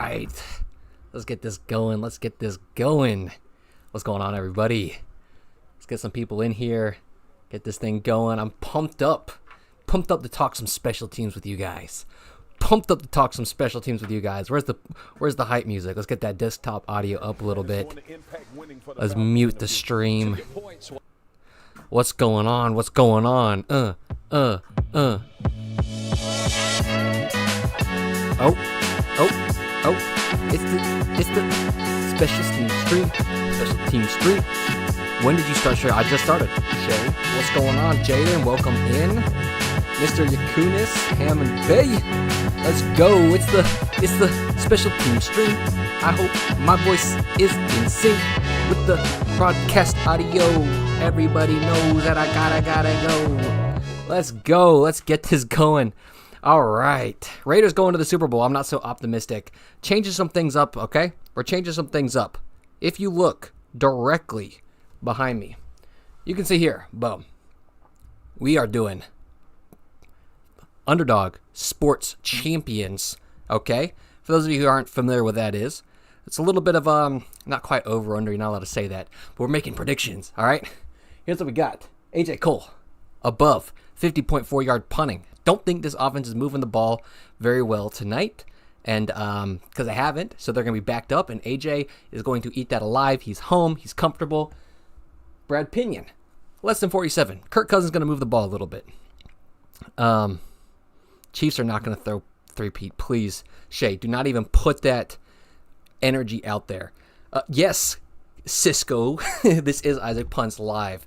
right. Let's get this going. What's going on, everybody? Let's get some people in here. Get this thing going. I'm pumped up. Pumped up to talk some special teams with you guys. Where's the hype music? Let's get that desktop audio up a little bit. Let's mute the stream. What's going on? Oh. It's the special team stream. When did you start, Shay? I just started. Shay, what's going on, Jaden? Welcome in. Mr. Yakunis, Hammond Bay. Let's go. It's the special team stream. I hope my voice is in sync with the broadcast audio. Everybody knows that I gotta go. Let's go. Let's get this going. All right. Raiders going to the Super Bowl. I'm not so optimistic. Changing some things up, okay? We're changing some things up. If you look directly behind me, you can see here, boom. We are doing Underdog Sports Champions, okay? For those of you who aren't familiar with what that is, it's a little bit of, not quite over-under, you're not allowed to say that, but we're making predictions, all right? Here's what we got. A.J. Cole, above 50.4-yard punting. Don't think this offense is moving the ball very well tonight, and because they haven't, so they're going to be backed up, and AJ is going to eat that alive. He's home. He's comfortable. Brad Pinion, less than 47. Kirk Cousins is going to move the ball a little bit. Chiefs are not going to throw three-peat. Please, Shay, do not even put that energy out there. Yes, Cisco, this is Isaac Punts live.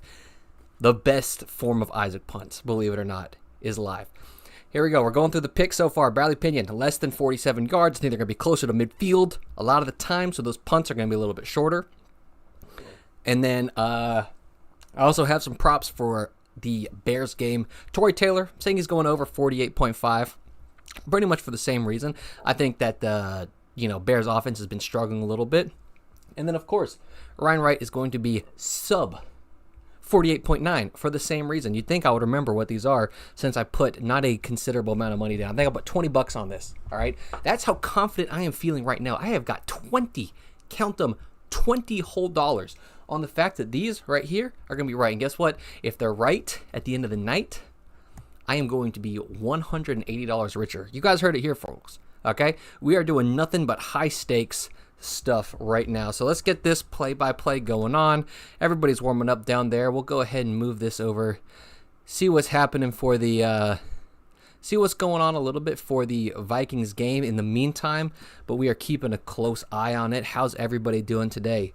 The best form of Isaac Punts, believe it or not, is live. Here we go. We're going through the picks so far. Bradley Pinion, less than 47 yards. I think they're going to be closer to midfield a lot of the time, so those punts are going to be a little bit shorter. And then I also have some props for the Bears game. Torrey Taylor, saying he's going over 48.5, pretty much for the same reason. I think that the Bears offense has been struggling a little bit. And then, of course, Ryan Wright is going to be sub 48.9 for the same reason. You'd think I would remember what these are since I put not a considerable amount of money down. I think I put $20 on this, all right? That's how confident I am feeling right now. I have got 20, count them, 20 whole dollars on the fact that these right here are going to be right. And guess what? If they're right at the end of the night, I am going to be $180 richer. You guys heard it here, folks, okay? We are doing nothing but high stakes stuff right now. So let's get this play-by-play going on. Everybody's warming up down there. We'll go ahead and move this over. See what's happening for the see what's going on a little bit for the Vikings game in the meantime, but we are keeping a close eye on it. How's everybody doing today?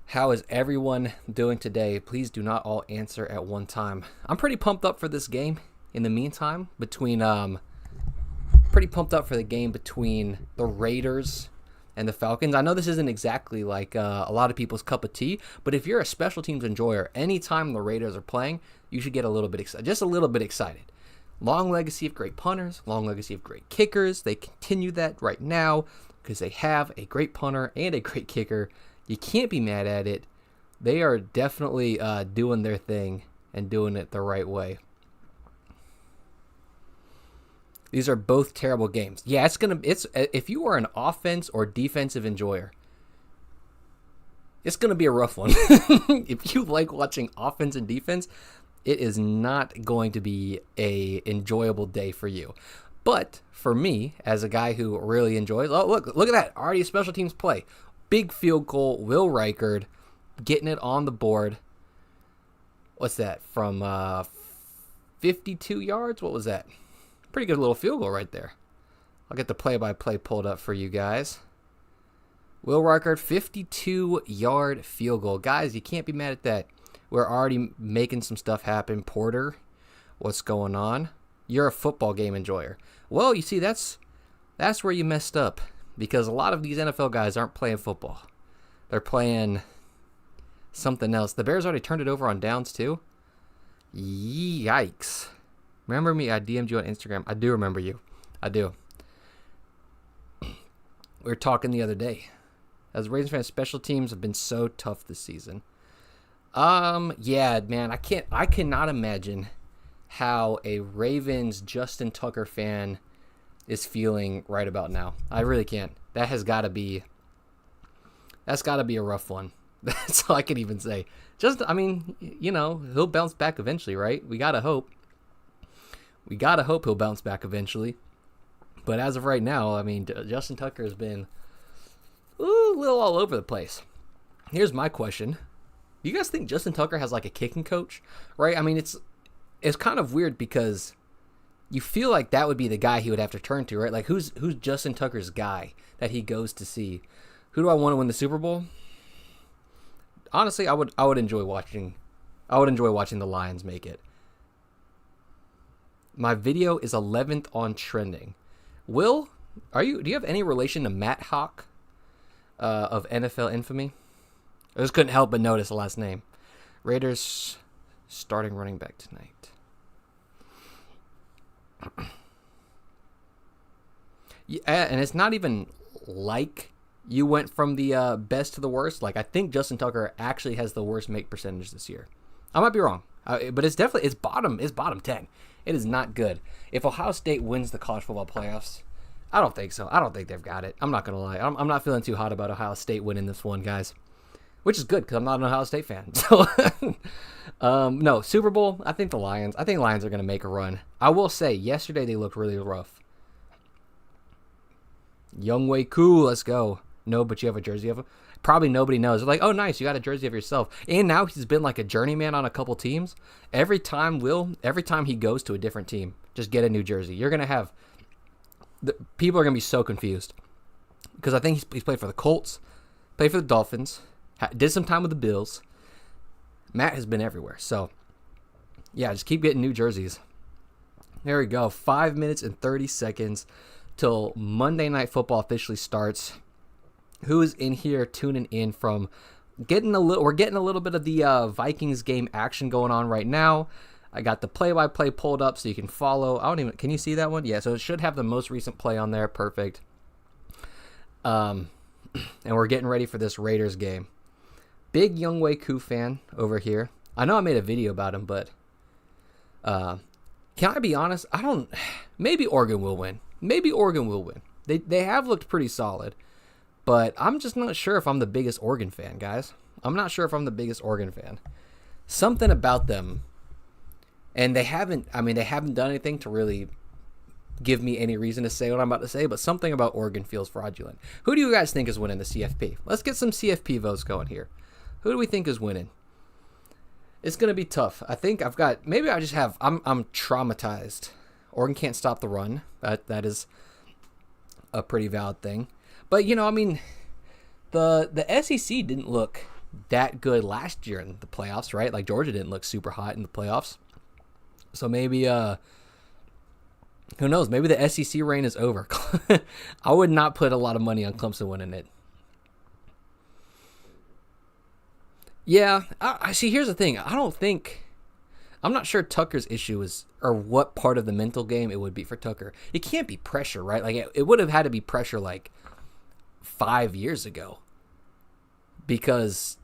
How is everyone doing today? Please do not all answer at one time. I'm pretty pumped up for this game in the meantime between pretty pumped up for the game between the Raiders and the Falcons. I know this isn't exactly like a lot of people's cup of tea, but if you're a special teams enjoyer, anytime the Raiders are playing, you should get a little bit excited, just a little bit excited. Long legacy of great punters, long legacy of great kickers. They continue that right now because they have a great punter and a great kicker. You can't be mad at it. They are definitely doing their thing and doing it the right way. These are both terrible games. Yeah, it's if you are an offense or defensive enjoyer, it's gonna be a rough one. If you like watching offense and defense, it is not going to be a enjoyable day for you. But for me, as a guy who really enjoys, oh look at that, already a special teams play, big field goal, Will Reichard getting it on the board. What's that from 52 yards? What was that? Pretty good little field goal right there. I'll get the play-by-play pulled up for you guys. Will Reichard, 52-yard field goal. Guys, you can't be mad at that. We're already making some stuff happen. Porter, what's going on? You're a football game enjoyer. Well, you see, that's where you messed up because a lot of these NFL guys aren't playing football. They're playing something else. The Bears already turned it over on downs, too. Yikes. Remember me? I DM'd you on Instagram. I do remember you. I do. We were talking the other day. As Ravens fans, special teams have been so tough this season. Yeah, man, I cannot imagine how a Ravens Justin Tucker fan is feeling right about now. I really can't. That's got to be a rough one. That's all I can even say. He'll bounce back eventually, right? We got to hope. He'll bounce back eventually. But as of right now, Justin Tucker has been a little all over the place. Here's my question. Do you guys think Justin Tucker has like a kicking coach? Right? It's kind of weird because you feel like that would be the guy he would have to turn to, right? Like who's Justin Tucker's guy that he goes to see? Who do I want to win the Super Bowl? Honestly, I would enjoy watching the Lions make it. My video is 11th on trending. Will, do you have any relation to Matt Hawk of NFL infamy? I just couldn't help but notice the last name. Raiders starting running back tonight. Yeah, and it's not even like you went from the best to the worst. Like I think Justin Tucker actually has the worst make percentage this year. I might be wrong, but it's bottom 10. It is not good. If Ohio State wins the college football playoffs, I don't think so. I don't think they've got it. I'm not gonna lie. I'm not feeling too hot about Ohio State winning this one, guys. Which is good because I'm not an Ohio State fan. So, no, Super Bowl, I think Lions are going to make a run. I will say, yesterday they looked really rough. Younghoe Koo, let's go. No, but you have a jersey of him? Probably nobody knows. They're like, oh, nice, you got a jersey of yourself. And now he's been like a journeyman on a couple teams. Every time he goes to a different team, just get a new jersey. You're going to have, people are going to be so confused. Because I think he's played for the Colts, played for the Dolphins, did some time with the Bills. Matt has been everywhere. So, yeah, just keep getting new jerseys. There we go. 5 minutes and 30 seconds till Monday Night Football officially starts. Who is in here tuning in from we're getting a little bit of the Vikings game action going on right now. I got the play-by-play pulled up so you can follow. Can you see that one? Yeah, so it should have the most recent play on there. Perfect. And we're getting ready for this Raiders game. Big Younghoe Koo fan over here. I know I made a video about him, but can I be honest? Maybe Oregon will win. They have looked pretty solid, but I'm just not sure if I'm the biggest Oregon fan, guys. I'm not sure if I'm the biggest Oregon fan. Something about them, and they haven't done anything to really give me any reason to say what I'm about to say, but something about Oregon feels fraudulent. Who do you guys think is winning the CFP? Let's get some CFP votes going here. Who do we think is winning? It's going to be tough. I think I'm traumatized. Oregon can't stop the run. That is a pretty valid thing. But, the SEC didn't look that good last year in the playoffs, right? Like Georgia didn't look super hot in the playoffs. So maybe, who knows? Maybe the SEC reign is over. I would not put a lot of money on Clemson winning it. Yeah, I see. Here's the thing. I'm not sure Tucker's issue is, or what part of the mental game it would be for Tucker. It can't be pressure, right? Like it would have had to be pressure like 5 years ago, because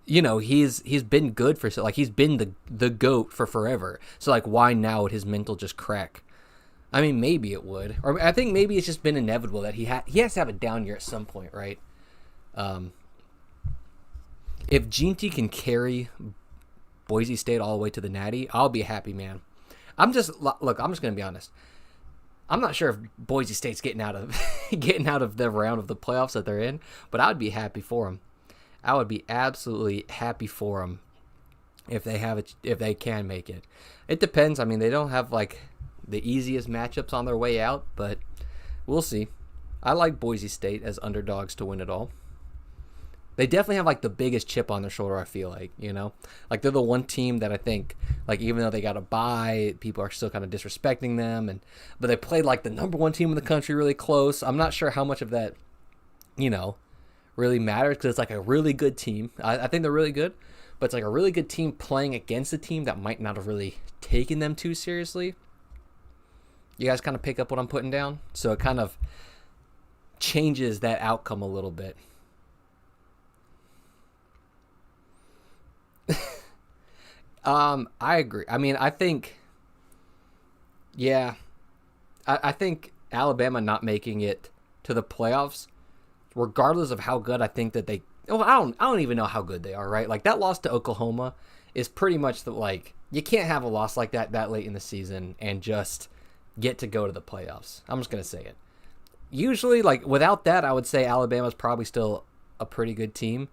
he's been good for, like, he's been the GOAT for forever. So like, why now would his mental just crack? I mean, maybe it would, or I think maybe it's just been inevitable that he has to have a down year at some point, right? If Ginty can carry Boise State all the way to the Natty, I'll be a happy man. I'm just going to be honest. I'm not sure if Boise State's getting out of the round of the playoffs that they're in, but I would be happy for them. I would be absolutely happy for them if they can make it. It depends. I mean, they don't have like the easiest matchups on their way out, but we'll see. I like Boise State as underdogs to win it all. They definitely have like the biggest chip on their shoulder, I feel like, like they're the one team that I think, like, even though they got a bye, people are still kind of disrespecting them, but they played like the number one team in the country really close. I'm not sure how much of that, really matters, because it's like a really good team. I think they're really good, but it's like a really good team playing against a team that might not have really taken them too seriously. You guys kind of pick up what I'm putting down? So it kind of changes that outcome a little bit. I agree. I mean, I think, yeah, I think Alabama not making it to the playoffs, regardless of how good I think that they. Well, I don't even know how good they are, right? Like that loss to Oklahoma is pretty much like you can't have a loss like that late in the season and just get to go to the playoffs. I'm just gonna say it. Usually, like without that, I would say Alabama's probably still a pretty good team.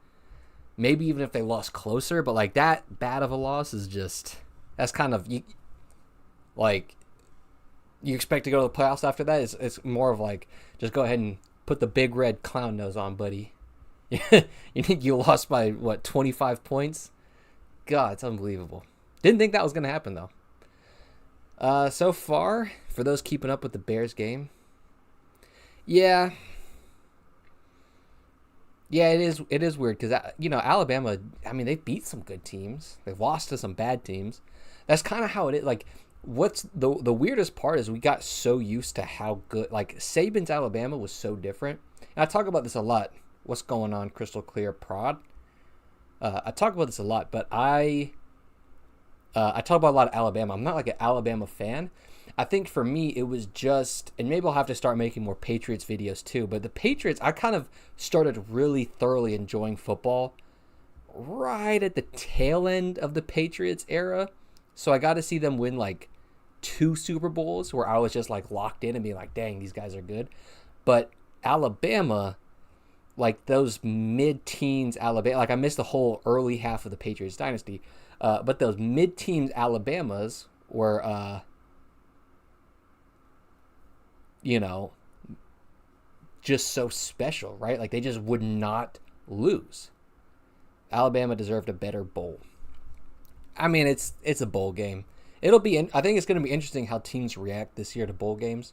Maybe even if they lost closer, but like that bad of a loss is just that's kind of like you expect to go to the playoffs after that. It's more of like just go ahead and put the big red clown nose on, buddy. You think you lost by what 25 points? God, it's unbelievable. Didn't think that was gonna happen though. So far, for those keeping up with the Bears game, yeah, it is weird because Alabama. I mean, they beat some good teams. They've lost to some bad teams. That's kind of how it is. Like, what's the weirdest part is we got so used to how good. Like Saban's Alabama was so different. And I talk about this a lot. What's going on, Crystal Clear Prod? I talk about this a lot, but I talk about a lot of Alabama. I'm not like an Alabama fan. I think for me, it was just, and maybe I'll have to start making more Patriots videos too, but the Patriots, I kind of started really thoroughly enjoying football right at the tail end of the Patriots era. So I got to see them win like 2 Super Bowls where I was just like locked in and being like, dang, these guys are good. But Alabama, like those mid-teens Alabama, like I missed the whole early half of the Patriots dynasty, but those mid-teens Alabamas were, just so special, right? Like they just would not lose. Alabama deserved a better bowl. I mean, it's a bowl game. I think it's going to be interesting how teams react this year to bowl games,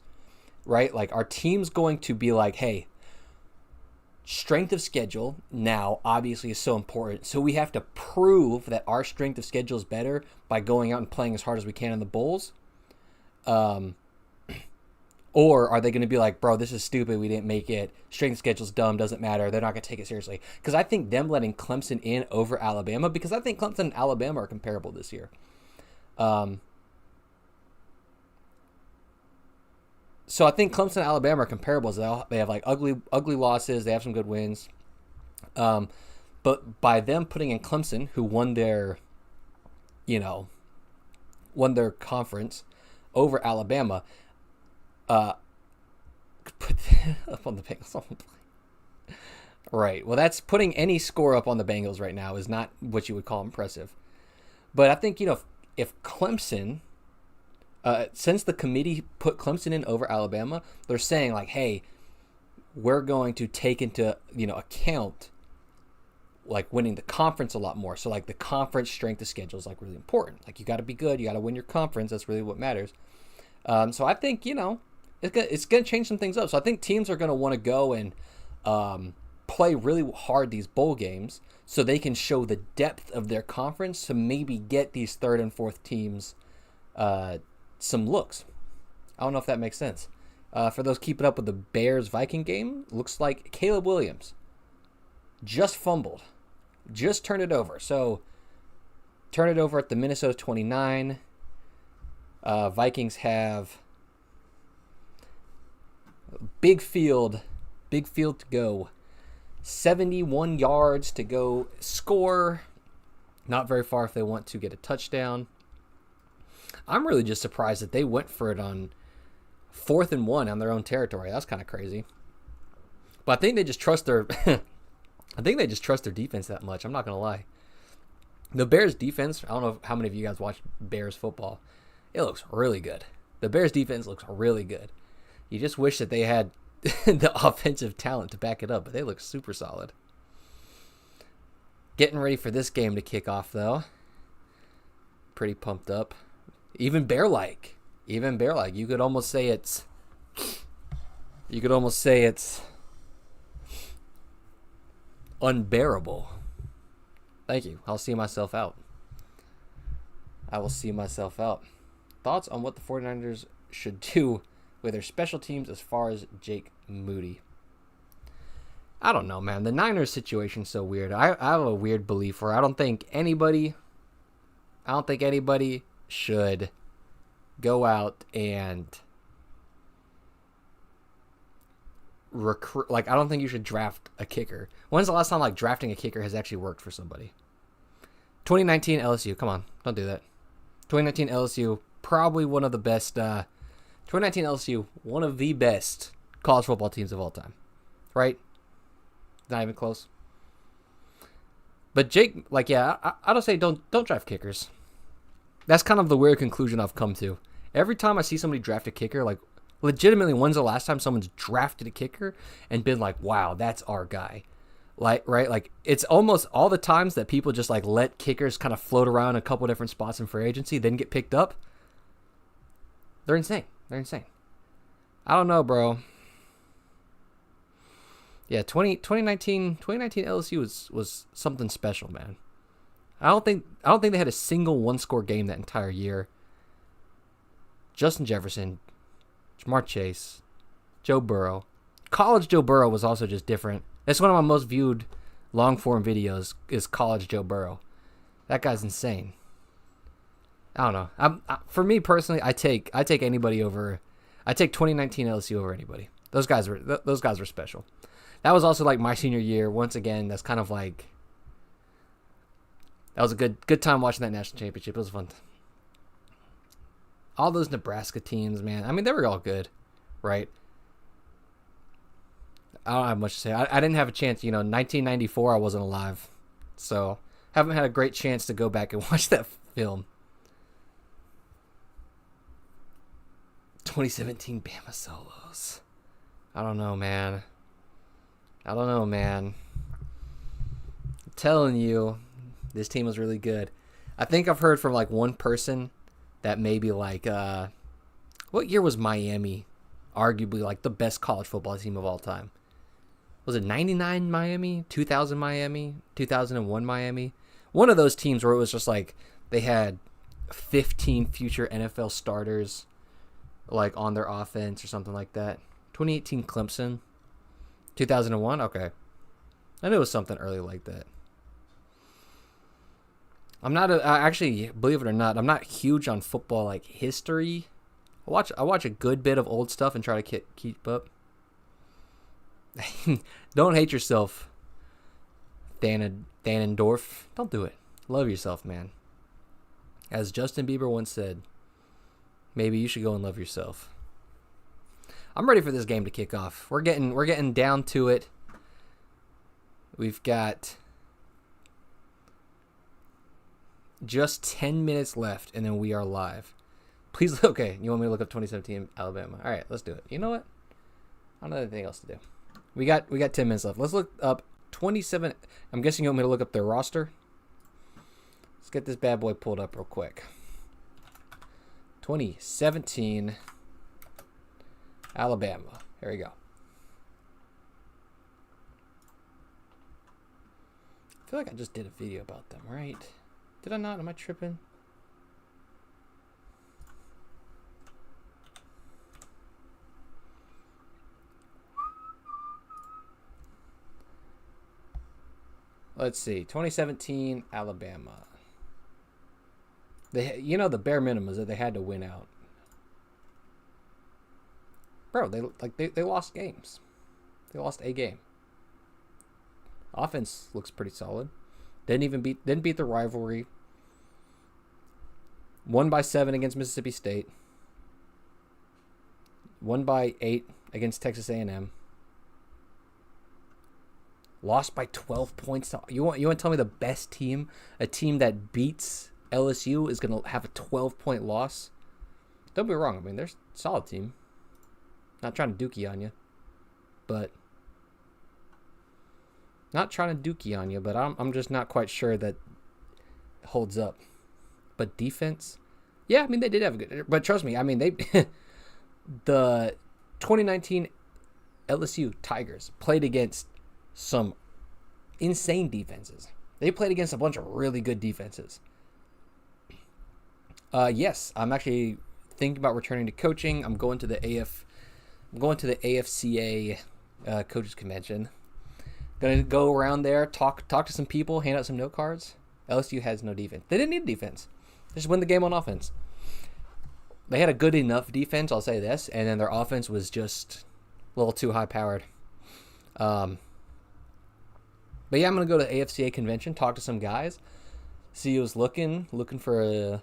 right? Like, are teams going to be like, hey, strength of schedule now obviously is so important, so we have to prove that our strength of schedule is better by going out and playing as hard as we can in the bowls? Or are they going to be like, bro, this is stupid, we didn't make it, strength of schedule's dumb, doesn't matter, they're not going to take it seriously? Because I think them letting Clemson in over Alabama, because I think Clemson and Alabama are comparable this year. So I think Clemson and Alabama are comparable. They have like ugly losses, they have some good wins. But by them putting in Clemson, who won their conference over Alabama, put up on the Bengals. Right. Well, that's putting any score up on the Bengals right now is not what you would call impressive. But I think, if Clemson, since the committee put Clemson in over Alabama, they're saying like, hey, we're going to take into, account like winning the conference a lot more. So like the conference strength of schedule is like really important. Like you got to be good. You got to win your conference. That's really what matters. So I think, it's going to change some things up. So I think teams are going to want to go and play really hard these bowl games so they can show the depth of their conference to maybe get these third and fourth teams some looks. I don't know if that makes sense. For those keeping up with the Bears-Viking game, looks like Caleb Williams just fumbled. Just turned it over. So turn it over at the Minnesota 29. Vikings have big field to go. 71 yards to go score. Not very far if they want to get a touchdown. I'm really just surprised that they went for it on 4th and 1 on their own territory. That's kind of crazy. But I think they just trust their defense that much. I'm not going to lie. The Bears defense, I don't know how many of you guys watch Bears football. It looks really good. The Bears defense looks really good. You just wish that they had the offensive talent to back it up, but they look super solid. Getting ready for this game to kick off, though. Pretty pumped up. Even bear-like. You could almost say it's unbearable. Thank you. I'll see myself out. I will see myself out. Thoughts on what the 49ers should do with their special teams as far as Jake Moody? I don't know, man. The Niners situation's so weird. I have a weird belief where I don't think anybody should go out and recruit. Like, I don't think you should draft a kicker. When's the last time like drafting a kicker has actually worked for somebody? 2019 LSU. Come on, don't do that. 2019 LSU, probably one of the best. 2019 LSU, one of the best college football teams of all time, right? Not even close. But Jake, like, yeah, I don't say don't draft kickers. That's kind of the weird conclusion I've come to. Every time I see somebody draft a kicker, like, legitimately, when's the last time someone's drafted a kicker and been like, wow, that's our guy? Like, right? Like, it's almost all the times that people just, like, let kickers kind of float around a couple different spots in free agency, then get picked up. They're insane. They're insane. I don't know, bro. Yeah, 2019 LSU was something special, man. I don't think they had a single one-score game that entire year. Justin Jefferson, Jamar Chase, Joe Burrow. College Joe Burrow was also just different. That's one of my most viewed long-form videos is College Joe Burrow. That guy's insane. I don't know. For me personally, I take anybody over. I take 2019 LSU over anybody. Those guys were special. That was also like my senior year. Once again, that's kind of like that was a good time watching that national championship. It was fun. All those Nebraska teams, man. I mean, they were all good, right? I don't have much to say. I didn't have a chance. 1994, I wasn't alive, so haven't had a great chance to go back and watch that film. 2017 Bama Solos. I don't know, man. I'm telling you, this team was really good. I think I've heard from like one person that maybe like, what year was Miami arguably like the best college football team of all time? Was it 99 Miami, 2000 Miami, 2001 Miami? One of those teams where it was just like they had 15 future NFL starters like on their offense or something like that. 2018 Clemson. 2001? Okay. I knew it was something early like that. Actually, believe it or not, I'm not huge on football like history. I watch a good bit of old stuff and try to keep up. Don't hate yourself, Danendorf. Don't do it. Love yourself, man. As Justin Bieber once said, maybe you should go and love yourself. I'm ready for this game to kick off. We're getting down to it. We've got just 10 minutes left, and then we are live. Please, okay, you want me to look up 2017 Alabama? All right, let's do it. You know what? I don't have anything else to do. We got 10 minutes left. Let's look up 27. I'm guessing you want me to look up their roster. Let's get this bad boy pulled up real quick. 2017 Alabama. Here we go. I feel like I just did a video about them, right? Did I not? Am I tripping? Let's see. 2017 Alabama. The bare minimum is that they had to win out. Bro, they lost games. They lost a game. Offense looks pretty solid. Didn't beat the rivalry. Won by 7 against Mississippi State. Won by 8 against Texas A&M. Lost by 12 points. You want to tell me the best team, a team that beats LSU, is going to have a 12-point loss? Don't be wrong. I mean, they're a solid team. Not trying to dookie on you, but I'm just not quite sure that holds up. But defense, yeah, I mean, they did have a good, but trust me, I mean, the 2019 LSU Tigers played against some insane defenses. They played against a bunch of really good defenses. Yes, I'm actually thinking about returning to coaching. I'm going to the AFCA coaches convention. Gonna go around there, talk to some people, hand out some note cards. LSU has no defense. They didn't need defense. They just win the game on offense. They had a good enough defense, I'll say this, and then their offense was just a little too high powered. But yeah, I'm going to go to the AFCA convention, talk to some guys, see who's looking for a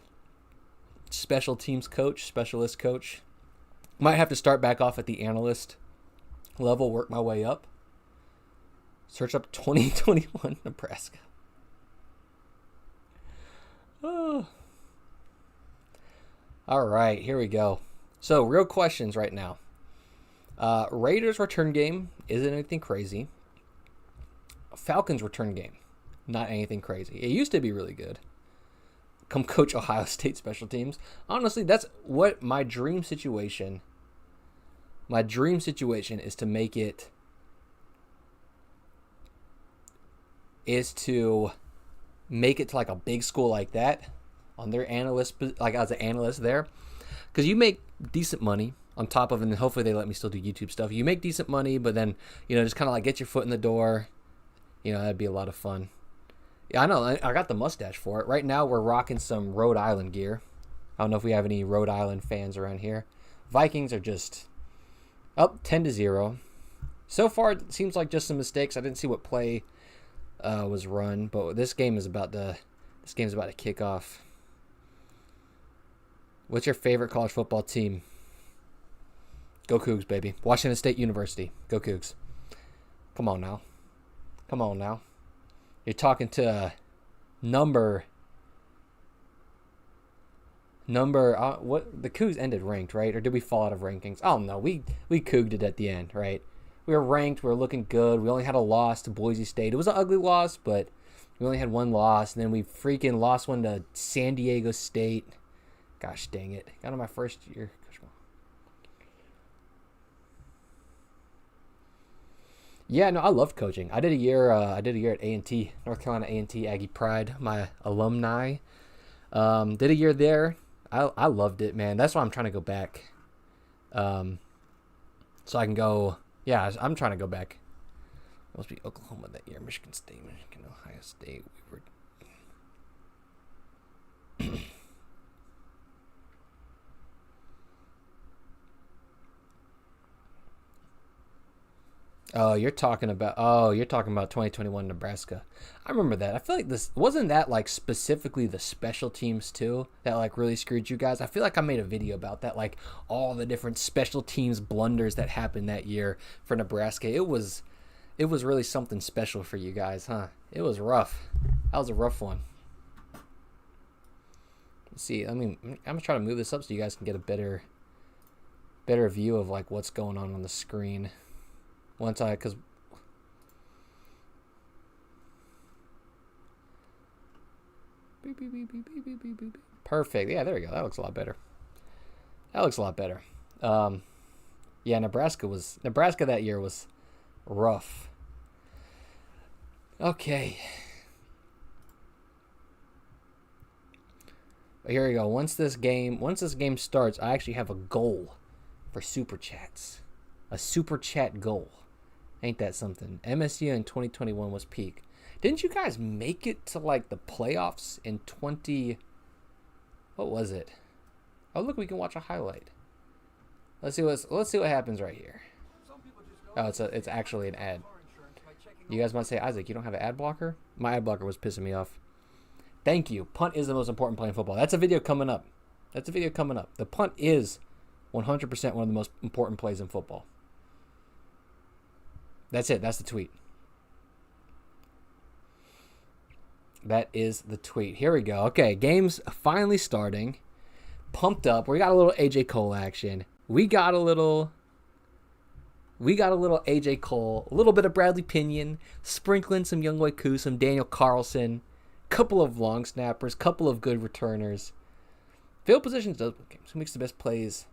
special teams coach, specialist coach. Might have to start back off at the analyst level, work my way up. Search up 2021 Nebraska. Oh. All right, here we go. So, real questions right now. Raiders return game isn't anything crazy. Falcons return game, not anything crazy. It used to be really good. Come coach Ohio State special teams. Honestly, that's what my dream situation. My dream situation is to make it. Is to make it to like a big school like that, on their analyst, like as an analyst there, because you make decent money on top of, and hopefully they let me still do YouTube stuff. You make decent money, but then just kind of like get your foot in the door. That'd be a lot of fun. Yeah, I know. I got the mustache for it. Right now, we're rocking some Rhode Island gear. I don't know if we have any Rhode Island fans around here. Vikings are just up 10-0. So far, it seems like just some mistakes. I didn't see what play was run, but this game is about to kick off. What's your favorite college football team? Go Cougs, baby. Washington State University. Go Cougs. Come on now. You're talking to number what the Cougs ended ranked, right? Or did we fall out of rankings? I don't know. We Couged it at the end, right? We were ranked. We were looking good. We only had a loss to Boise State. It was an ugly loss, but we only had one loss. And then we freaking lost one to San Diego State. Gosh dang it. Got on my first year. Yeah, no, I love coaching. I did a year at A&T, North Carolina A&T Aggie Pride, my alumni. Did a year there. I loved it, man. That's why I'm trying to go back. So I can go. Yeah, I'm trying to go back. It must be Oklahoma that year. Michigan State, Ohio State. We were. You're talking about 2021 Nebraska. I remember that. I feel like this wasn't that like specifically the special teams too that like really screwed you guys. I feel like I made a video about that, like all the different special teams blunders that happened that year for Nebraska. It was really something special for you guys, huh? It was rough. That was a rough one. Let's see. I mean, I'm gonna try to move this up so you guys can get a better view of like what's going on the screen. Because perfect. Yeah, there we go. That looks a lot better. Yeah, Nebraska that year was rough. Okay. But here we go. Once this game starts, I actually have a goal for super chats. A super chat goal. Ain't that something? MSU in 2021 was peak. Didn't you guys make it to like the playoffs in 20? What was it? Oh, look, we can watch a highlight. Let's see what happens right here. Oh, it's actually an ad. You guys might say, Isaac, you don't have an ad blocker? My ad blocker was pissing me off. Thank you. Punt is the most important play in football. That's a video coming up. The punt is 100% one of the most important plays in football. That's it. That's the tweet. That is the tweet. Here we go. Okay, game's finally starting. Pumped up. We got a little AJ Cole action. We got a little AJ Cole, a little bit of Bradley Pinion, sprinkling some Younghoe Koo, some Daniel Carlson, couple of long snappers, couple of good returners. Field positions does games. Who makes the best plays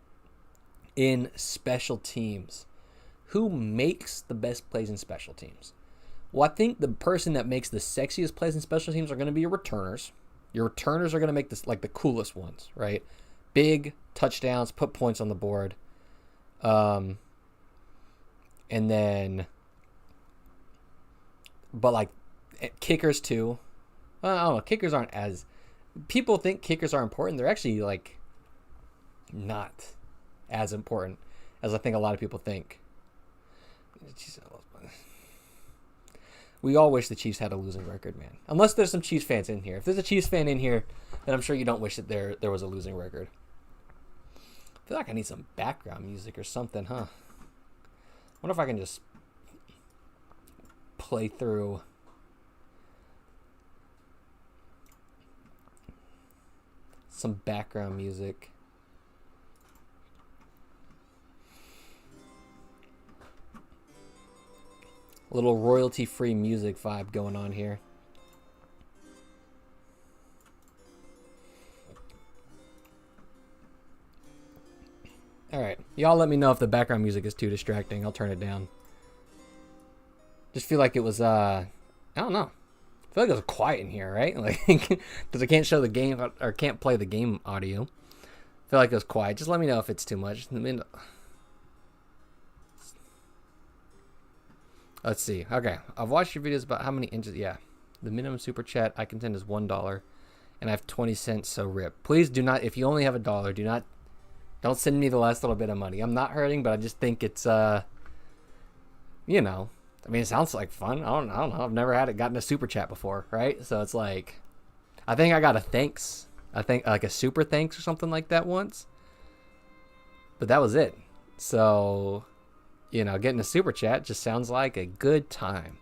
in special teams? Who makes the best plays in special teams? Well, I think the person that makes the sexiest plays in special teams are going to be your returners. Your returners are going to make this like the coolest ones, right? Big touchdowns, put points on the board. And then, but like kickers too. Well, I don't know. Kickers aren't as, people think kickers are important. They're actually like not as important as I think a lot of people think. We all wish the Chiefs had a losing record, man. Unless there's some Chiefs fans in here. If there's a Chiefs fan in here, then I'm sure you don't wish that there was a losing record. I feel like I need some background music or something, huh? I wonder if I can just play through some background music. A little royalty-free music vibe going on here. Alright, y'all let me know if the background music is too distracting. I'll turn it down. Just feel like it was, I don't know. I feel like it was quiet in here, right? Like, because I can't show the game, or can't play the game audio. I feel like it was quiet. Just let me know if it's too much. Let's see. Okay, I've watched your videos about how many inches. Yeah, the minimum super chat I can send is $1, and I have 20 cents. So rip. Please do not. If you only have $1, don't send me the last little bit of money. I'm not hurting, but I just think it's you know. I mean, it sounds like fun. I don't know. I've never gotten a super chat before, right? So it's like, I think I got a thanks. I think like a super thanks or something like that once, but that was it. So, you know, getting a super chat just sounds like a good time.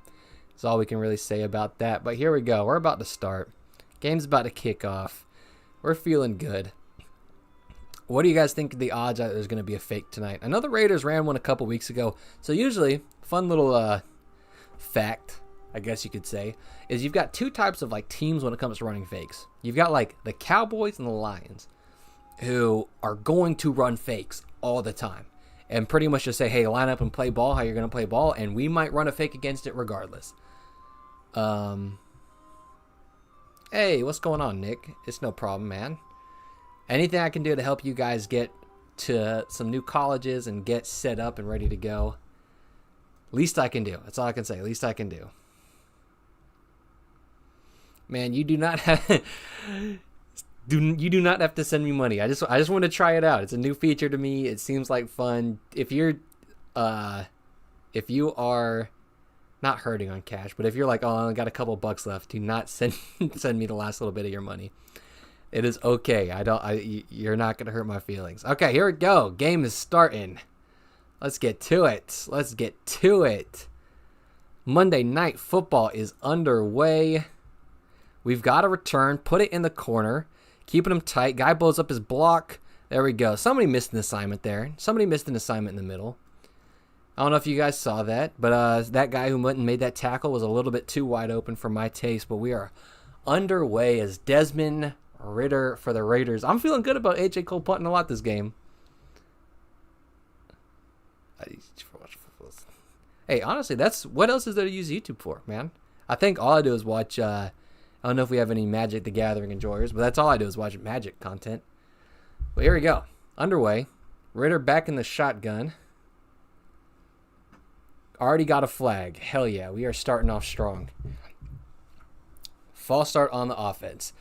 That's all we can really say about that. But here we go. We're about to start. Game's about to kick off. We're feeling good. What do you guys think of the odds that there's going to be a fake tonight? I know the Raiders ran one a couple weeks ago. So usually, fun little fact, I guess you could say, is you've got two types of like teams when it comes to running fakes. You've got like the Cowboys and the Lions, who are going to run fakes all the time. And pretty much just say, hey, line up and play ball how you're going to play ball, and we might run a fake against it regardless. Hey, what's going on, Nick? It's no problem, man. Anything I can do to help you guys get to some new colleges and get set up and ready to go, least I can do. That's all I can say. Least I can do. Man, you do not have... You do not have to send me money. I just want to try it out. It's a new feature to me. It seems like fun. If you are not hurting on cash, but if you're like, oh, I only got a couple bucks left, do not send me the last little bit of your money. It is okay. You're not gonna hurt my feelings. Okay, here we go. Game is starting. Let's get to it. Monday Night Football is underway. We've got a return. Put it in the corner. Keeping him tight. Guy blows up his block. There we go. Somebody missed an assignment there. Somebody missed an assignment in the middle. I don't know if you guys saw that, but that guy who went and made that tackle was a little bit too wide open for my taste. But we are underway as Desmond Ridder for the Raiders. I'm feeling good about AJ Cole punting a lot this game. Hey, honestly, what else is there to use YouTube for, man? I think all I do is watch... I don't know if we have any Magic the Gathering enjoyers, but that's all I do is watch Magic content. But here we go. Underway. Ridder back in the shotgun. Already got a flag. Hell yeah. We are starting off strong. False start on the offense.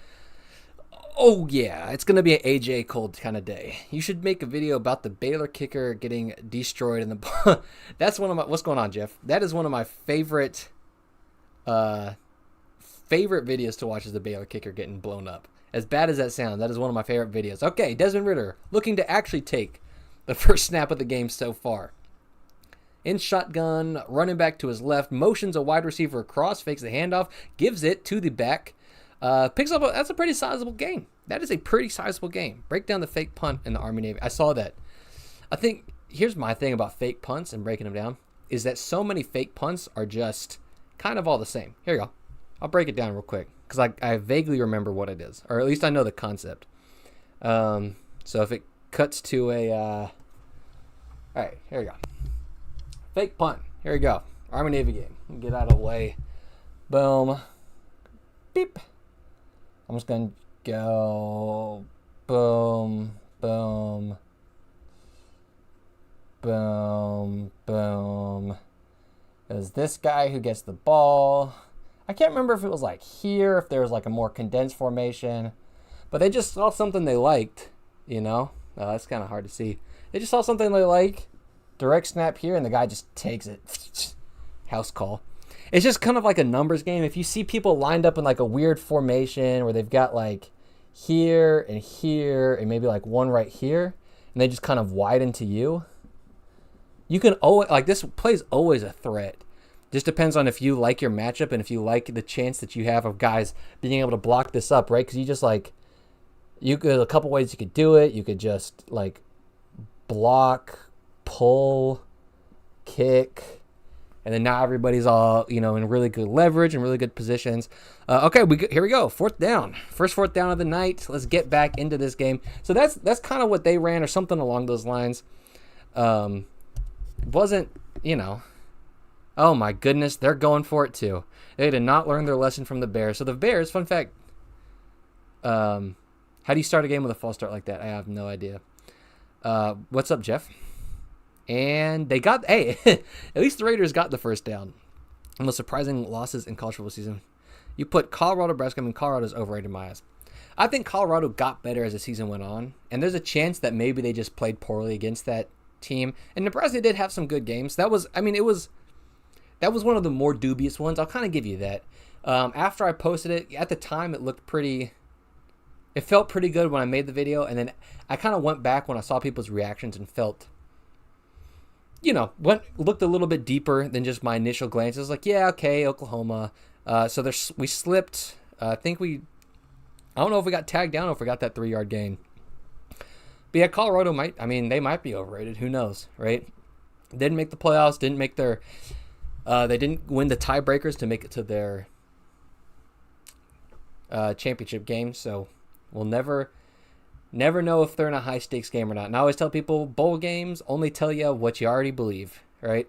Oh yeah. It's going to be an AJ Cole kind of day. You should make a video about the Baylor kicker getting destroyed in the... That's one of my... What's going on, Jeff? That is one of my favorite videos to watch, is the Baylor kicker getting blown up. As bad as that sounds, that is one of my favorite videos. Okay, Desmond Ridder looking to actually take the first snap of the game so far. In shotgun, running back to his left, motions a wide receiver across, fakes the handoff, gives it to the back, picks up. That's a pretty sizable game. That is a pretty sizable game. Break down the fake punt in the Army Navy. I saw that. I think here's my thing about fake punts and breaking them down, is that so many fake punts are just kind of all the same. Here you go. I'll break it down real quick because I vaguely remember what it is, or at least I know the concept. So if it cuts to a... all right, here we go. Fake punt. Here we go. Army Navy game. Get out of the way. Boom. Beep. I'm just going to go boom, boom, boom, boom. There's this guy who gets the ball. I can't remember if it was like here, if there was like a more condensed formation, but they just saw something they liked, you know? That's kind of hard to see. They just saw something they like, direct snap here, and the guy just takes it. House call. it's just kind of like a numbers game. If you see people lined up in like a weird formation where they've got like here and maybe like one right here, and they just kind of widen to you, you can always, like, this play's always a threat. Just depends on if you like your matchup and if you like the chance that you have of guys being able to block this up, right? Because you just like, you could, a couple ways you could do it. You could just like block, pull, kick, and then now everybody's all, you know, in really good leverage and really good positions. Okay, here we go. Fourth down. First fourth down of the night. Let's get back into this game. So that's kind of what they ran, or something along those lines. Wasn't, you know, oh my goodness, they're going for it too. They did not learn their lesson from the Bears. So the Bears, fun fact, how do you start a game with a false start like that? I have no idea. What's up, Jeff? And they got, hey, at least the Raiders got the first down. The most surprising losses in college football season. You put Colorado, Nebraska, and Colorado's overrated in my eyes. I think Colorado got better as the season went on, and there's a chance that maybe they just played poorly against that team. And Nebraska did have some good games. That was one of the more dubious ones. I'll kind of give you that. After I posted it, at the time, it felt pretty good when I made the video, and then I kind of went back when I saw people's reactions and felt, you know, looked a little bit deeper than just my initial glances. Like, yeah, okay, Oklahoma. So we slipped. I don't know if we got tagged down or if we got that 3-yard gain. But yeah, Colorado they might be overrated. Who knows, right? Didn't make the playoffs. Didn't make their. They didn't win the tiebreakers to make it to their championship game. So we'll never know if they're in a high stakes game or not. And I always tell people, bowl games only tell you what you already believe, right?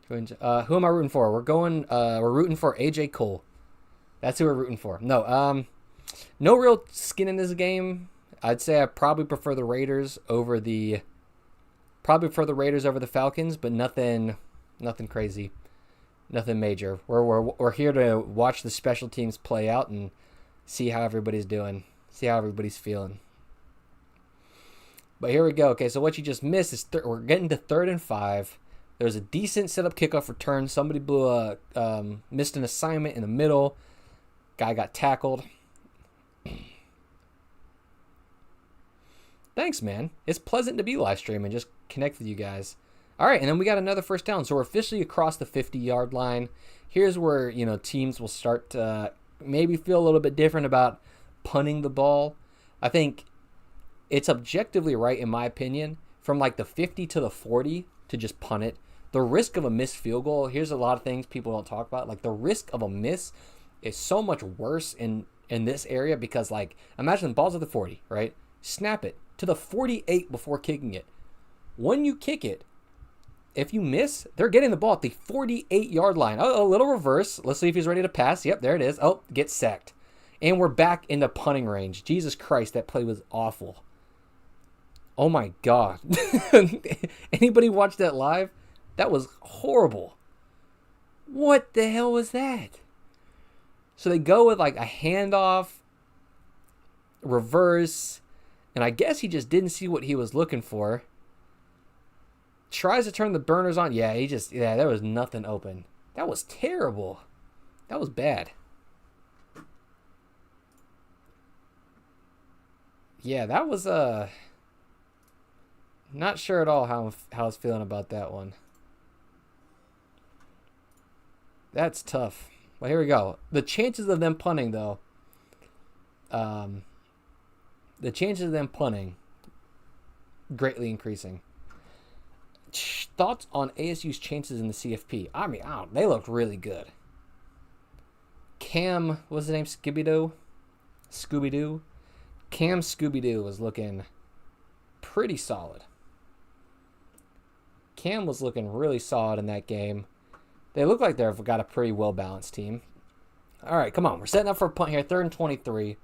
Who am I rooting for? We're rooting for AJ Cole. That's who we're rooting for. No real skin in this game. I'd say I probably prefer the Raiders over the Falcons, but nothing crazy, nothing major. We're here to watch the special teams play out and see how everybody's doing, see how everybody's feeling. But here we go. Okay, so what you just missed is we're getting to 3rd and 5. There's a decent setup kickoff return. Somebody missed an assignment in the middle. Guy got tackled. Thanks, man. It's pleasant to be live streaming, just connect with you guys. All right, and then we got another first down. So we're officially across the 50-yard line. Here's where, you know, teams will start to maybe feel a little bit different about punting the ball. I think it's objectively right, in my opinion, from like the 50 to the 40 to just punt it. The risk of a missed field goal, here's a lot of things people don't talk about. Like, the risk of a miss is so much worse in this area because, like, imagine the ball's at the 40, right? Snap it to the 48 before kicking it. When you kick it, if you miss, they're getting the ball at the 48-yard line. Oh, a little reverse. Let's see if he's ready to pass. Yep, there it is. Oh, get sacked. And we're back into punting range. Jesus Christ, that play was awful. Oh, my God. Anybody watch that live? That was horrible. What the hell was that? So they go with like a handoff, reverse, and I guess he just didn't see what he was looking for. Tries to turn the burners on. Yeah, there was nothing open. That was terrible. That was bad. Yeah, that was not sure at all how I was feeling about that one. That's tough. Well, here we go. The chances of them punting, though. The chances of them punting greatly increasing. Thoughts on ASU's chances in the CFP? I mean, they looked really good. Cam, what's the name? Scooby-Doo? Cam Scooby-Doo was looking pretty solid. Cam was looking really solid in that game. They look like they've got a pretty well-balanced team. All right, come on. We're setting up for a punt here. 3rd and 23.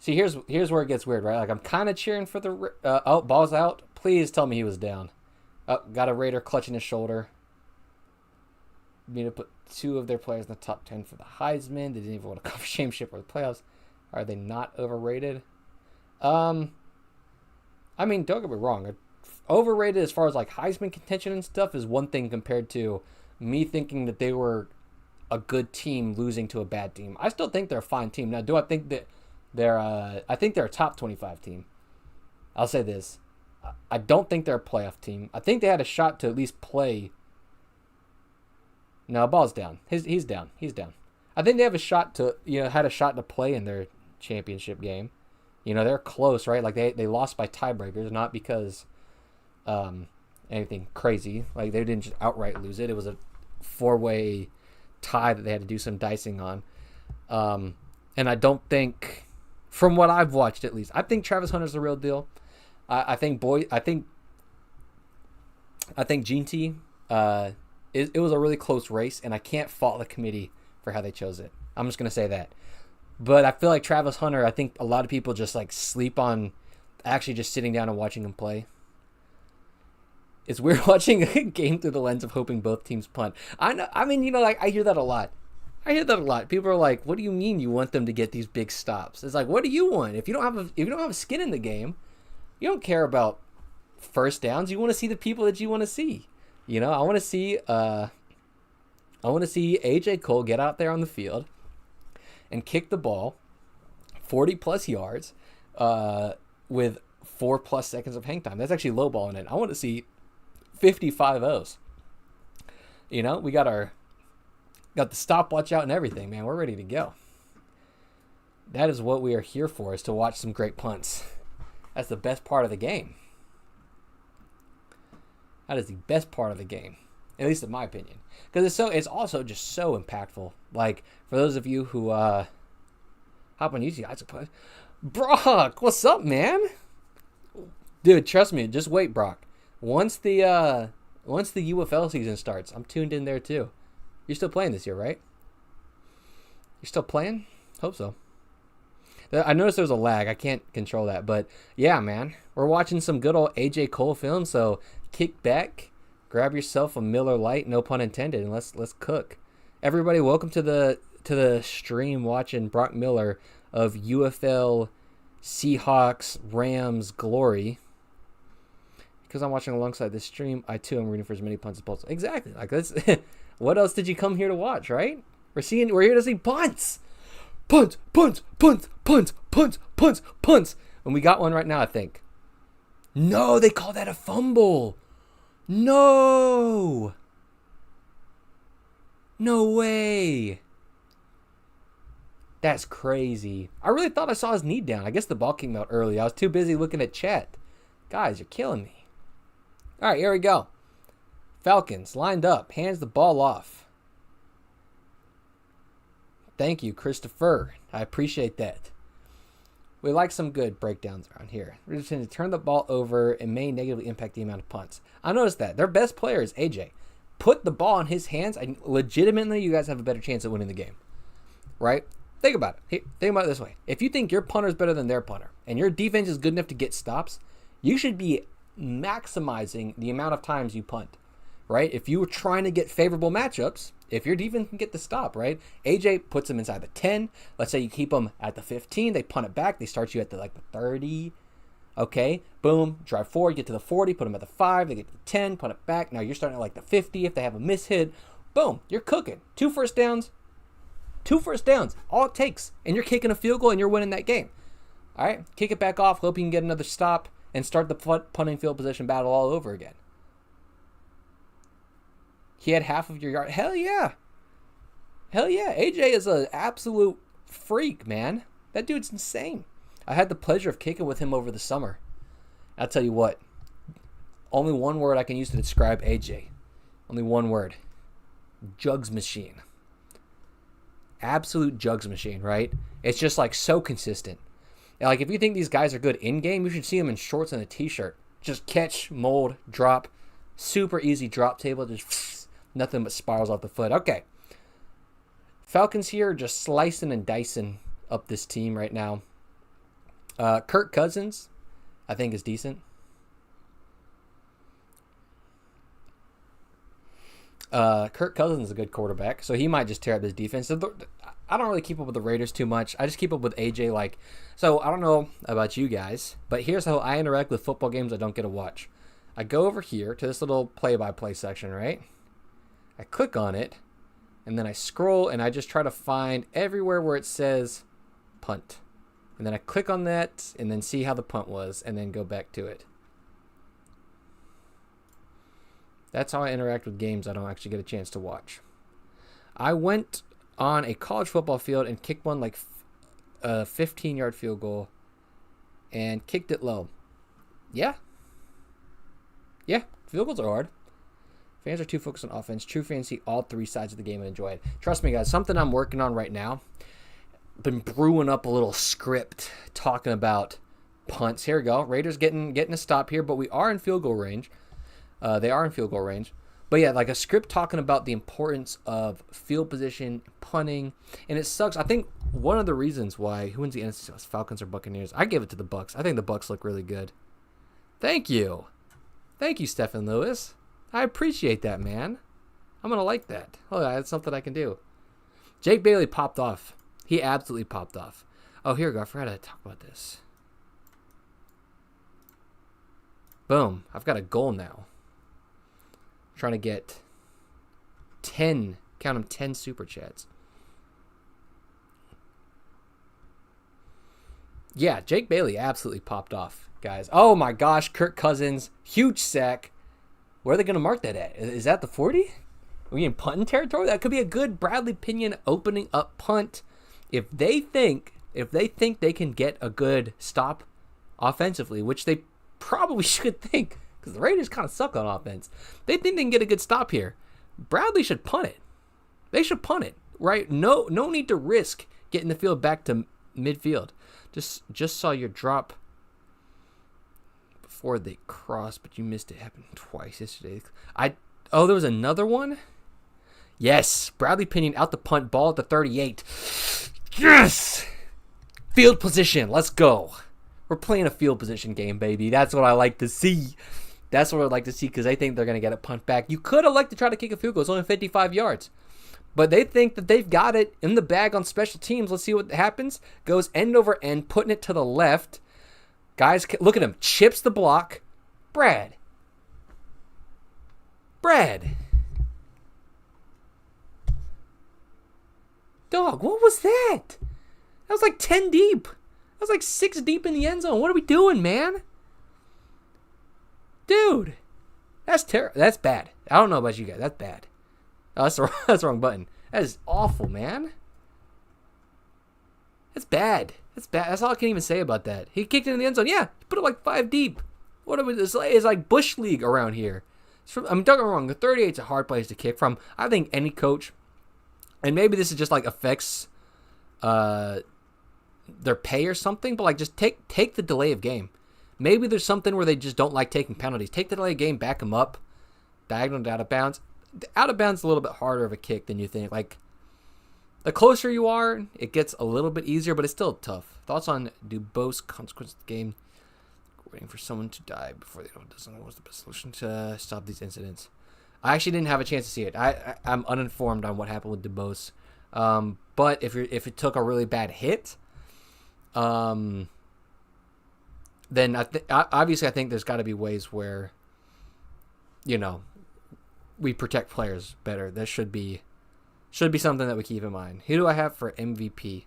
See, here's where it gets weird, right? Like, I'm kind of cheering for the... ball's out. Please tell me he was down. Oh, got a Raider clutching his shoulder. Need to put 2 of their players in the top 10 for the Heisman. They didn't even want to cover championship or the playoffs. Are they not overrated? I mean, don't get me wrong. Overrated as far as like Heisman contention and stuff is one thing compared to me thinking that they were a good team losing to a bad team. I still think they're a fine team. Now, do I think that I think they're a top 25 team. I'll say this. I don't think they're a playoff team. I think they had a shot to at least play. No, ball's down. He's down. He's down. I think they have a shot to, had a shot to play in their championship game. They're close, right? Like they lost by tiebreakers, not because anything crazy. Like they didn't just outright lose it. It was a 4-way tie that they had to do some dicing on. And I don't think, from what I've watched at least, I think Travis Hunter's the real deal. I think Gene T, it was a really close race, and I can't fault the committee for how they chose it. I'm just gonna say that. But I feel like Travis Hunter, I think a lot of people just like sleep on actually just sitting down and watching him play. It's weird watching a game through the lens of hoping both teams punt. I know. I mean, I hear that a lot. People are like, "What do you mean you want them to get these big stops?" It's like, what do you want? If you don't have a skin in the game, you don't care about first downs. You want to see the people that you want to see. I want to see AJ Cole get out there on the field and kick the ball 40 plus yards with 4+ seconds of hang time. That's actually lowballing it. I want to see 55 O's. We got the stopwatch out and everything, man. We're ready to go. That is what we are here for, is to watch some great punts. That's the best part of the game. That is the best part of the game, at least in my opinion, because it's also just so impactful. Like for those of you who hop on YouTube, I suppose. Brock, what's up, man? Dude, trust me. Just wait, Brock. Once the UFL season starts, I'm tuned in there too. You're still playing this year, right? You're still playing? Hope so. I noticed there was a lag. I can't control that, but yeah, man, we're watching some good old AJ Cole film. So kick back, grab yourself a Miller Lite, no pun intended, and let's cook. Everybody, welcome to the stream watching Brock Miller of UFL Seahawks Rams glory. Because I'm watching alongside this stream, I too am rooting for as many punts as possible. Exactly. Like that's what else did you come here to watch, right? We're here to see punts. Punts. And we got one right now, I think. No, they call that a fumble. No way. That's crazy. I really thought I saw his knee down. I guess the ball came out early. I was too busy looking at chat. Guys, you're killing me. All right, here we go. Falcons lined up. Hands the ball off. Thank you, Christopher. I appreciate that. We like some good breakdowns around here. We're just going to turn the ball over and may negatively impact the amount of punts. I noticed that. Their best player is AJ. Put the ball in his hands, and legitimately, you guys have a better chance at winning the game. Right? Think about it. Think about it this way. If you think your punter is better than their punter, and your defense is good enough to get stops, you should be maximizing the amount of times you punt. Right? If you were trying to get favorable matchups, if your defense can get the stop, right? AJ puts them inside the 10. Let's say you keep them at the 15. They punt it back. They start you at the 30. Okay, boom, drive forward, get to the 40, put them at the 5. They get to the 10, punt it back. Now you're starting at the 50. If they have a miss hit, boom, you're cooking. 2 first downs. All it takes. And you're kicking a field goal and you're winning that game. All right, kick it back off. Hope you can get another stop and start the punting field position battle all over again. He had half of your yard. Hell yeah. AJ is an absolute freak, man. That dude's insane. I had the pleasure of kicking with him over the summer. I'll tell you what. Only one word I can use to describe AJ. Only one word. Jugs machine. Absolute jugs machine, right? It's just like so consistent. Like if you think these guys are good in-game, you should see them in shorts and a t-shirt. Just catch, mold, drop. Super easy drop table. Just nothing but spirals off the foot. Okay. Falcons here just slicing and dicing up this team right now. Kirk Cousins, I think, is decent. Kirk Cousins is a good quarterback, so he might just tear up his defense. I don't really keep up with the Raiders too much. I just keep up with AJ. So I don't know about you guys, but here's how I interact with football games I don't get to watch. I go over here to this little play-by-play section, right? I click on it, and then I scroll, and I just try to find everywhere where it says punt. And then I click on that, and then see how the punt was, and then go back to it. That's how I interact with games I don't actually get a chance to watch. I went on a college football field and kicked one like a 15-yard field goal and kicked it low. Yeah. Yeah, field goals are hard. Fans are too focused on offense. True fans see all three sides of the game and enjoy it. Trust me, guys, something I'm working on right now. Been brewing up a little script talking about punts. Here we go. Raiders getting a stop here, but we are in field goal range. They are in field goal range. But yeah, like a script talking about the importance of field position, punting, and it sucks. I think one of the reasons why, who wins the NFC South, Falcons or Buccaneers? I give it to the Bucs. I think the Bucs look really good. Thank you, Stephen Lewis. I appreciate that, man. I'm gonna like that. Oh, that's something I can do. Jake Bailey popped off. He absolutely popped off. Oh, here we go. I forgot to talk about this. Boom. I've got a goal now. Trying to get 10, count them, 10 super chats. Yeah, Jake Bailey absolutely popped off, guys. Oh my gosh, Kirk Cousins, huge sack. Where are they going to mark that at? Is that the 40? Are we in punting territory? That could be a good Bradley Pinion opening up punt. If they think they can get a good stop offensively, which they probably should think, because the Raiders kind of suck on offense. They think they can get a good stop here. Bradley should punt it. They should punt it, right? No need to risk getting the field back to midfield. Just saw your drop before they crossed, but you missed it. It happened twice yesterday. There was another one? Yes. Bradley Pinion out the punt, ball at the 38. Yes! Field position. Let's go. We're playing a field position game, baby. That's what I like to see. That's what I'd like to see because they think they're going to get a punt back. You could have liked to try to kick a field goal. It's only 55 yards. But they think that they've got it in the bag on special teams. Let's see what happens. Goes end over end, putting it to the left. Guys, look at him. Chips the block. Brad. Dog, what was that? That was like 10 deep. That was like 6 deep in the end zone. What are we doing, man? Dude, that's terrible. That's bad. I don't know about you guys. That's bad. Oh, that's the wrong button. That is awful, man. That's bad. That's bad. That's all I can even say about that. He kicked it in the end zone. Yeah, he put it like 5 deep. What are we? It's like Bush League around here. Don't get me wrong. The 38's a hard place to kick from. I think any coach, and maybe this is just like affects their pay or something, but like just take the delay of game. Maybe there's something where they just don't like taking penalties. Take the delay of game, back them up, diagonal to out of bounds. Out of bounds is a little bit harder of a kick than you think. Like, the closer you are, it gets a little bit easier, but it's still tough. Thoughts on Dubose consequences of the game? Waiting for someone to die before they know it doesn't know what's the best solution to stop these incidents. I actually didn't have a chance to see it. I'm uninformed on what happened with Dubose. But if it took a really bad hit, then obviously I think there's got to be ways where, we protect players better. That should be something that we keep in mind. Who do I have for MVP?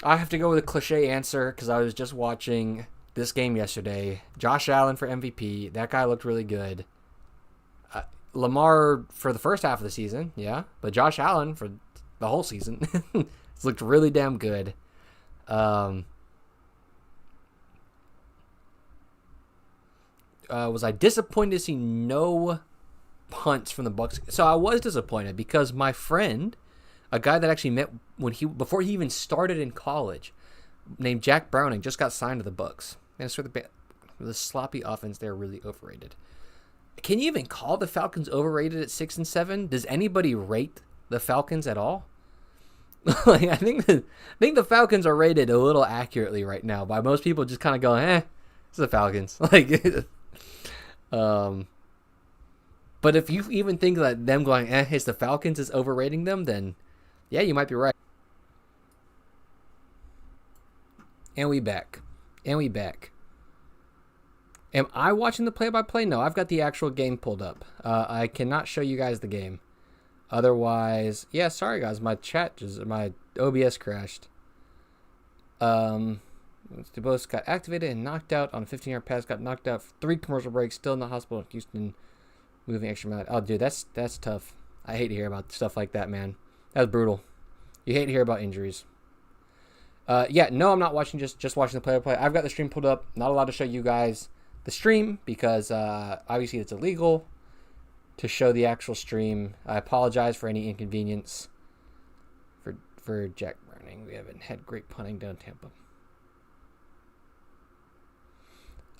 I have to go with a cliche answer because I was just watching this game yesterday. Josh Allen for MVP. That guy looked really good. Lamar for the first half of the season, yeah. But Josh Allen for the whole season. It's looked really damn good. Was I disappointed to see no punts from the Bucs? So I was disappointed because my friend, a guy that actually met before he even started in college, named Jack Browning, just got signed to the Bucs. And so the sloppy offense there really overrated. Can you even call the Falcons overrated at 6-7? Does anybody rate the Falcons at all? I think the Falcons are rated a little accurately right now by most people. Just kind of going, it's the Falcons. But if you even think that them going, it's the Falcons is overrating them, then yeah, you might be right. And we back. Am I watching the play-by-play? No, I've got the actual game pulled up. I cannot show you guys the game. Otherwise, yeah, sorry guys, my OBS crashed. Dubose got activated and knocked out on a 15-yard pass. Got knocked out for 3 commercial breaks. Still in the hospital in Houston, moving extra amount. Oh, dude, that's tough. I hate to hear about stuff like that, man. That's brutal. You hate to hear about injuries. Yeah, no, I'm not watching. Just watching the play-by-play. I've got the stream pulled up. Not allowed to show you guys the stream because obviously it's illegal to show the actual stream. I apologize for any inconvenience for Jack Browning. We haven't had great punting down Tampa.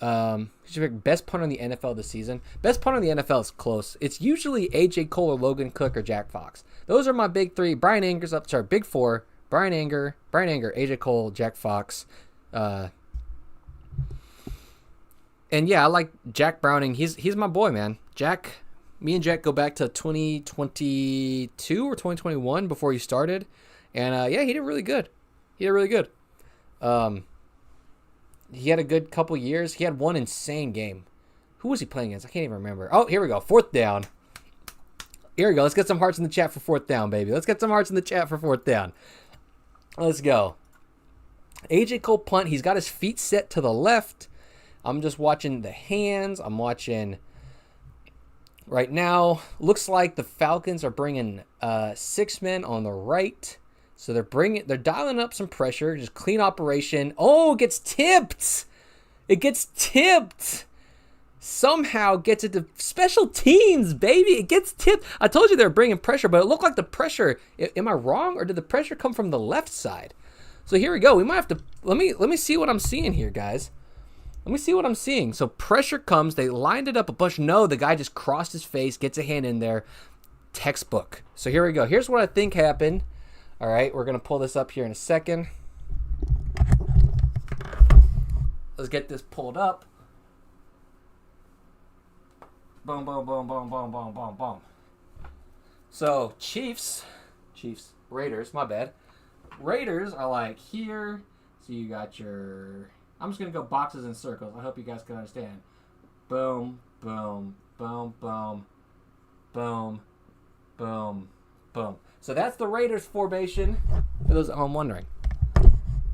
Best punter in the NFL this season. Best punter in the NFL is close. It's usually AJ Cole or Logan Cook or Jack Fox. Those are my big 3. Brian Anger's up. Sorry, big 4. Brian Anger, AJ Cole, Jack Fox. And yeah, I like Jack Browning. He's my boy, man. Me and Jack go back to 2022 or 2021 before he started. And yeah, he did really good. He had a good couple years. He had one insane game. Who was he playing against? I can't even remember. Oh, here we go. 4th down. Here we go. Let's get some hearts in the chat for 4th down, baby. Let's get some hearts in the chat for 4th down. Let's go. AJ Cole punt. He's got his feet set to the left. I'm just watching the hands. I'm watching right now. Looks like the Falcons are bringing 6 men on the right. So they're dialing up some pressure. Just clean operation. Oh, it gets tipped. It gets tipped. Somehow gets it to special teams, baby. It gets tipped. I told you they're bringing pressure, but it looked like the pressure. Am I wrong, or did the pressure come from the left side? So here we go. We might have to let me see what I'm seeing here, guys. Let me see what I'm seeing. So pressure comes. They lined it up a bunch. No, the guy just crossed his face, gets a hand in there. Textbook. So here we go. Here's what I think happened. All right, we're gonna pull this up here in a second. Let's get this pulled up. Boom, boom, boom, boom, boom, boom, boom, boom. So Raiders, my bad. Raiders are like here. So you got your, I'm just going to go boxes and circles. I hope you guys can understand. Boom, boom, boom, boom, boom, boom, boom. So that's the Raiders formation. For those at home wondering.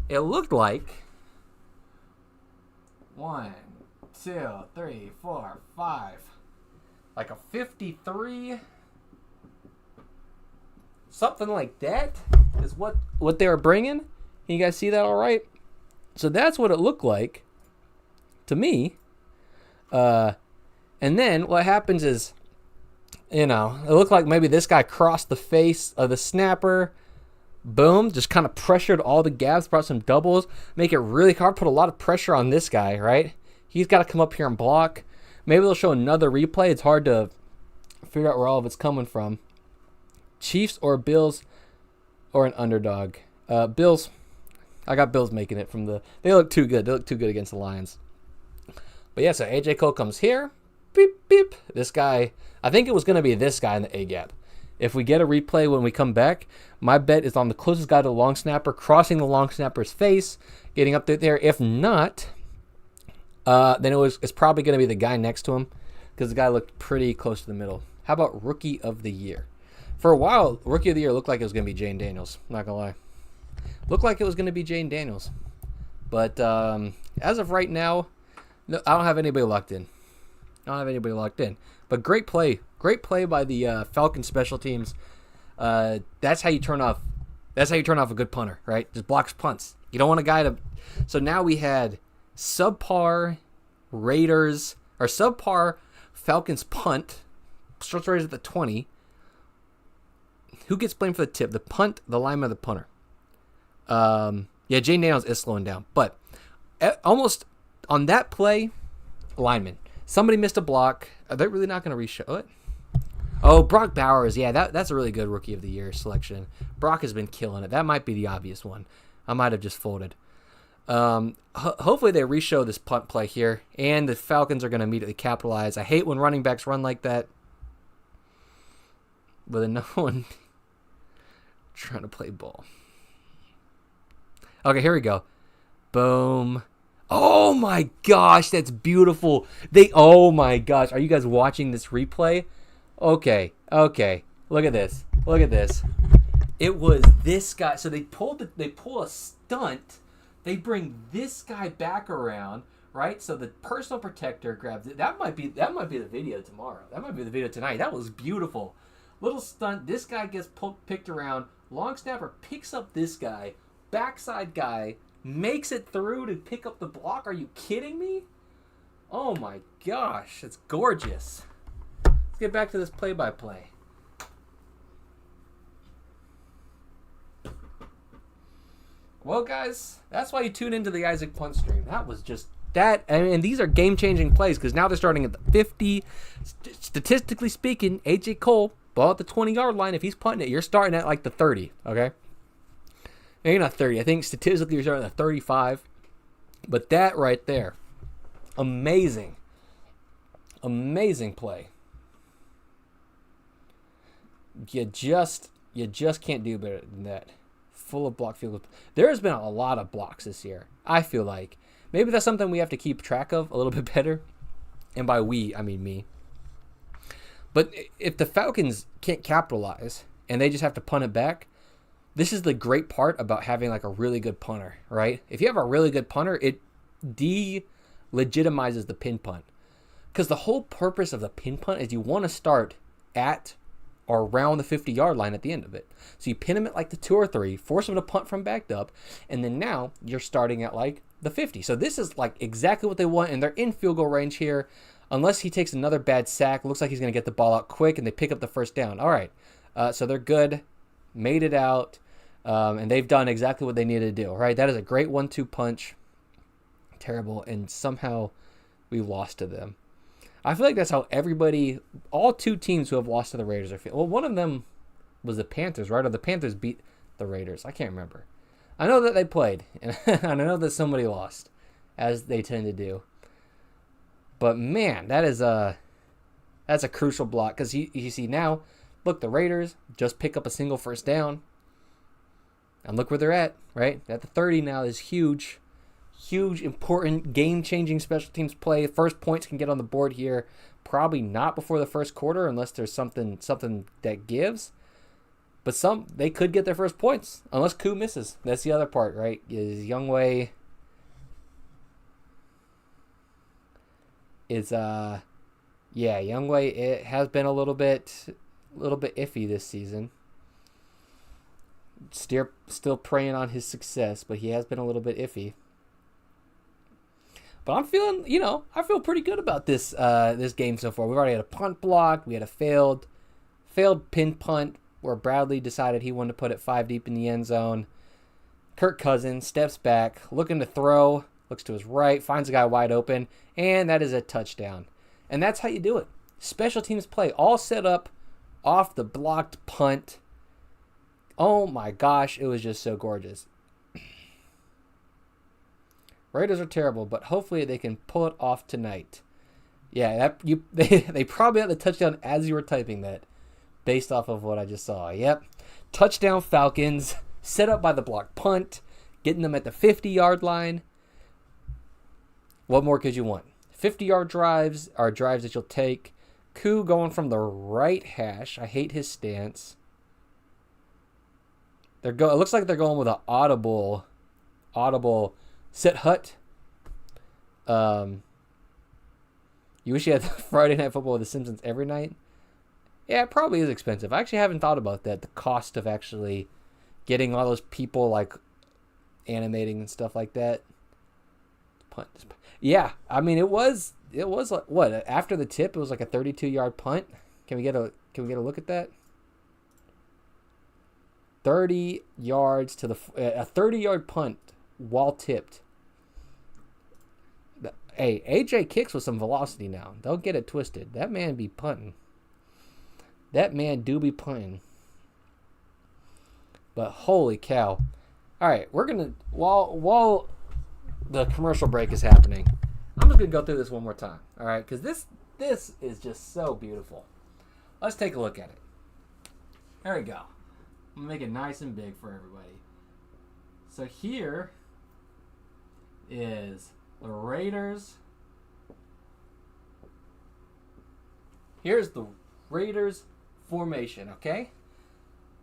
It looked like 1, 2, 3, 4, 5. Like a 53, something like that is what they were bringing. Can you guys see that all right? So that's what it looked like to me. And then what happens is, it looked like maybe this guy crossed the face of the snapper. Boom, just kind of pressured all the gaps, brought some doubles, make it really hard, put a lot of pressure on this guy, right? He's got to come up here and block. Maybe they'll show another replay. It's hard to figure out where all of it's coming from. Chiefs or Bills or an underdog. Bills. I got Bills making it from they look too good. They look too good against the Lions. But yeah, so AJ Cole comes here. Beep, beep. This guy, I think it was going to be this guy in the A-gap. If we get a replay when we come back, my bet is on the closest guy to the long snapper, crossing the long snapper's face, getting up there. If not, then it's probably going to be the guy next to him because the guy looked pretty close to the middle. How about Rookie of the Year? For a while, Rookie of the Year looked like it was going to be Jane Daniels. Not going to lie. Looked like it was going to be Jane Daniels. But as of right now, no, I don't have anybody locked in. But great play. Great play by the Falcons special teams. That's how you turn off a good punter, right? Just blocks punts. You don't want a guy to... So now we had subpar Raiders, or subpar Falcons punt, starts Raiders at the 20. Who gets blamed for the tip? The punt, the lineman, or the punter? Yeah, Jane Daniels is slowing down. But almost on that play, lineman. Somebody missed a block. Are they really not going to reshow it? Oh, Brock Bowers. Yeah, that's a really good Rookie of the Year selection. Brock has been killing it. That might be the obvious one. I might have just folded. Hopefully they reshow this punt play here, and the Falcons are going to immediately capitalize. I hate when running backs run like that, but then no one trying to play ball. Okay, here we go. Boom. Oh my gosh, that's beautiful. Oh my gosh, are you guys watching this replay? Okay. Look at this. It was this guy. So they pull a stunt. They bring this guy back around, right? So the personal protector grabs it. That might be the video tomorrow. That might be the video tonight. That was beautiful. Little stunt. This guy gets picked around. Long snapper picks up this guy. Backside guy makes it through to pick up the block. Are you kidding me? Oh my gosh, it's gorgeous. Let's get back to this play-by-play. Well, guys, that's why you tune into the Isaac Punt stream. That was just that. And these are game-changing plays because now they're starting at the 50. Statistically speaking, A.J. Cole, ball at the 20-yard line. If he's punting it, you're starting at like the 30, okay? Maybe not 30. I think statistically you're starting at 35. But that right there, amazing. Amazing play. You just can't do better than that. Full of block field goals. There has been a lot of blocks this year. I feel like maybe that's something we have to keep track of a little bit better. And by we, I mean me. But if the Falcons can't capitalize and they just have to punt it back, this is the great part about having like a really good punter, right? If you have a really good punter, it de-legitimizes the pin punt. Because the whole purpose of the pin punt is you want to start at or around the 50-yard line at the end of it. So you pin him at like the 2 or 3, force him to punt from backed up, and then now you're starting at like the 50. So this is like exactly what they want, and they're in field goal range here. Unless he takes another bad sack, looks like he's going to get the ball out quick, and they pick up the first down. All right, so they're good, made it out, and they've done exactly what they needed to do. All right, that is a great 1-2 punch. Terrible, and somehow we lost to them. I feel like that's how all 2 teams who have lost to the Raiders are feeling. Well, one of them was the Panthers, right? Or the Panthers beat the Raiders. I can't remember. I know that they played, and I know that somebody lost, as they tend to do. But man, that's a crucial block because you see now, look, the Raiders just pick up a single first down, and look where they're at, right? At the 30 now is huge. Huge, important, game-changing special teams play. First points can get on the board here. Probably not before the first quarter unless there's something that gives. But they could get their first points unless Koo misses. That's the other part, right? Is Youngway is Youngway, it has been a little bit iffy this season. Still preying on his success, but he has been a little bit iffy. But I'm feeling, I feel pretty good about this game so far. We've already had a punt block. We had a failed pin punt where Bradley decided he wanted to put it 5 deep in the end zone. Kirk Cousins steps back, looking to throw, looks to his right, finds a guy wide open, and that is a touchdown. And that's how you do it. Special teams play, all set up off the blocked punt. Oh my gosh, it was just so gorgeous. Raiders are terrible, but hopefully they can pull it off tonight. Yeah, they probably had the touchdown as you were typing that, based off of what I just saw. Yep, touchdown Falcons, set up by the block punt, getting them at the 50-yard line. What more could you want? 50-yard drives are drives that you'll take. Koo going from the right hash. I hate his stance. It looks like they're going with an audible set hut. You wish you had Friday Night Football with The Simpsons every night? Yeah, it probably is expensive. I actually haven't thought about that. The cost of actually getting all those people like animating and stuff like that. Punt. Yeah, I mean it was like what after the tip it was like a 32-yard punt. Can we get a look at that? 30 yards to a 30-yard punt while tipped. Hey, AJ kicks with some velocity now. Don't get it twisted. That man be punting. That man do be punting. But holy cow. All right, we're going to, while the commercial break is happening, I'm just going to go through this one more time. All right, because this is just so beautiful. Let's take a look at it. There we go. I'm going to make it nice and big for everybody. So here is The Raiders. Here's the Raiders formation, okay?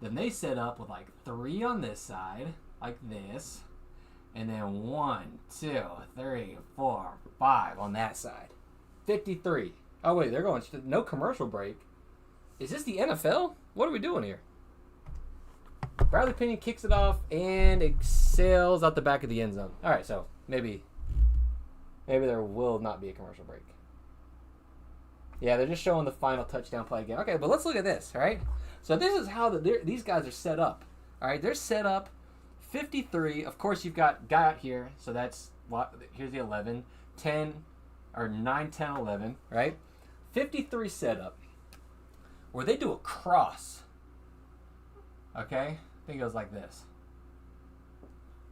Then they set up with like 3 on this side, like this. And then 1, 2, 3, 4, 5 on that side. 53. Oh, wait, they're going no commercial break. Is this the NFL? What are we doing here? Bradley Pinion kicks it off and it sails out the back of the end zone. All right, so maybe there will not be a commercial break. Yeah, they're just showing the final touchdown play again. Okay, but let's look at this, all right? So this is how these guys are set up. All right, they're set up 53. Of course, you've got guy out here, so that's what. Here's the 11, 10, or 9, 10, 11, right? 53 setup where they do a cross. Okay, I think it goes like this.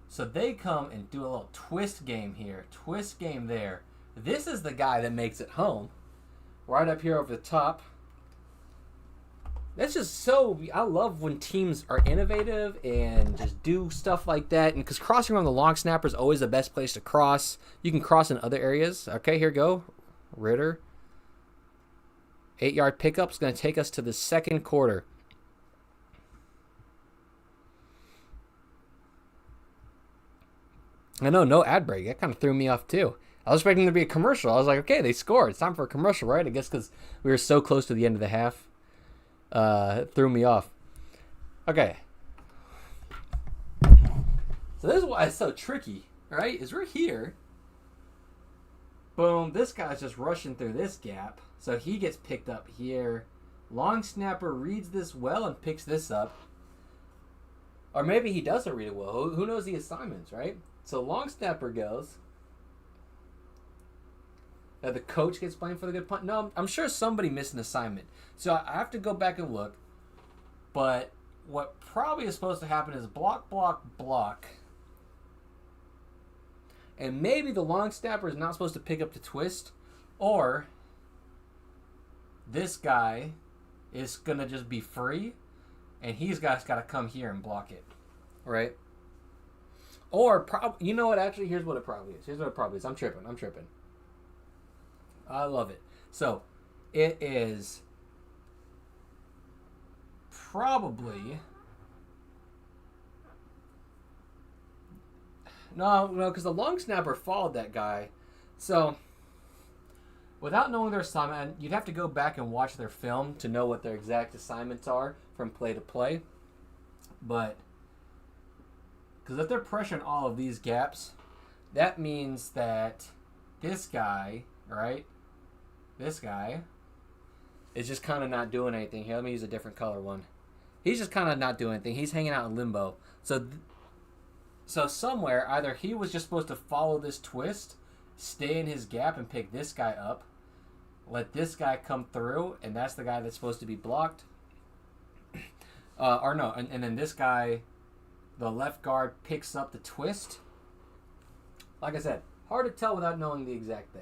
So they come and do a little twist game here, twist game there. This is the guy that makes it home. Right up here over the top. That's just so... I love when teams are innovative and just do stuff like that. And because crossing around the long snapper is always the best place to cross. You can cross in other areas. Okay, here we go. Ritter. 8-yard pickup is going to take us to the second quarter. I know, no ad break. That kind of threw me off too. I was expecting there to be a commercial. I was like, okay, they scored. It's time for a commercial, right? I guess because we were so close to the end of the half. It threw me off. Okay. So this is why it's so tricky, right? Is we're here. Boom. This guy's just rushing through this gap. So he gets picked up here. Long snapper reads this well and picks this up. Or maybe he doesn't read it well. Who knows the assignments, right? So long snapper goes. The coach gets blamed for the good punt. No, I'm sure somebody missed an assignment. So I have to go back and look. But what probably is supposed to happen is block, block, block. And maybe the long snapper is not supposed to pick up the twist. Or this guy is going to just be free. And he's got to come here and block it. Right? Or, you know what? Actually, here's what it probably is. Here's what it probably is. I'm tripping. I love it. So, it is probably... No, because the long snapper followed that guy. So, without knowing their assignment, you'd have to go back and watch their film to know what their exact assignments are from play to play. But, because if they're pressuring all of these gaps, that means that this guy, right? This guy is just kind of not doing anything. Here, let me use a different color one. He's just kind of not doing anything. He's hanging out in limbo. So somewhere, either he was just supposed to follow this twist, stay in his gap and pick this guy up, let this guy come through, and that's the guy that's supposed to be blocked. Or no, and then this guy, the left guard, picks up the twist. Like I said, hard to tell without knowing the exact thing.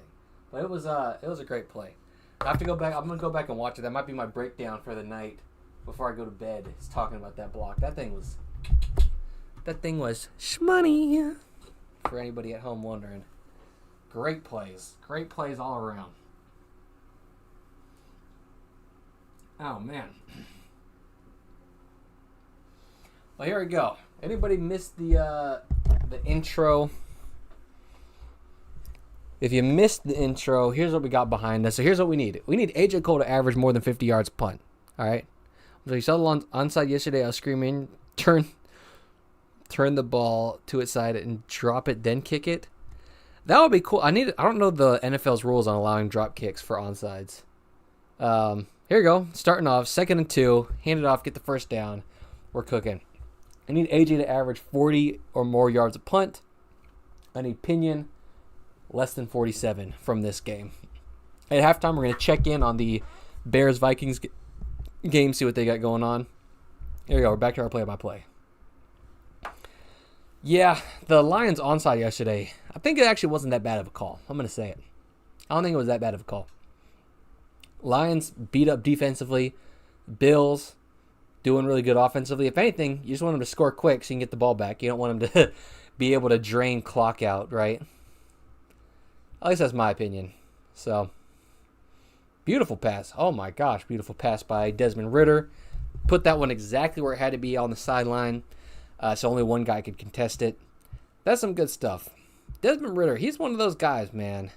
But it was a great play. I have to go back. I'm gonna go back and watch it. That might be my breakdown for the night before I go to bed. It's talking about that block. That thing was shmoney. For anybody at home wondering, great plays all around. Oh man. Well, here we go. Anybody missed the intro? If you missed the intro, here's what we got behind us. So here's what we need. We need AJ Cole to average more than 50 yards punt. All right. So you saw the onside yesterday. I was screaming, turn the ball to its side and drop it, then kick it. That would be cool. I don't know the NFL's rules on allowing drop kicks for onsides. Here we go. Starting off, 2nd and 2. Hand it off, get the first down. We're cooking. I need AJ to average 40 or more yards a punt. I need Pinion less than 47 from this game. At halftime, we're going to check in on the Bears-Vikings game, see what they got going on. Here we go. We're back to our play-by-play. Yeah, the Lions onside yesterday, I think it actually wasn't that bad of a call. I'm going to say it. I don't think it was that bad of a call. Lions beat up defensively. Bills doing really good offensively. If anything, you just want them to score quick so you can get the ball back. You don't want them to be able to drain clock out, right? At least that's my opinion. So, beautiful pass. Oh my gosh, beautiful pass by Desmond Ridder. Put that one exactly where it had to be on the sideline. So only one guy could contest it. That's some good stuff. Desmond Ridder, he's one of those guys, man.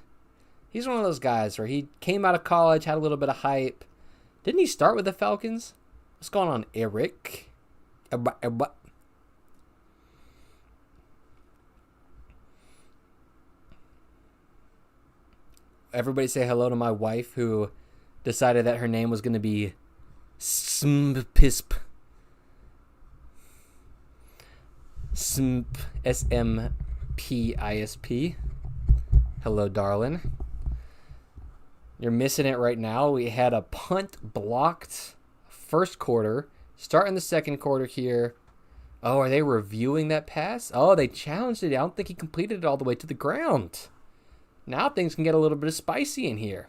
He's one of those guys where he came out of college, had a little bit of hype. Didn't he start with the Falcons? What's going on, Eric? Everybody say hello to my wife who decided that her name was going to be Smpisp. Smpisp. Hello, darling. You're missing it right now. We had a punt blocked first quarter. Start in the second quarter here. Oh, are they reviewing that pass? Oh, they challenged it. I don't think he completed it all the way to the ground. Now things can get a little bit spicy in here.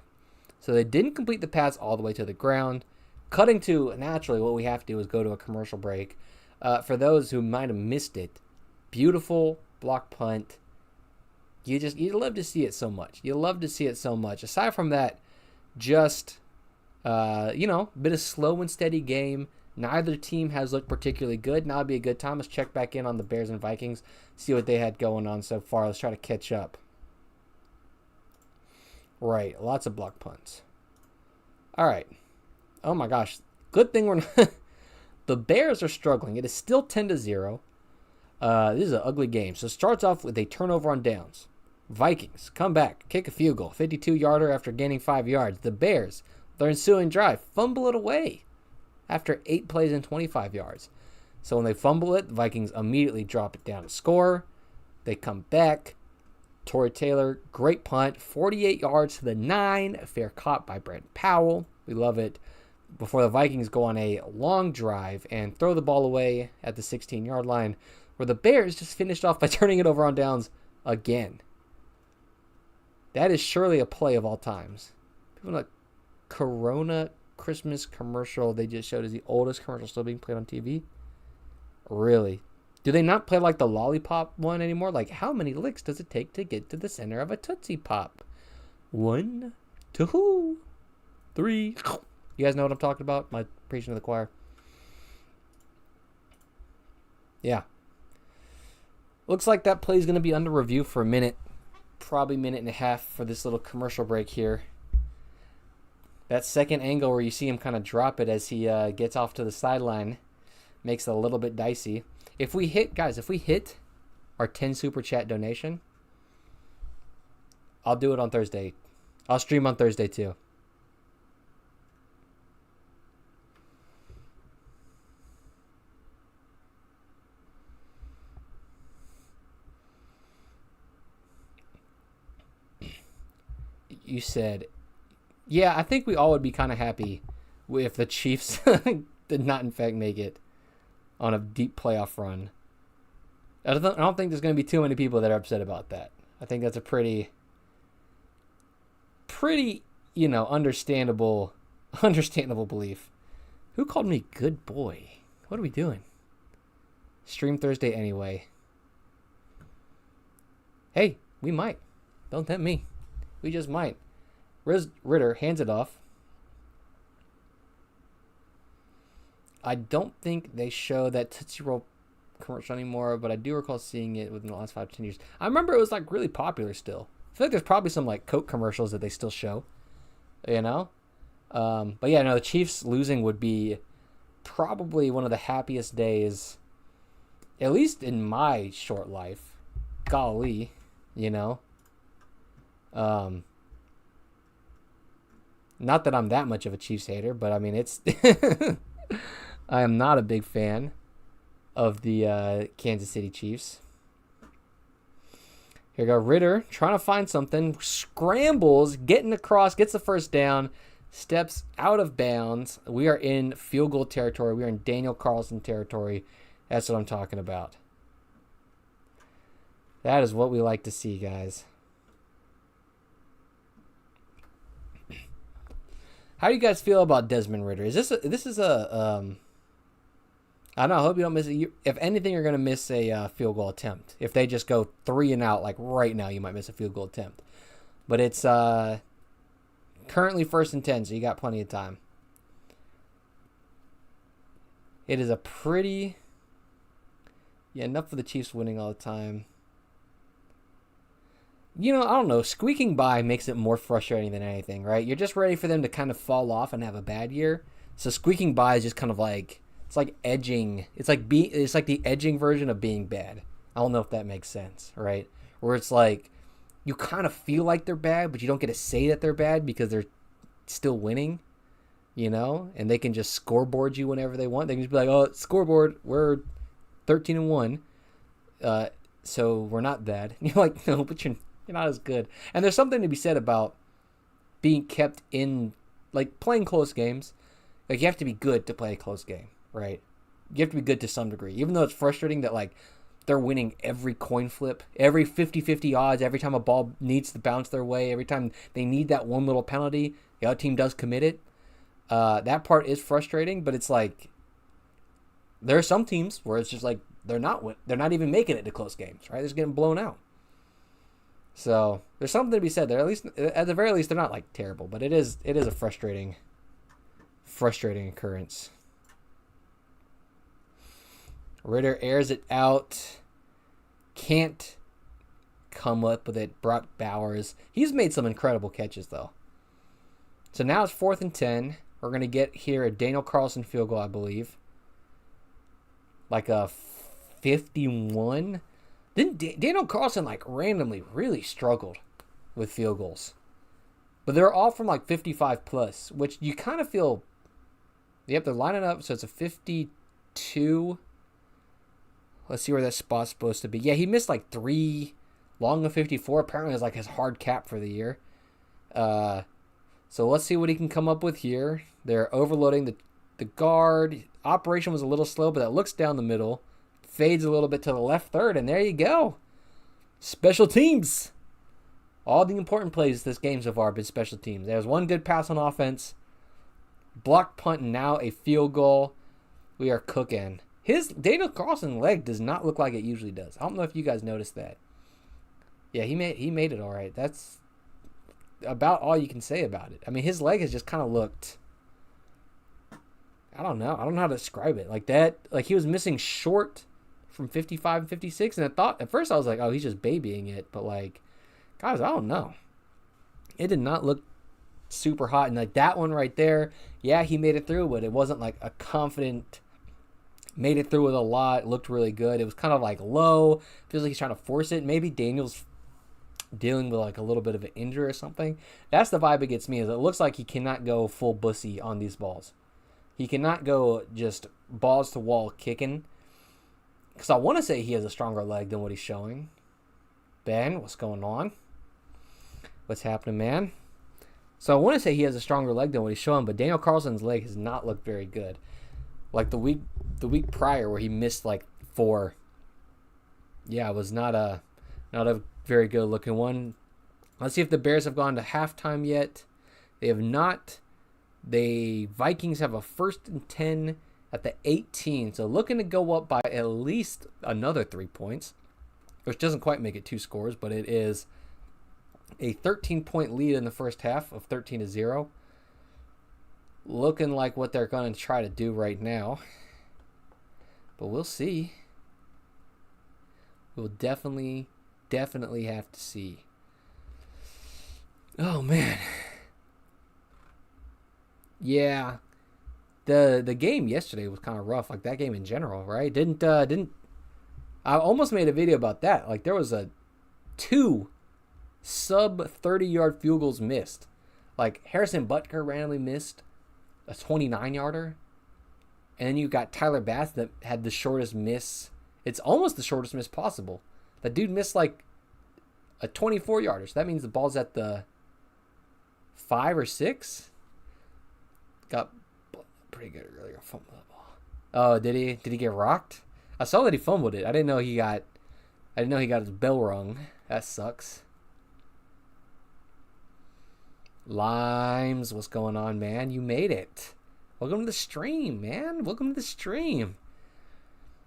So they didn't complete the pass all the way to the ground. Cutting to, naturally, what we have to do is go to a commercial break. For those who might have missed it, beautiful block punt. You love to see it so much. You love to see it so much. Aside from that, just, a bit of slow and steady game. Neither team has looked particularly good. Now would be a good time. Let's check back in on the Bears and Vikings, see what they had going on so far. Let's try to catch up. Right, lots of block punts. All right. Oh my gosh. Good thing we're not. The Bears are struggling. It is still 10-0. This is an ugly game. So it starts off with a turnover on downs. Vikings come back, kick a field goal, 52-yarder after gaining 5 yards. The Bears, their ensuing drive, fumble it away after 8 plays and 25 yards. So when they fumble it, the Vikings immediately drop it down to score. They come back. Torrey Taylor, great punt, 48 yards to the 9. Fair caught by Brent Powell. We love it. Before the Vikings go on a long drive and throw the ball away at the 16-yard line, where the Bears just finished off by turning it over on downs again. That is surely a play of all times. People like Corona Christmas commercial they just showed is the oldest commercial still being played on TV. Really? Do they not play like the lollipop one anymore? Like, how many licks does it take to get to the center of a Tootsie Pop? 1, 2, 3. You guys know what I'm talking about? My preaching to the choir. Yeah. Looks like that play is going to be under review for a minute. Probably minute and a half for this little commercial break here. That second angle where you see him kind of drop it as he gets off to the sideline makes it a little bit dicey. If we hit our 10 super chat donation, I'll do it on Thursday. I'll stream on Thursday too. You said, yeah, I think we all would be kind of happy if the Chiefs did not, in fact, make it on a deep playoff run. I don't think there's going to be too many people that are upset about that. I think that's a pretty, understandable belief. Who called me good boy? What are we doing? Stream Thursday anyway. Hey, we might. Don't tempt me. We just might. Ridder hands it off. I don't think they show that Tootsie Roll commercial anymore, but I do recall seeing it within the last 5 to 10 years. I remember it was like really popular still. I feel like there's probably some like Coke commercials that they still show, But yeah, no, the Chiefs losing would be probably one of the happiest days, at least in my short life. Golly, not that I'm that much of a Chiefs hater, but I mean, it's I am not a big fan of the Kansas City Chiefs. Here we go. Ridder trying to find something. Scrambles, getting across, gets the first down, steps out of bounds. We are in field goal territory. We are in Daniel Carlson territory. That's what I'm talking about. That is what we like to see, guys. How do you guys feel about Desmond Ridder? This is a I don't know. I hope you don't miss it. If anything, you're going to miss a field goal attempt. If they just go 3 and out, like right now, you might miss a field goal attempt. But it's currently 1st and 10, so you got plenty of time. It is a pretty... Yeah, enough for the Chiefs winning all the time. I don't know. Squeaking by makes it more frustrating than anything, right? You're just ready for them to kind of fall off and have a bad year. So squeaking by is just kind of like, it's like edging. It's like the edging version of being bad. I don't know if that makes sense, right? Where it's like you kind of feel like they're bad, but you don't get to say that they're bad because they're still winning, and they can just scoreboard you whenever they want. They can just be like, "Oh, scoreboard, we're 13-1, so we're not bad." And you're like, "No, but you're not as good." And there's something to be said about being kept in, like, playing close games. Like, you have to be good to play a close game, right? You have to be good to some degree. Even though it's frustrating that, like, they're winning every coin flip, every 50-50 odds, every time a ball needs to bounce their way, every time they need that one little penalty, the other team does commit it. That part is frustrating, but it's like there are some teams where it's just like they're not even making it to close games, right? They're just getting blown out. So there's something to be said there. At the very least, they're not like terrible, but it is a frustrating occurrence. Ritter airs it out. Can't come up with it. Brock Bowers. He's made some incredible catches, though. So now it's 4th and 10. We're going to get here a Daniel Carlson field goal, I believe. Like a 51. Then Daniel Carlson, like, randomly really struggled with field goals. But they're all from, like, 55 plus, which you kind of feel... Yep, they're lining up, so it's a 52... Let's see where that spot's supposed to be. Yeah, he missed like 3 long of 54. Apparently, it's like his hard cap for the year. So let's see what he can come up with here. They're overloading the guard. Operation was a little slow, but that looks down the middle. Fades a little bit to the left third, and there you go. Special teams. All the important plays this game so far have been special teams. There's one good pass on offense. Blocked punt, and now a field goal. We are cooking. His Daniel Carlson leg does not look like it usually does. I don't know if you guys noticed that. Yeah, he made it all right. That's about all you can say about it. I mean, his leg has just kind of looked... I don't know how to describe it. Like that, like he was missing short from 55 and 56, and at first I was like, oh, he's just babying it. But like, guys, I don't know. It did not look super hot. And like that one right there, yeah, he made it through, but it wasn't like a confident... Made it through with a lot. Looked really good. It was kind of like low. Feels like he's trying to force it. Maybe Daniel's dealing with like a little bit of an injury or something. That's the vibe it gets me. Is it looks like he cannot go full bussy on these balls. He cannot go just balls to wall kicking. Because I want to say he has a stronger leg than what he's showing. Ben, what's going on? What's happening, man? So I want to say he has a stronger leg than what he's showing, but Daniel Carlson's leg has not looked very good. Like the week prior where he missed like 4. Yeah, it was not a very good looking one. Let's see if the Bears have gone to halftime yet. They have not. The Vikings have a 1st and 10 at the 18. So looking to go up by at least another 3 points, which doesn't quite make it 2 scores, but it is a 13-point lead in the first half of 13-0. Looking like what they're going to try to do right now. But we'll see. We'll definitely have to see. Oh, man. Yeah. The game yesterday was kind of rough. Like, that game in general, right? Didn't I almost made a video about that. Like, there was 2 sub-30-yard field goals missed. Like, Harrison Butker randomly missed a 29-yarder. And then you got Tyler Bass that had the shortest miss. It's almost the shortest miss possible. That dude missed like a 24-yarder. So that means the ball's at the 5 or 6. Got pretty good earlier. Fumble the ball. Oh, did he? Did he get rocked? I saw that he fumbled it. I didn't know he got his bell rung. That sucks. Limes, what's going on, man? You made it. Welcome to the stream, man. Welcome to the stream.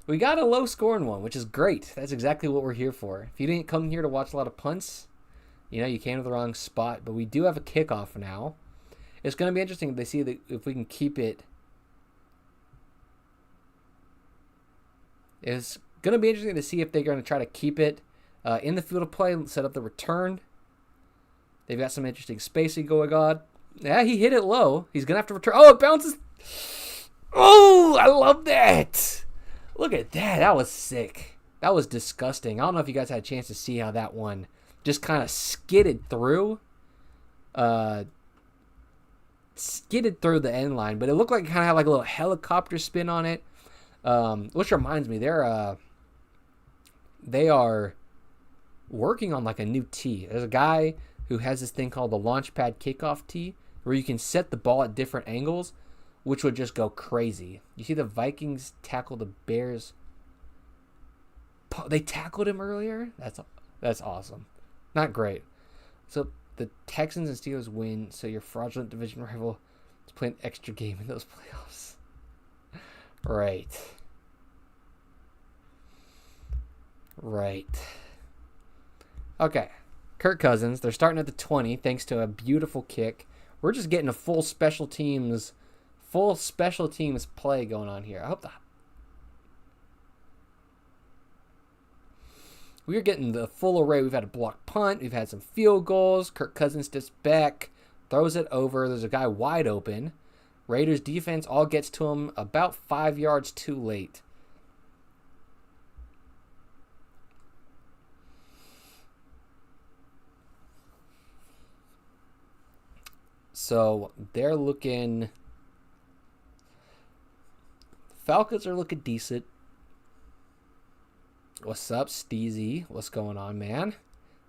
We got a low-scoring one, which is great. That's exactly what we're here for. If you didn't come here to watch a lot of punts, You came to the wrong spot, but we do have a kickoff now. It's going to be interesting to see if we can keep it. It's going to be interesting to see if they're going to try to keep it in the field of play and set up the return. They've got some interesting spacing going on. Yeah, he hit it low. He's going to have to return. Oh, it bounces. Oh, I love that. Look at that. That was sick. That was disgusting. I don't know if you guys had a chance to see how that one just kind of skidded through. Skidded through the end line, but it looked like it kind of had like a little helicopter spin on it. Which reminds me, they are working on like a new tee. There's a guy who has this thing called the Launchpad Kickoff tee, where you can set the ball at different angles, which would just go crazy. You see the Vikings tackle the Bears. They tackled him earlier? That's awesome. Not great. So the Texans and Steelers win, so your fraudulent division rival is playing an extra game in those playoffs. Right. Okay. Kirk Cousins, they're starting at the 20 thanks to a beautiful kick. We're just getting a full special teams play going on here. I hope we're getting the full array. We've had a blocked punt. We've had some field goals. Kirk Cousins steps back, throws it over. There's a guy wide open. Raiders defense all gets to him about 5 yards too late. So they're looking. Falcons are looking decent. What's up, Steezy? What's going on, man?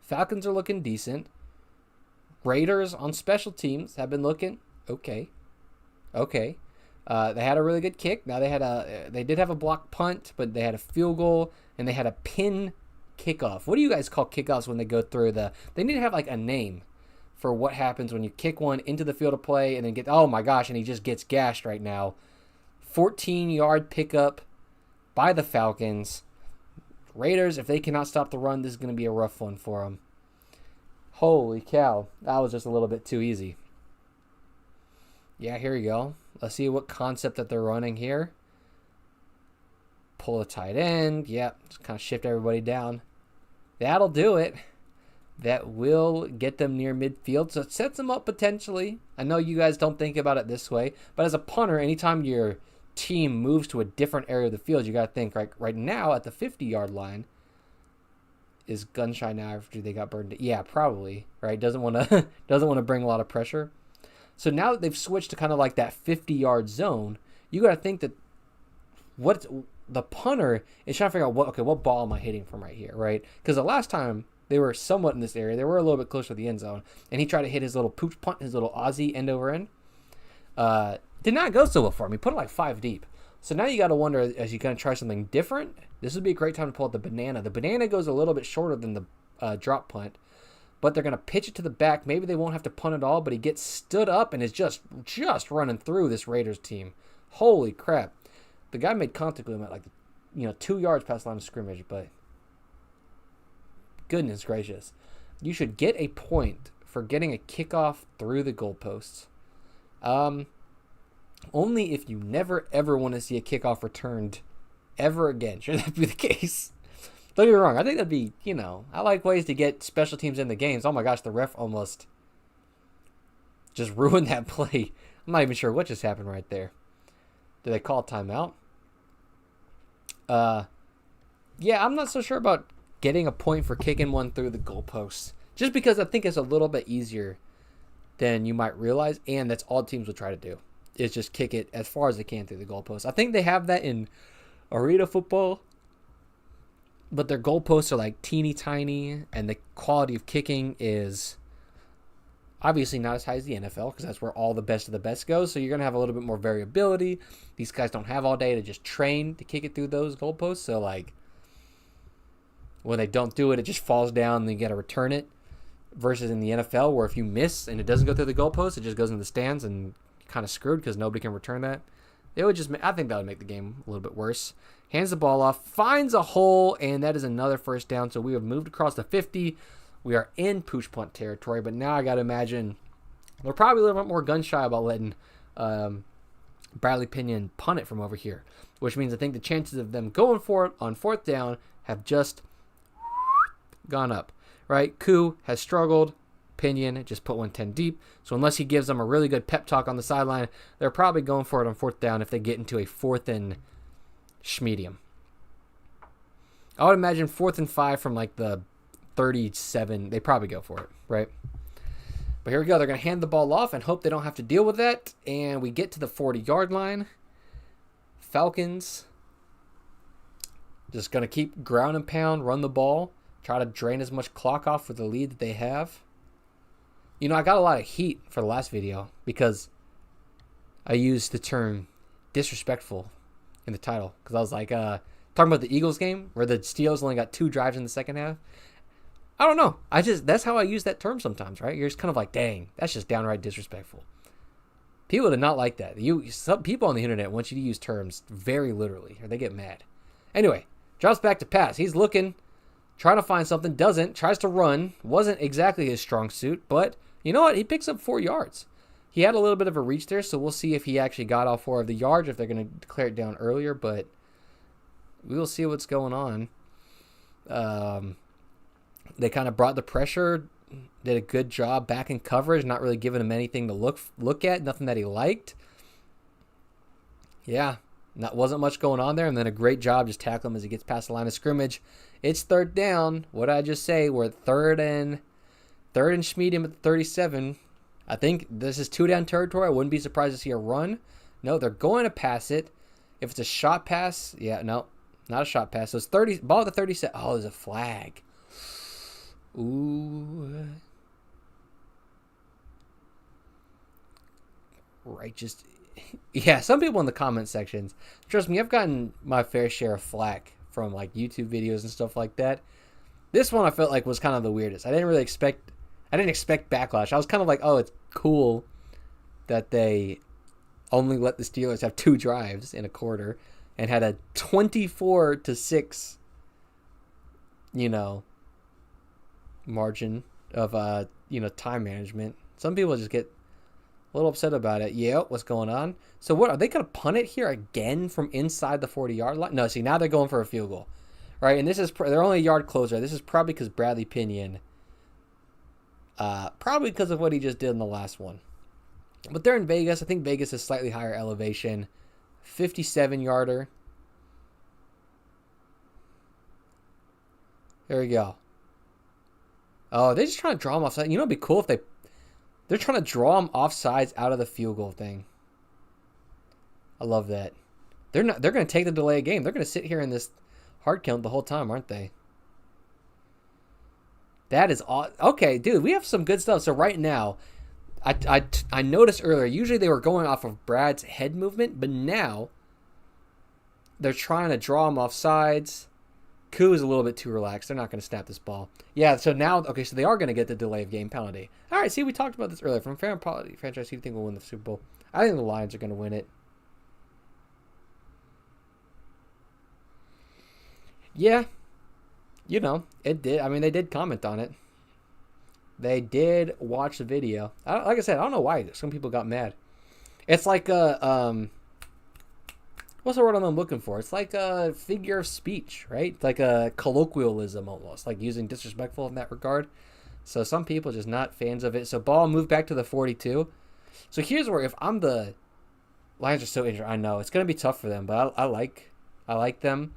Falcons are looking decent. Raiders on special teams have been looking okay. They had a really good kick. Now they did have a blocked punt, but they had a field goal and they had a pin kickoff. What do you guys call kickoffs when they go through they need to have like a name for what happens when you kick one into the field of play and then oh my gosh, and he just gets gashed right now. 14-yard pickup by the Falcons. Raiders, if they cannot stop the run, this is going to be a rough one for them. Holy cow. That was just a little bit too easy. Yeah, here we go. Let's see what concept that they're running here. Pull a tight end. Yep, just kind of shift everybody down. That'll do it. That will get them near midfield, so it sets them up potentially. I know you guys don't think about it this way, but as a punter, anytime your team moves to a different area of the field, you got to think right now at the 50-yard line. Is gun shy now after they got burned? Yeah, probably. Right, doesn't want to bring a lot of pressure. So now that they've switched to kind of like that 50-yard zone, you got to think that what the punter is trying to figure out what ball am I hitting from right here, right? Because the last time they were somewhat in this area, they were a little bit closer to the end zone, and he tried to hit his little pooch punt, his little Aussie end over end. Did not go so well for him. He put it like 5 deep. So now you got to wonder, as you kind of try something different, this would be a great time to pull out the banana. The banana goes a little bit shorter than the drop punt, but they're going to pitch it to the back. Maybe they won't have to punt at all, but he gets stood up and is just running through this Raiders team. Holy crap. The guy made contact with him at 2 yards past the line of scrimmage, but goodness gracious. You should get a point for getting a kickoff through the goalposts. Only if you never, ever want to see a kickoff returned ever again. Should that be the case? Don't get me wrong. I think that'd be, I like ways to get special teams in the games. Oh my gosh, the ref almost just ruined that play. I'm not even sure what just happened right there. Did they call a timeout? Yeah, I'm not so sure about getting a point for kicking one through the goalposts. Just because I think it's a little bit easier than you might realize, and that's all teams would try to do. Is just kick it as far as they can through the goalposts. I think they have that in arena football, but their goalposts are like teeny tiny, and the quality of kicking is obviously not as high as the NFL because that's where all the best of the best goes. So you're going to have a little bit more variability. These guys don't have all day to just train to kick it through those goalposts. So when they don't do it, it just falls down and you got to return it. Versus in the NFL where if you miss and it doesn't go through the goalposts, it just goes in the stands and kind of screwed because nobody can return that. I think that would make the game a little bit worse. Hands the ball off, finds a hole, and that is another first down. So we have moved across the 50. We are in push punt territory, but now I got to imagine they're probably a little bit more gun shy about letting Bradley Pinion punt it from over here, which means I think the chances of them going for it on fourth down have just gone up, right? Koo has struggled. Pinion just put 110 deep. So unless he gives them a really good pep talk on the sideline, they're probably going for it on fourth down if they get into a fourth and schmedium. I would imagine 4th and 5 from like the 37. They probably go for it, right? But here we go. They're going to hand the ball off and hope they don't have to deal with that. And we get to the 40-yard line. Falcons just going to keep ground and pound, run the ball, try to drain as much clock off with the lead that they have. You know, I got a lot of heat for the last video because I used the term disrespectful in the title. Because I was like, talking about the Eagles game where the Steelers only got 2 drives in the second half. I don't know. That's how I use that term sometimes, right? You're just kind of like, dang, that's just downright disrespectful. People did not like that. Some people on the internet want you to use terms very literally, or they get mad. Anyway, drops back to pass. He's looking, trying to find something, doesn't, tries to run. Wasn't exactly his strong suit, but you know what? He picks up 4 yards. He had a little bit of a reach there, so we'll see if he actually got all 4 of the yards, if they're going to declare it down earlier, but we will see what's going on. They kind of brought the pressure, did a good job back in coverage, not really giving him anything to look at, nothing that he liked. Yeah, wasn't much going on there, and then a great job just tackling him as he gets past the line of scrimmage. It's third down. What did I just say? We're third and schmedium at the 37. I think this is 2-down territory. I wouldn't be surprised to see a run. No, they're going to pass it. If it's a shot pass, yeah, no, not a shot pass. So it's ball at the 37. Oh, there's a flag. Ooh. Righteous. Yeah, some people in the comment sections, trust me, I've gotten my fair share of flack from like YouTube videos and stuff like that. This one I felt like was kind of the weirdest. I didn't expect backlash. I was kind of like, oh, it's cool that they only let the Steelers have 2 drives in a quarter and had a 24-6, margin of, time management. Some people just get a little upset about it. Yeah, what's going on? So what, are they going to punt it here again from inside the 40-yard line? No, see, now they're going for a field goal, right? And they're only a yard closer. This is probably because Bradley Pinion, probably because of what he just did in the last one. But they're in Vegas. I think Vegas is slightly higher elevation. 57-yarder. There we go. Oh, they're just trying to draw him offside. You know, it'd be cool if they're trying to draw him offsides out of the field goal thing. I love that. They're going to take the delay of game. They're going to sit here in this hard count the whole time, aren't they? That is all. Okay, dude, we have some good stuff. So right now, I noticed earlier, usually they were going off of Brad's head movement, but now they're trying to draw him off sides. Koo is a little bit too relaxed. They're not going to snap this ball. Yeah, so now, okay, so they are going to get the delay of game penalty. All right, see, we talked about this earlier. From Fair and Quality franchise, who do you think will win the Super Bowl? I think the Lions are going to win it. Yeah, it did. I mean, they did comment on it. They did watch the video. Like I said, I don't know why some people got mad. It's like a, what's the word I'm looking for? It's like a figure of speech, right? It's like a colloquialism almost, like using disrespectful in that regard. So some people just not fans of it. So ball moved back to the 42. So here's where, if I'm the Lions are so injured, I know it's going to be tough for them, but I like them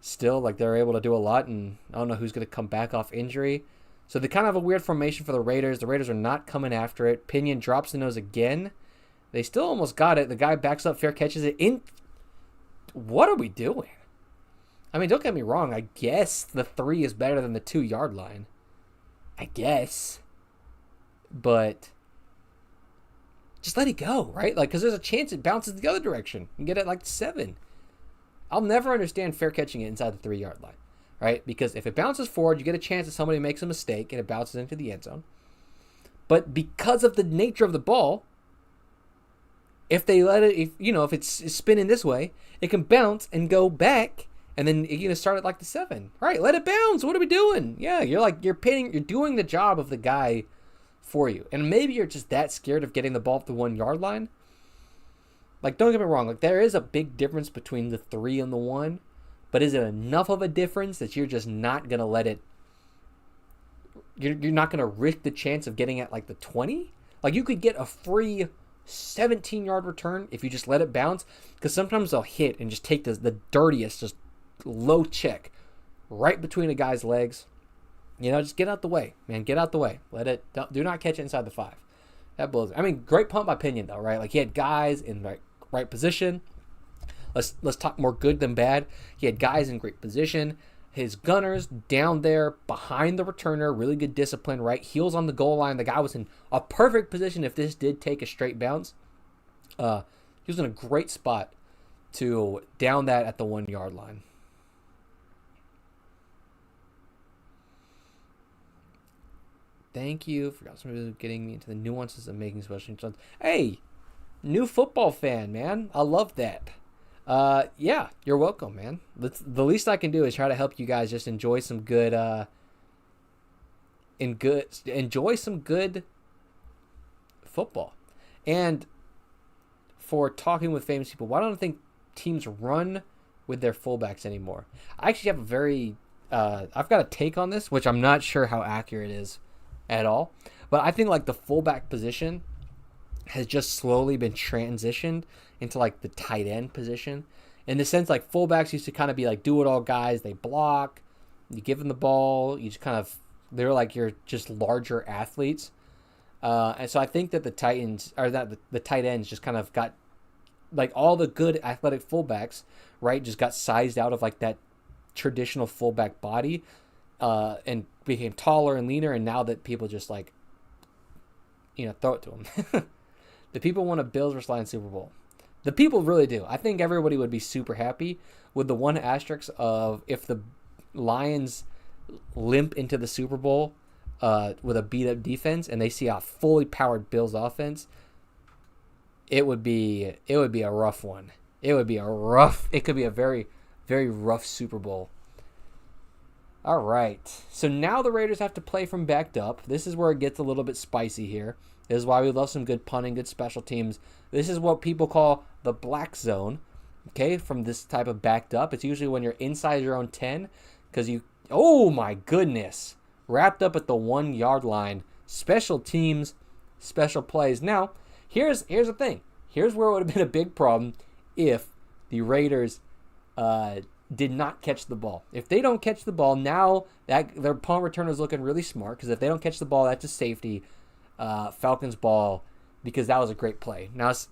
still. Like, they're able to do a lot, and I don't know who's going to come back off injury. So they kind of have a weird formation for the Raiders. The Raiders are not coming after it. Pinion drops the nose again. They still almost got it. The guy backs up, fair catches it in. What are we doing? I mean, don't get me wrong. I guess the 3 is better than the 2-yard line. I guess. But just let it go, right? Like, because there's a chance it bounces the other direction. You get it like 7. I'll never understand fair catching it inside the 3-yard line, right? Because if it bounces forward, you get a chance that somebody makes a mistake and it bounces into the end zone. But because of the nature of the ball, if they let it, if it's spinning this way, it can bounce and go back And then you're gonna start at like the 7. All right, let it bounce. What are we doing? Yeah, you're doing the job of the guy for you. And maybe you're just that scared of getting the ball at the 1 yard line. Like, don't get me wrong. Like, there is a big difference between the 3 and the 1, but is it enough of a difference that you're just not gonna let it? You're not gonna risk the chance of getting at like the 20. Like, you could get a free 17-yard return if you just let it bounce, because sometimes they'll hit and just take the dirtiest, just low check right between a guy's legs. Just get out the way, man. Get out the way. Do not catch it inside the 5. That blows. I mean, great punt by Pinion though, right? Like, he had guys in the right position. Let's talk more good than bad. He had guys in great position. His gunners down there behind the returner, really good discipline, right? Heels on the goal line. The guy was in a perfect position if this did take a straight bounce. He was in a great spot to down that at the 1 yard line. Thank you for getting me into the nuances of making special teams. Hey, new football fan, man. I love that. Yeah, you're welcome, man. The least I can do is try to help you guys just enjoy some good, enjoy some good football. And for talking with famous people, why don't I think teams run with their fullbacks anymore? I actually have I've got a take on this, which I'm not sure how accurate it is at all. But I think like the fullback position has just slowly been transitioned into like the tight end position. In the sense, like, fullbacks used to kind of be like do-it-all guys. They block, you give them the ball, you just kind of, they're like your just larger athletes. And so I think that the tight ends just kind of got, like, all the good athletic fullbacks, right, just got sized out of like that traditional fullback body, and became taller and leaner. And now that people just like, throw it to them. The people want a Bills versus Lions Super Bowl. The people really do. I think everybody would be super happy with the one asterisk of if the Lions limp into the Super Bowl with a beat-up defense and they see a fully powered Bills offense. It would be a rough one. It could be a very, very rough Super Bowl. All right. So now the Raiders have to play from backed up. This is where it gets a little bit spicy here. This is why we love some good punting, good special teams. This is what people call the black zone, okay, from this type of backed up. It's usually when you're inside your own 10 because oh my goodness, wrapped up at the 1 yard line. Special teams, special plays. Now, here's the thing. Here's where it would have been a big problem if the Raiders did not catch the ball. If they don't catch the ball, now that their punt returner is looking really smart, because if they don't catch the ball, that's a safety. Falcons ball, because that was a great play. Now, so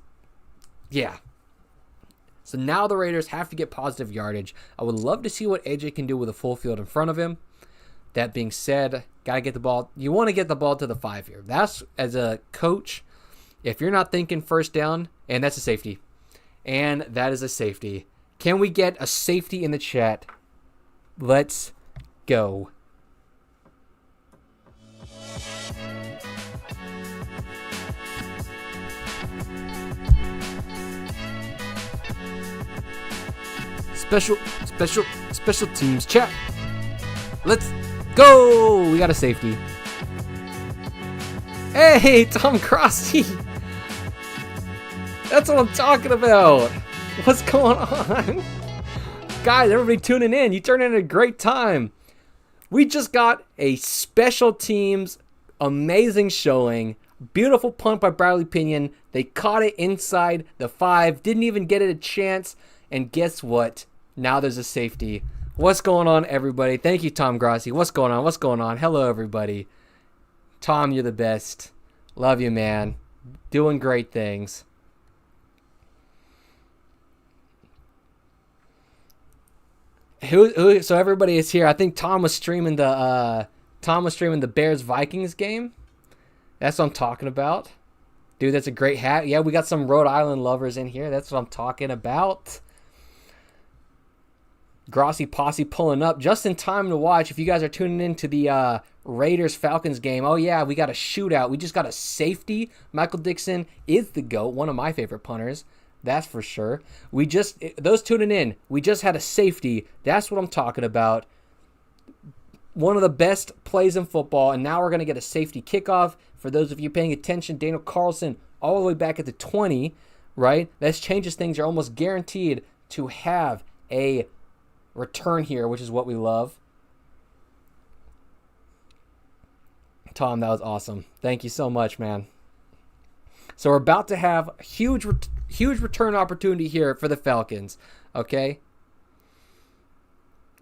now the Raiders have to get positive yardage. I would love to see what AJ can do with a full field in front of him. That being said, gotta get the ball. You want to get the ball to the 5 here. That's, as a coach, if you're not thinking first down, and that's a safety, and that is a safety. Can we get a safety in the chat? Let's go. Special teams chat. Let's go. We got a safety. Hey, Tom Crossy. That's what I'm talking about. What's going on? Guys, everybody tuning in. You turned in a great time. We just got a special teams amazing showing. Beautiful punt by Bradley Pinion. They caught it inside the 5. Didn't even get it a chance. And guess what? Now there's a safety. What's going on, everybody? Thank you, Tom Grossi. What's going on? Hello, everybody. Tom, you're the best. Love you, man. Doing great things. So everybody is here. I think Tom was streaming the Bears-Vikings game. That's what I'm talking about. Dude, that's a great hat. Yeah, we got some Rhode Island lovers in here. That's what I'm talking about. Grossi Posse pulling up just in time to watch. If you guys are tuning in to the Raiders-Falcons game, oh yeah, we got a shootout. We just got a safety. Michael Dixon is the GOAT, one of my favorite punters. That's for sure. Those tuning in, we just had a safety. That's what I'm talking about. One of the best plays in football, and now we're going to get a safety kickoff. For those of you paying attention, Daniel Carlson all the way back at the 20, right? That changes things. You're almost guaranteed to have a return here, which is what we love. Tom, that was awesome. Thank you so much, man. So we're about to have a huge return opportunity here for the Falcons, okay?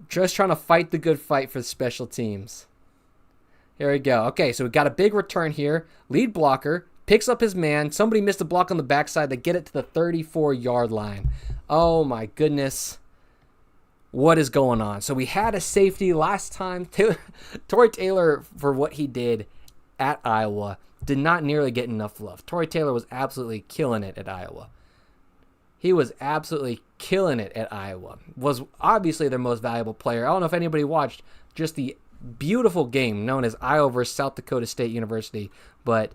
Just trying to fight the good fight for the special teams. Here we go. Okay, so we got a big return here. Lead blocker picks up his man. Somebody missed a block on the backside. They get it to the 34-yard line. Oh, my goodness. What is going on? So we had a safety last time. Tory Taylor, for what he did at Iowa, did not nearly get enough love. Tory Taylor was absolutely killing it at Iowa. He was absolutely killing it at Iowa. Was obviously their most valuable player. I don't know if anybody watched just the beautiful game known as Iowa versus South Dakota State University, but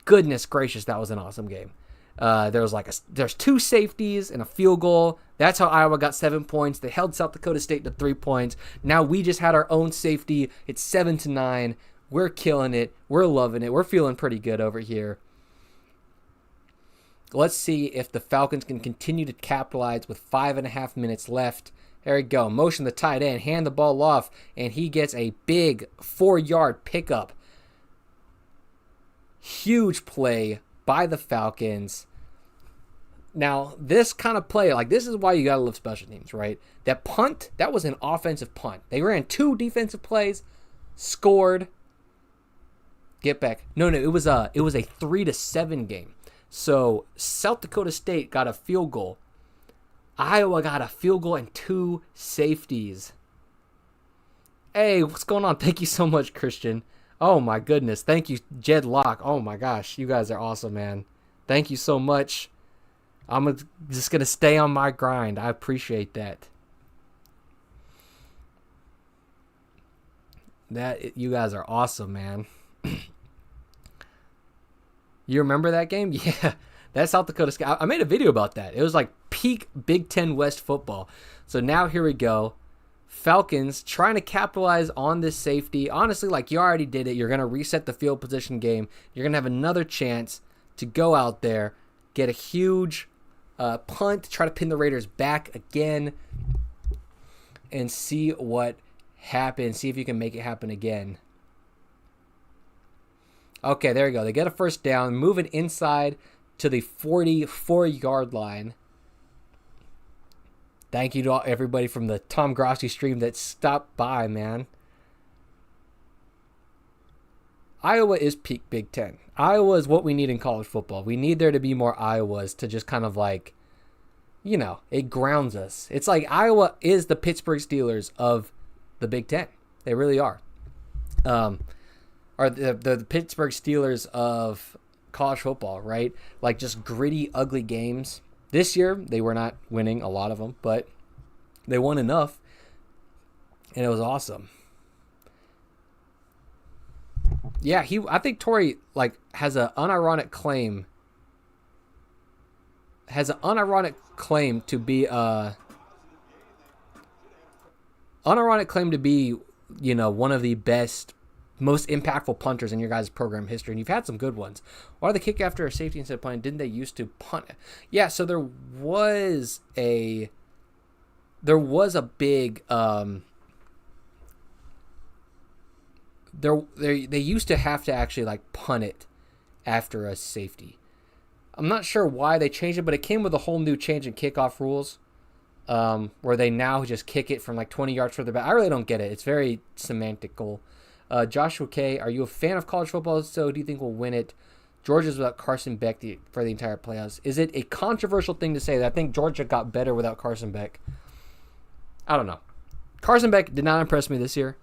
goodness gracious, that was an awesome game. There's 2 safeties and a field goal. That's how Iowa got 7 points. They held South Dakota State to 3 points. Now we just had our own safety. It's 7-9. We're killing it. We're loving it. We're feeling pretty good over here. Let's see if the Falcons can continue to capitalize with 5.5 minutes left. There we go. Motion the tight end. Hand the ball off. And he gets a big 4-yard pickup. Huge play by the Falcons. Now, this kind of play, this is why you got to love special teams, right? That punt, that was an offensive punt. They ran 2 defensive plays, scored. Get back. No, it was a 3-7 game. So South Dakota State got a field goal. Iowa got a field goal and 2 safeties. Hey, what's going on? Thank you so much, Christian. Oh my goodness. Thank you, Jed Locke. Oh my gosh. You guys are awesome, man. Thank you so much. I'm just going to stay on my grind. I appreciate that. You guys are awesome, man. You remember that game? Yeah, that's South Dakota State. I made a video about that. It was like peak Big Ten West football. So now here we go. Falcons trying to capitalize on this safety. Honestly, you already did it. You're going to reset the field position game. You're going to have another chance to go out there, get a huge punt, try to pin the Raiders back again, and see what happens. See if you can make it happen again. Okay, there we go. They get a first down, moving inside to the 44-yard line. Thank you to everybody from the Tom Grossi stream that stopped by, man. Iowa is peak Big Ten. Iowa is what we need in college football. We need there to be more Iowas to just kind of it grounds us. It's like Iowa is the Pittsburgh Steelers of the Big Ten. They really are. Are the Pittsburgh Steelers of college football, right? Just gritty, ugly games. This year, they were not winning a lot of them, but they won enough, and it was awesome. Yeah, I think Tory has an unironic claim. Has an unironic claim to be one of the best, most impactful punters in your guys' program history, and you've had some good ones. Why the kick after a safety instead of punting? Didn't they used to punt? Yeah, so there was a big they used to have to actually punt it after a safety. I'm not sure why they changed it, but it came with a whole new change in kickoff rules, where they now just kick it from 20 yards further back. I really don't get it. It's very semantical. Joshua K., are you a fan of college football? So do you think we'll win it? Georgia's without Carson Beck for the entire playoffs. Is it a controversial thing to say that I think Georgia got better without Carson Beck? I don't know. Carson Beck did not impress me this year.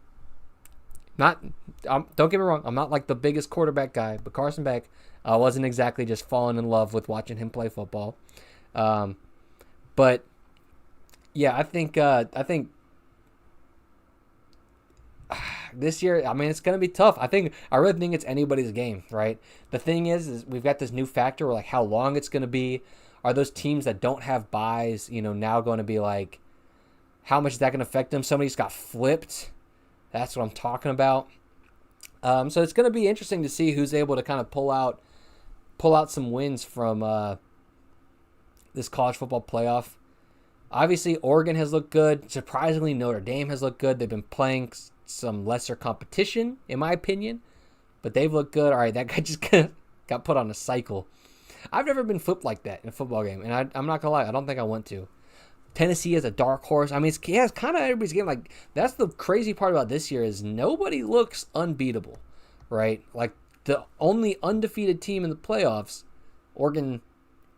Don't get me wrong. I'm not the biggest quarterback guy, but Carson Beck wasn't exactly just falling in love with watching him play football. But yeah, I think this year, it's going to be tough. I really think it's anybody's game, right? The thing is we've got this new factor where how long it's going to be. Are those teams that don't have buys, now going to be like, how much is that going to affect them? Somebody's got flipped. That's what I'm talking about. So it's going to be interesting to see who's able to kind of pull out some wins from this college football playoff. Obviously, Oregon has looked good. Surprisingly, Notre Dame has looked good. They've been playing some lesser competition, in my opinion, but they've looked good. All right, that guy just got put on a cycle. I've never been flipped like that in a football game, and I'm not going to lie. I don't think I want to. Tennessee is a dark horse. I mean, it's kind of everybody's game. Like, that's the crazy part about this year is nobody looks unbeatable, right? Like, the only undefeated team in the playoffs, Oregon,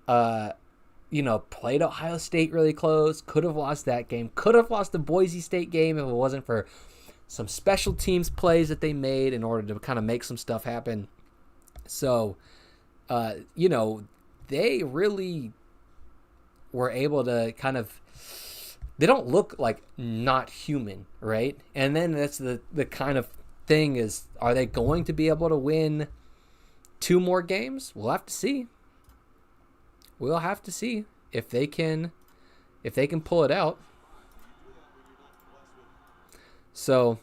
played Ohio State really close. Could have lost that game. Could have lost the Boise State game if it wasn't for some special teams plays that they made in order to kind of make some stuff happen. So, they really were able to kind of, they don't look like not human, right? And then that's the kind of thing is, are they going to be able to win 2 more games? We'll have to see. We'll have to see if they can pull it out. So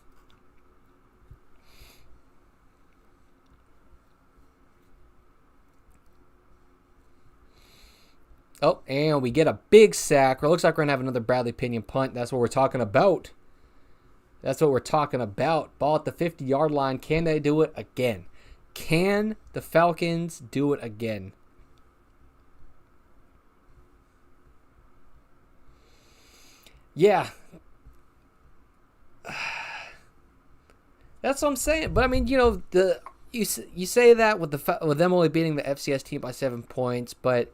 oh, and we get a big sack. It looks like we're going to have another Bradley Pinion punt. That's what we're talking about. That's what we're talking about. Ball at the 50-yard line. Can they do it again? Can the Falcons do it again? Yeah. That's what I'm saying. But I mean, you say that with them only beating the FCS team by 7 points, but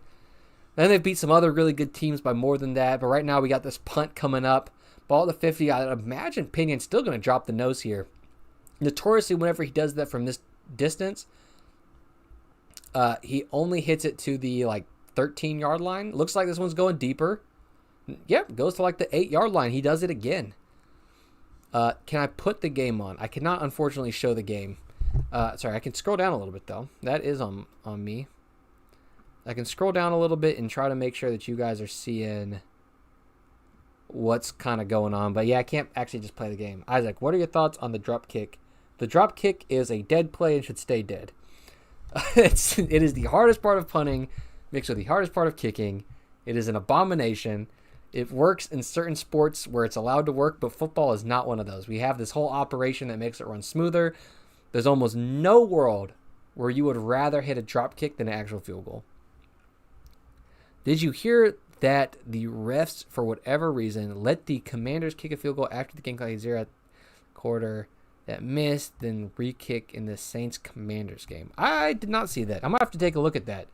then they've beat some other really good teams by more than that. But right now we got this punt coming up. Ball at the 50. I imagine Pinion's still going to drop the nose here. Notoriously, whenever he does that from this distance, he only hits it to the 13-yard line. Looks like this one's going deeper. Yep, goes to the 8-yard line. He does it again. Can I put the game on? I cannot, unfortunately, show the game. Sorry, I can scroll down a little bit, though. That is on me. I can scroll down a little bit and try to make sure that you guys are seeing what's kind of going on. But, yeah, I can't actually just play the game. Isaac, what are your thoughts on the drop kick? The drop kick is a dead play and should stay dead. It is the hardest part of punting mixed with the hardest part of kicking. It is an abomination. It works in certain sports where it's allowed to work, but football is not one of those. We have this whole operation that makes it run smoother. There's almost no world where you would rather hit a drop kick than an actual field goal. Did you hear that the refs, for whatever reason, let the Commanders kick a field goal after the game clock 0 quarter that missed, then re-kick in the Saints-Commanders game? I did not see that. I'm going to have to take a look at that.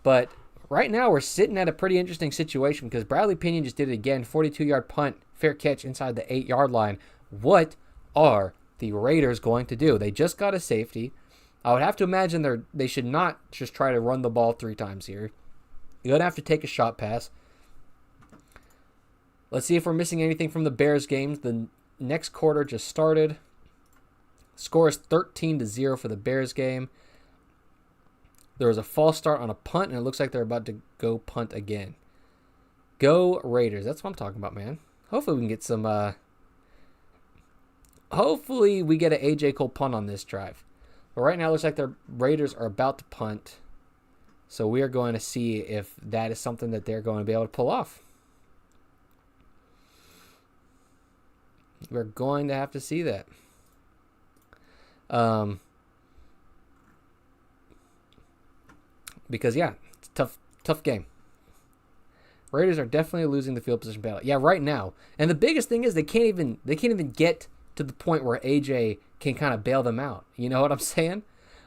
But right now we're sitting at a pretty interesting situation because Bradley Pinion just did it again. 42-yard punt, fair catch inside the 8-yard line. What are the Raiders going to do? They just got a safety. I would have to imagine they should not just try to run the ball 3 times here. You're going to have to take a shot pass. Let's see if we're missing anything from the Bears games. The next quarter just started. Score is 13-0 for the Bears game. There was a false start on a punt, and it looks like they're about to go punt again. Go Raiders. That's what I'm talking about, man. Hopefully we can get some... hopefully we get an A.J. Cole punt on this drive. But right now it looks like the Raiders are about to punt. So we are going to see if that is something that they're going to be able to pull off. We're going to have to see that. Because, yeah, it's a tough game. Raiders are definitely losing the field position battle. Yeah, right now. And the biggest thing is they can't even get to the point where AJ can kind of bail them out. You know what I'm saying?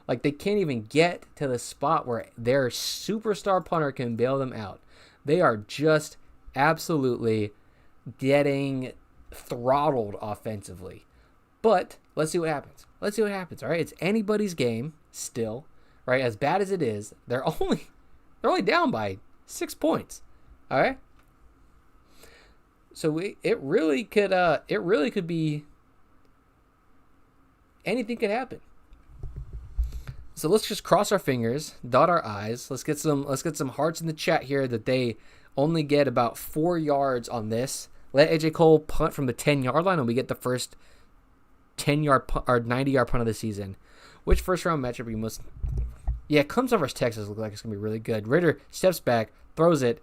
Like, they can't even get to the spot where their superstar punter can bail them out. They are just absolutely getting throttled offensively. But let's see what happens. All right? It's anybody's game still, right? As bad as it is, they're only down by 6 points. All right? So it really could be anything could happen. So let's just cross our fingers, dot our I's. Let's get some hearts in the chat here that they only get about 4 yards on this. Let AJ Cole punt from the 10-yard line, and we get the first 10-yard or 90-yard punt of the season. Which first-round matchup are you most? Yeah, Clemson versus Texas look like it's gonna be really good. Ritter steps back, throws it.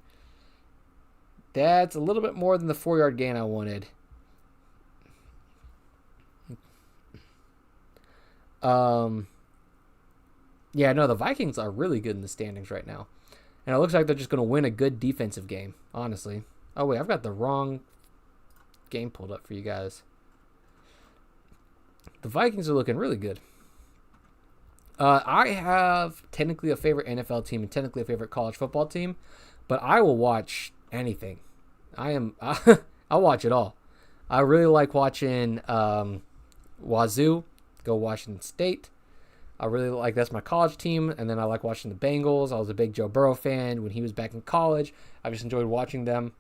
That's a little bit more than the 4-yard gain I wanted. Yeah, no, the Vikings are really good in the standings right now. And it looks like they're just going to win a good defensive game, honestly. Oh, wait, I've got the wrong game pulled up for you guys. The Vikings are looking really good. I have technically a favorite NFL team and technically a favorite college football team, but I will watch anything. I'll watch it all. I really like watching Wazoo go Washington State. I really like, that's my college team, and then I like watching the Bengals. I was a big Joe Burrow fan when he was back in college. I just enjoyed watching them.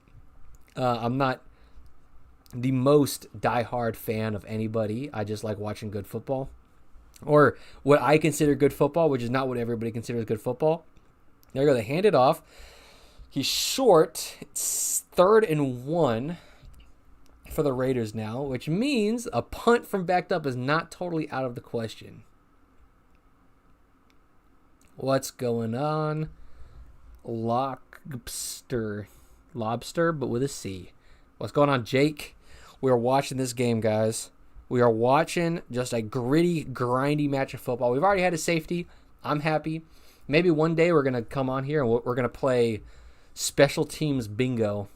I'm not the most diehard fan of anybody. I just like watching good football, or what I consider good football, which is not what everybody considers good football. There you go. They hand it off. He's short. It's 3rd and 1 for the Raiders now, which means a punt from backed up is not totally out of the question. What's going on? Lobster, but with a C. What's going on, Jake? We are watching this game, guys. We are watching just a gritty, grindy match of football. We've already had a safety. I'm happy. Maybe one day we're going to come on here and we're going to play special teams bingo,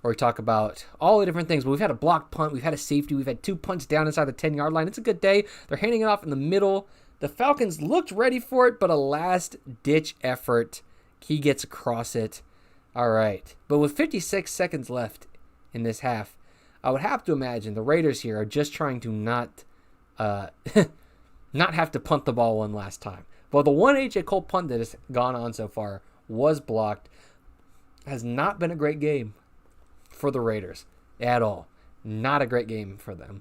where we talk about all the different things. But we've had a blocked punt. We've had a safety. We've had 2 punts down inside the 10-yard line. It's a good day. They're handing it off in the middle. The Falcons looked ready for it, but a last-ditch effort. He gets across it. All right. But with 56 seconds left in this half, I would have to imagine the Raiders here are just trying to not have to punt the ball one last time. But the one A.J. Cole punt that has gone on so far was blocked. Has not been a great game for the Raiders at all. Not a great game for them.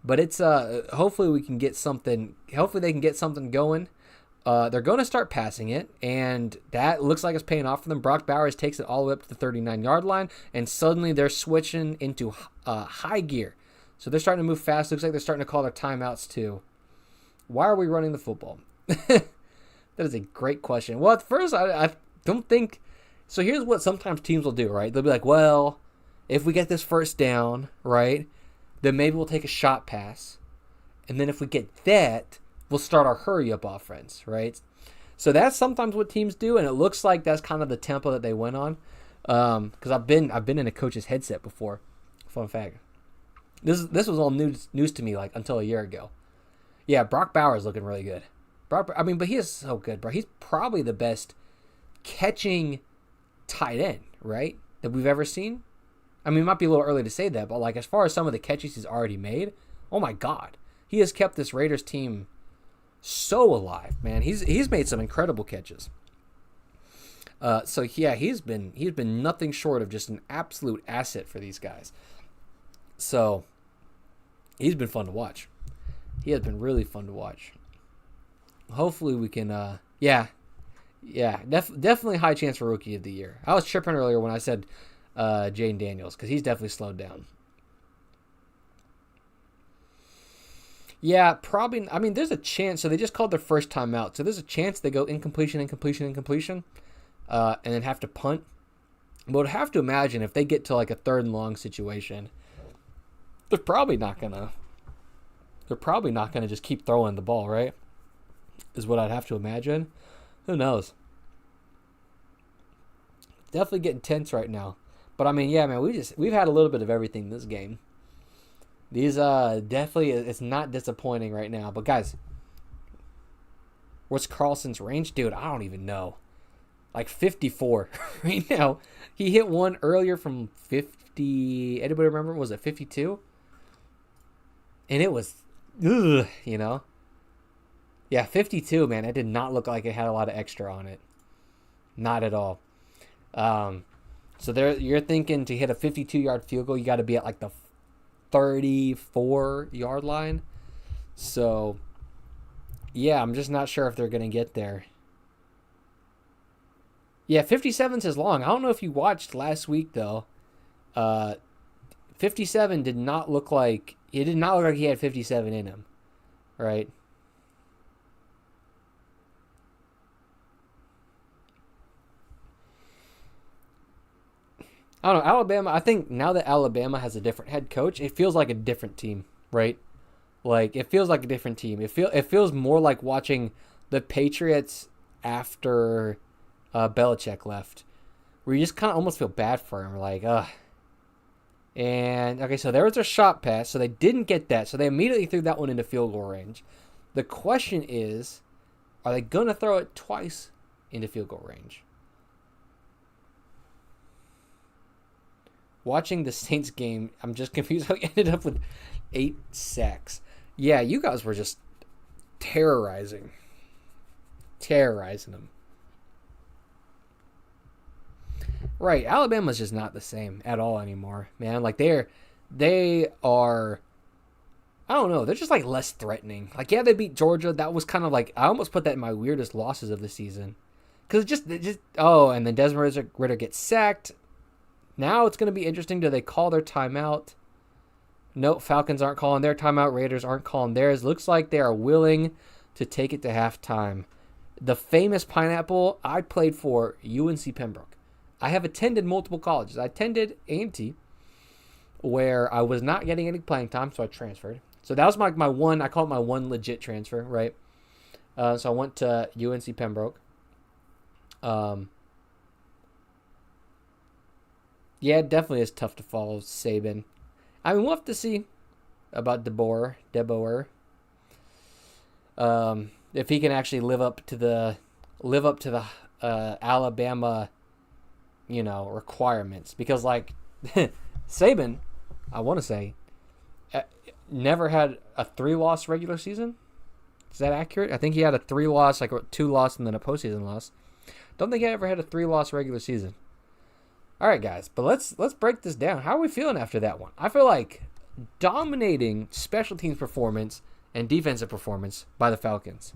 But it's hopefully we can get something. Hopefully they can get something going. They're going to start passing it, and that looks like it's paying off for them. Brock Bowers takes it all the way up to the 39-yard line, and suddenly they're switching into high gear. So they're starting to move fast. Looks like they're starting to call their timeouts too. Why are we running the football? That is a great question. Well, at first I don't think. So here's what sometimes teams will do, right? They'll be like, well, if we get this first down, right, then maybe we'll take a shot pass. And then if we get that, we'll start our hurry-up offense, right? So that's sometimes what teams do, and it looks like that's kind of the tempo that they went on. Because I've been in a coach's headset before. Fun fact. This was all news to me like until a year ago. Yeah, Brock Bowers looking really good. But he is so good, bro. He's probably the best catching tight end, right, that we've ever seen. I mean, it might be a little early to say that, but like as far as some of the catches he's already made, oh my God, he has kept this Raiders team so alive, man. He's made some incredible catches. So yeah, he's been nothing short of just an absolute asset for these guys. So he's been fun to watch. He has been really fun to watch. Hopefully we can, definitely high chance for Rookie of the Year. I was tripping earlier when I said Jane Daniels because he's definitely slowed down. Yeah, probably. I mean, there's a chance. So they just called their first time out. So there's a chance they go incompletion, and then have to punt. But I'd have to imagine if they get to like a 3rd and long situation, they're probably not gonna just keep throwing the ball, right? Is what I'd have to imagine. Who knows? Definitely getting tense right now. But I mean, yeah, man, we've had a little bit of everything in this game. These definitely, it's not disappointing right now. But guys, what's Carlson's range? Dude, I don't even know. Like 54 right now. He hit one earlier from 50. Anybody remember? Was it 52? And it was, Yeah, 52, man. It did not look like it had a lot of extra on it. Not at all. So you're thinking to hit a 52-yard field goal, you got to be at like the 34-yard line. So Yeah, I'm just not sure if they're going to get there. Yeah, 57's is long. I don't know if you watched last week though. Uh, 57 did not look like he had 57 in him, right? I don't know. Alabama, I think now that Alabama has a different head coach, it feels like a different team, right? Like it feels like a different team. It feels more like watching the Patriots after Belichick left, where you just kind of almost feel bad for him. Like, And okay, so there was a shot pass, so they didn't get that, so they immediately threw that one into field goal range. The question is, are they gonna throw it twice into field goal range? Watching the Saints game, I'm just confused how he ended up with 8 sacks. Yeah, you guys were just terrorizing them. Right, Alabama's just not the same at all anymore, man. Like they are. I don't know. They're just like less threatening. Like yeah, they beat Georgia. That was kind of like I almost put that in my weirdest losses of the season, because it just and then Desmond Ritter gets sacked. Now it's going to be interesting. Do they call their timeout? No, Falcons aren't calling their timeout. Raiders aren't calling theirs. Looks like they are willing to take it to halftime. The famous pineapple, I played for UNC Pembroke. I have attended multiple colleges. I attended A&T, where I was not getting any playing time, so I transferred. So that was my one, I call it my one legit transfer, right? So I went to UNC Pembroke. Yeah, it definitely is tough to follow Saban. I mean, we'll have to see about DeBoer. If he can actually live up to the Alabama, requirements, because like Saban, I want to say, never had a 3-loss regular season. Is that accurate? I think he had a 3-loss, like a 2-loss, and then a postseason loss. Don't think he ever had a 3-loss regular season. All right, guys, but let's break this down. How are we feeling after that one? I feel like dominating special teams performance and defensive performance by the Falcons.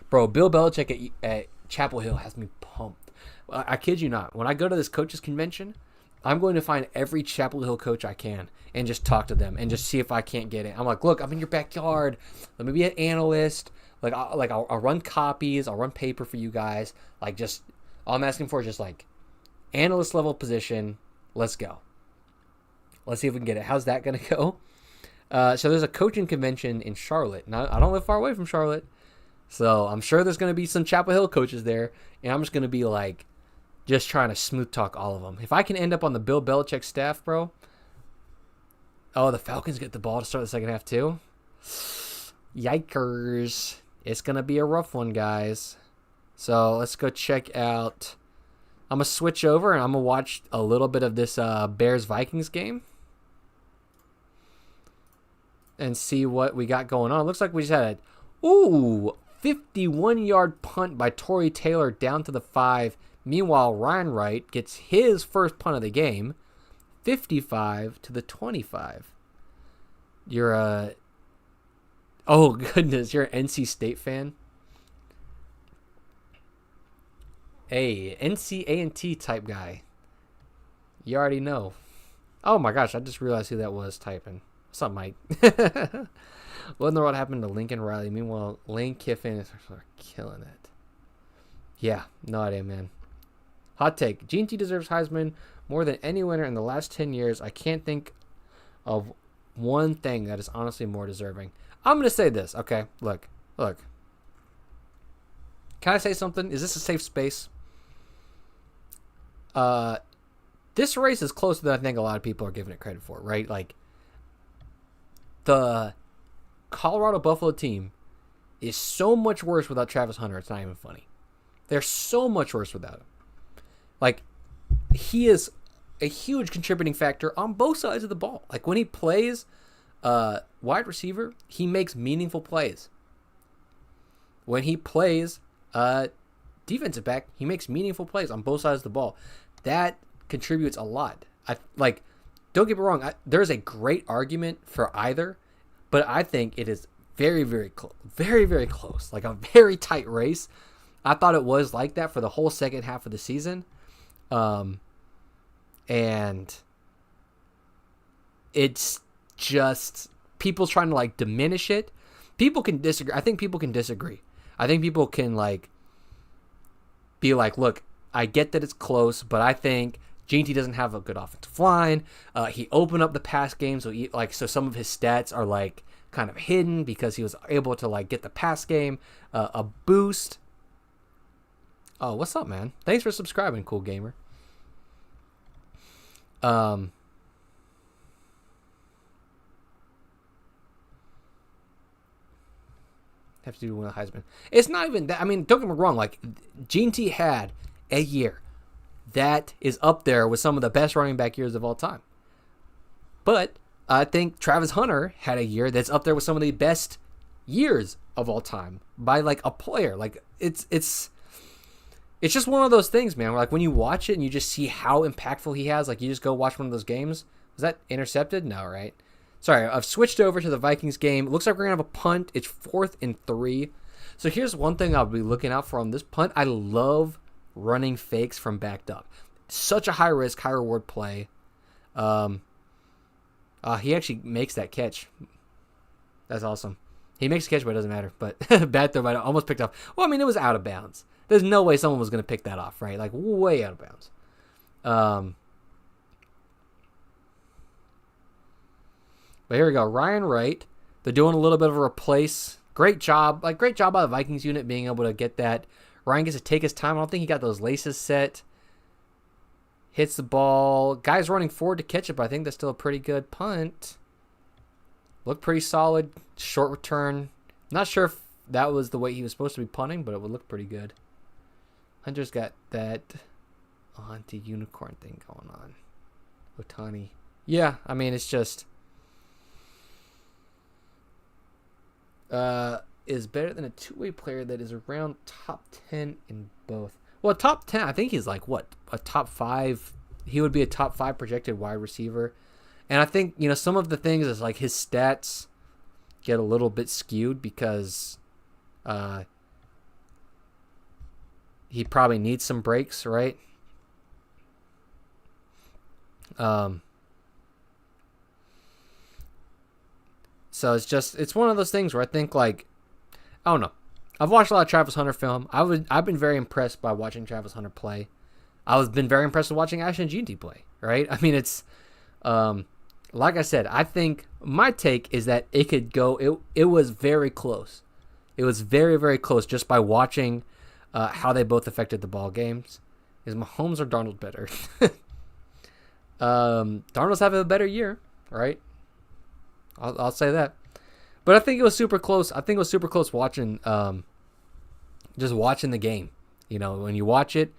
Bro, Bill Belichick at Chapel Hill has me pumped. I kid you not. When I go to this coaches convention, I'm going to find every Chapel Hill coach I can and just talk to them and just see if I can't get it. I'm like, look, I'm in your backyard. Let me be an analyst. I'll run copies. I'll run paper for you guys. Like, just all I'm asking for is just like analyst level position. Let's go. Let's see if we can get it. How's that going to go? So there's a coaching convention in Charlotte. Now, I don't live far away from Charlotte, so I'm sure there's going to be some Chapel Hill coaches there, and I'm just going to be like, just trying to smooth talk all of them. If I can end up on the Bill Belichick staff, bro. Oh, the Falcons get the ball to start the second half too. Yikers. It's going to be a rough one, guys. So let's go check out. I'm going to switch over and I'm going to watch a little bit of this Bears-Vikings game and see what we got going on. It looks like we just had a 51-yard punt by Torrey Taylor down to the 5. Meanwhile, Ryan Wright gets his first punt of the game, 55 to the 25. You're a... Oh, goodness. You're an NC State fan? Hey, NC-A&T type guy. You already know. Oh, my gosh. I just realized who that was typing. What's up, Mike? What in the world happened to Lincoln Riley? Meanwhile, Lane Kiffin is killing it. Yeah, no idea, man. Hot take. G&T deserves Heisman more than any winner in the last 10 years. I can't think of one thing that is honestly more deserving. I'm going to say this. Okay, look. Can I say something? Is this a safe space? This race is closer than I think a lot of people are giving it credit for, right? Like, the Colorado Buffalo team is so much worse without Travis Hunter. It's not even funny. They're so much worse without him. Like, he is a huge contributing factor on both sides of the ball. Like, when he plays wide receiver, he makes meaningful plays. When he plays defensive back, he makes meaningful plays on both sides of the ball. That contributes a lot. Don't get me wrong. There's a great argument for either, but I think it is Very, very close. Very, very close. Like a very tight race. I thought it was like that for the whole second half of the season. And it's just people trying to like diminish it. People can disagree. I think people can disagree. I think people can like be like, look, I get that it's close, but I think G&T doesn't have a good offensive line. He opened up the pass game, so so some of his stats are like kind of hidden because he was able to like get the pass game a boost. Oh, what's up, man? Thanks for subscribing, Cool Gamer. Have to do with Heisman. It's not even that. I mean, don't get me wrong. Like, G&T had a year that is up there with some of the best running back years of all time. But I think Travis Hunter had a year that's up there with some of the best years of all time by like a player. Like, it's just one of those things, man. Where, like, when you watch it and you just see how impactful he has, like, you just go watch one of those games. Was that intercepted? No, right? Sorry, I've switched over to the Vikings game. It looks like we're going to have a punt. It's 4th and 3. So here's one thing I'll be looking out for on this punt. I love running fakes from backed up. Such a high risk, high reward play. He actually makes that catch. That's awesome. He makes a catch, but it doesn't matter. But bad throw, but I almost picked off. Well, I mean, it was out of bounds. There's no way someone was going to pick that off, right? Like, way out of bounds. But here we go. Ryan Wright. They're doing a little bit of a replace. Great job. Great job by the Vikings unit being able to get that. Ryan gets to take his time. I don't think he got those laces set. Hits the ball. Guy's running forward to catch it, but I think that's still a pretty good punt. Looked pretty solid. Short return. Not sure if that was the way he was supposed to be punting, but it would look pretty good. Hunter's got that anti-unicorn thing going on. Otani. Yeah, I mean, it's just... is better than a two-way player that is around top 10 in both. Well, top 10, I think he's like, what, a top 5? He would be a top 5 projected wide receiver. And I think, some of the things is like his stats get a little bit skewed because he probably needs some breaks, right? So it's one of those things where I think, like, I don't know. I've watched a lot of Travis Hunter film. I've been very impressed by watching Travis Hunter play. I've been very impressed with watching Ashton G&T play, right? I mean, it's, like I said, I think my take is that it could go, it was very close. It was very, very close just by watching how they both affected the ball games. Is Mahomes or Darnold better? Darnold's having a better year, right? I'll say that. But I think it was super close. I think it was super close watching, just watching the game. When you watch it,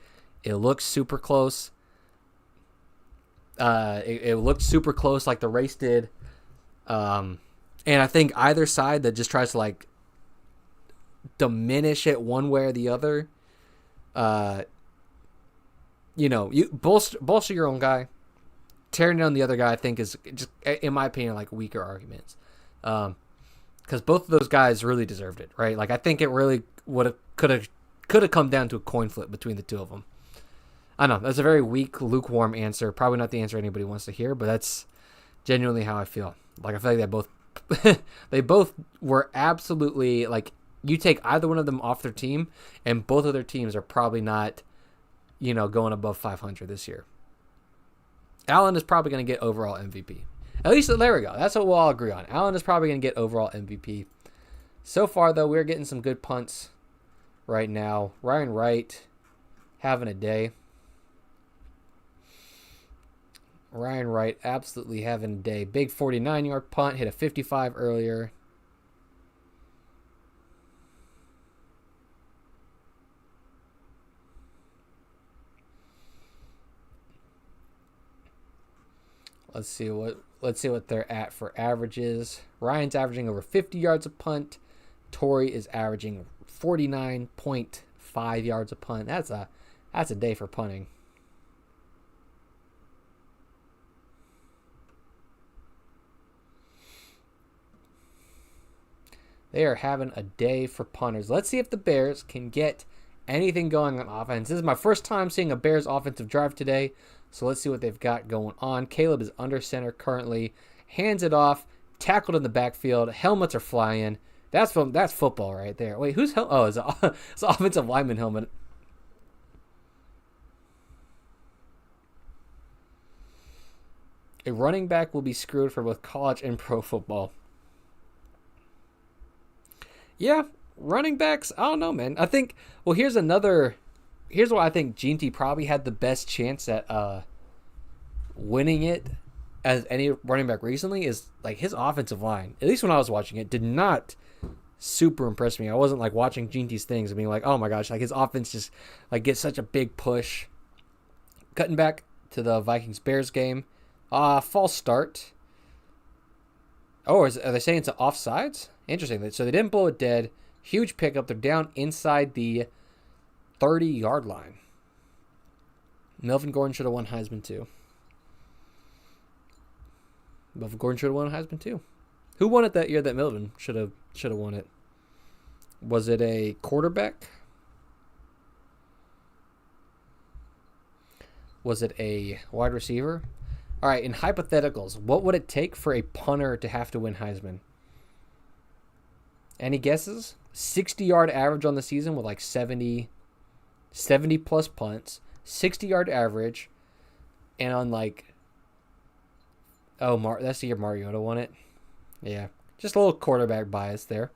it looks super close. It looked super close like the race did. And I think either side that just tries to, like, diminish it one way or the other, you bolster your own guy. Tearing down the other guy, I think, is just, in my opinion, like, weaker arguments. Because both of those guys really deserved it, right? Like, I think it really could have come down to a coin flip between the two of them. I know that's a very weak, lukewarm answer. Probably not the answer anybody wants to hear, but that's genuinely how I feel. Like, I feel like they both were absolutely, like, you take either one of them off their team, and both of their teams are probably not, going above 500 this year. Allen is probably going to get overall MVP. At least, there we go. That's what we'll all agree on. Allen is probably going to get overall MVP. So far, though, we're getting some good punts right now. Ryan Wright having a day. Ryan Wright absolutely having a day. Big 49-yard punt. Hit a 55 earlier. Let's see what they're at for averages. Ryan's averaging over 50 yards a punt. Torrey is averaging 49.5 yards a punt. That's a day for punting. They are having a day for punters. Let's see if the Bears can get anything going on offense. This is my first time seeing a Bears offensive drive today, so let's see what they've got going on. Caleb is under center currently. Hands it off. Tackled in the backfield. Helmets are flying. That's football right there. Wait, who's hell? Oh, it's an offensive lineman helmet. A running back will be screwed for both college and pro football. Yeah, running backs, I don't know, man. I think, well, here's why I think Ginty probably had the best chance at winning it as any running back recently is, like, his offensive line, at least when I was watching it, did not super impress me. I wasn't, like, watching Ginty's things and being like, oh my gosh, like, his offense just, like, gets such a big push. Cutting back to the Vikings-Bears game. False start. Oh, are they saying it's an offsides? Interesting. So they didn't blow it dead. Huge pickup. They're down inside the 30-yard line. Melvin Gordon should have won Heisman too. Who won it that year that Melvin should have won it? Was it a quarterback? Was it a wide receiver? All right, in hypotheticals, what would it take for a punter to have to win Heisman? Any guesses? 60-yard average on the season with like 70 plus punts, 60-yard average, and on like, that's the year Mariota won it. Yeah, just a little quarterback bias there.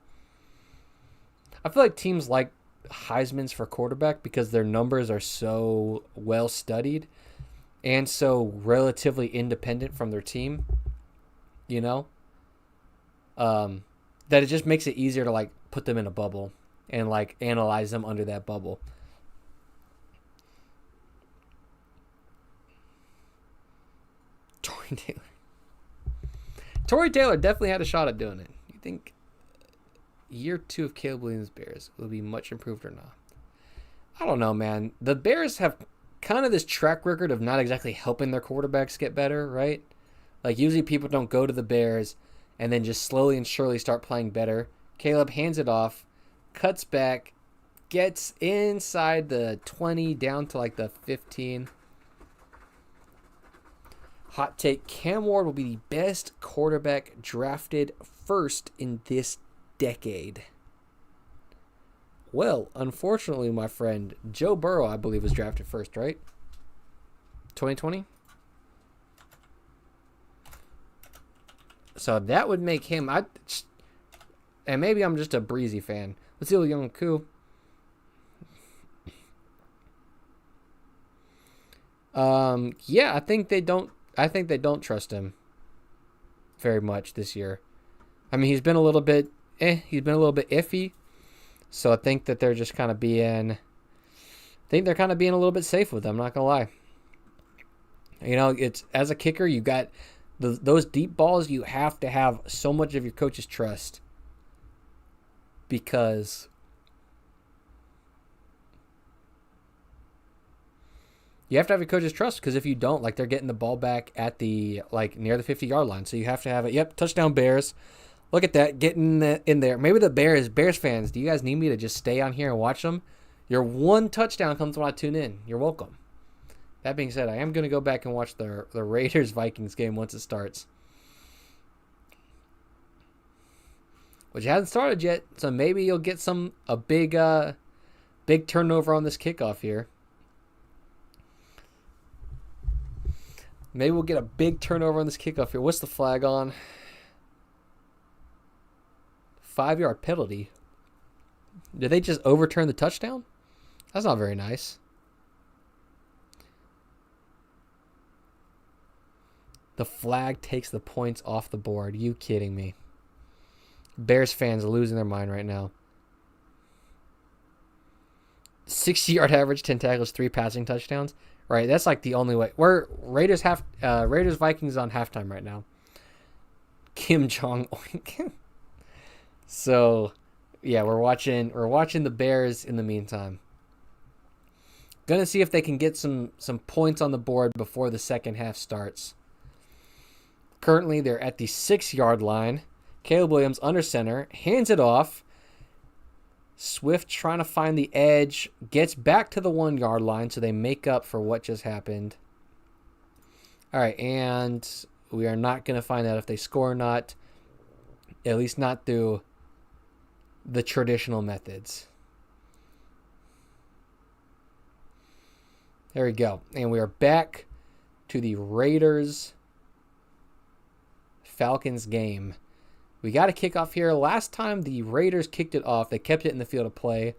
I feel like teams like Heisman's for quarterback because their numbers are so well studied and so relatively independent from their team, you know, that it just makes it easier to, like, put them in a bubble and, like, analyze them under that bubble. Tory Taylor definitely had a shot at doing it. You think year 2 of Caleb Williams' Bears will be much improved or not? I don't know, man. The Bears have kind of this track record of not exactly helping their quarterbacks get better, right? Like, usually people don't go to the Bears and then just slowly and surely start playing better. Caleb hands it off, cuts back, gets inside the 20 down to like the 15. Hot take, Cam Ward will be the best quarterback drafted first in this decade. Well, unfortunately, my friend, Joe Burrow, I believe, was drafted first, right? 2020? So that would make him... and maybe I'm just a Breezy fan. Let's see what Young Koo. Yeah, I think they don't trust him very much this year. I mean, he's been a little bit iffy. So I think that they're just kind of being a little bit safe with them, I'm not going to lie. You know, it's as a kicker, you got those deep balls, you have to have so much of your coach's trust because you have to have your coach's trust because if you don't, like, they're getting the ball back at the, like, near the 50-yard line. So you have to have it. Yep, touchdown Bears. Look at that, getting in there. Maybe the Bears fans, do you guys need me to just stay on here and watch them? Your one touchdown comes when I tune in. You're welcome. That being said, I am going to go back and watch the Raiders-Vikings game once it starts. Which hasn't started yet, so maybe you'll get a big turnover on this kickoff here. Maybe we'll get a big turnover on this kickoff here. What's the flag on? 5-yard penalty. Did they just overturn the touchdown? That's not very nice. The flag takes the points off the board. You kidding me? Bears fans are losing their mind right now. 60-yard average, 10 tackles, 3 passing touchdowns. Right, that's like the only way. We're Raiders Vikings on halftime right now. Kim Jong Oink. So, yeah, we're watching the Bears in the meantime. Gonna see if they can get some points on the board before the second half starts. Currently, they're at the 6-yard line. Caleb Williams under center, hands it off. Swift trying to find the edge, gets back to the 1 yard line, so they make up for what just happened. All right, and we are not going to find out if they score or not, at least not through the traditional methods. There we go. And we are back to the Raiders-Falcons game. We got a kickoff here. Last time the Raiders kicked it off, they kept it in the field of play,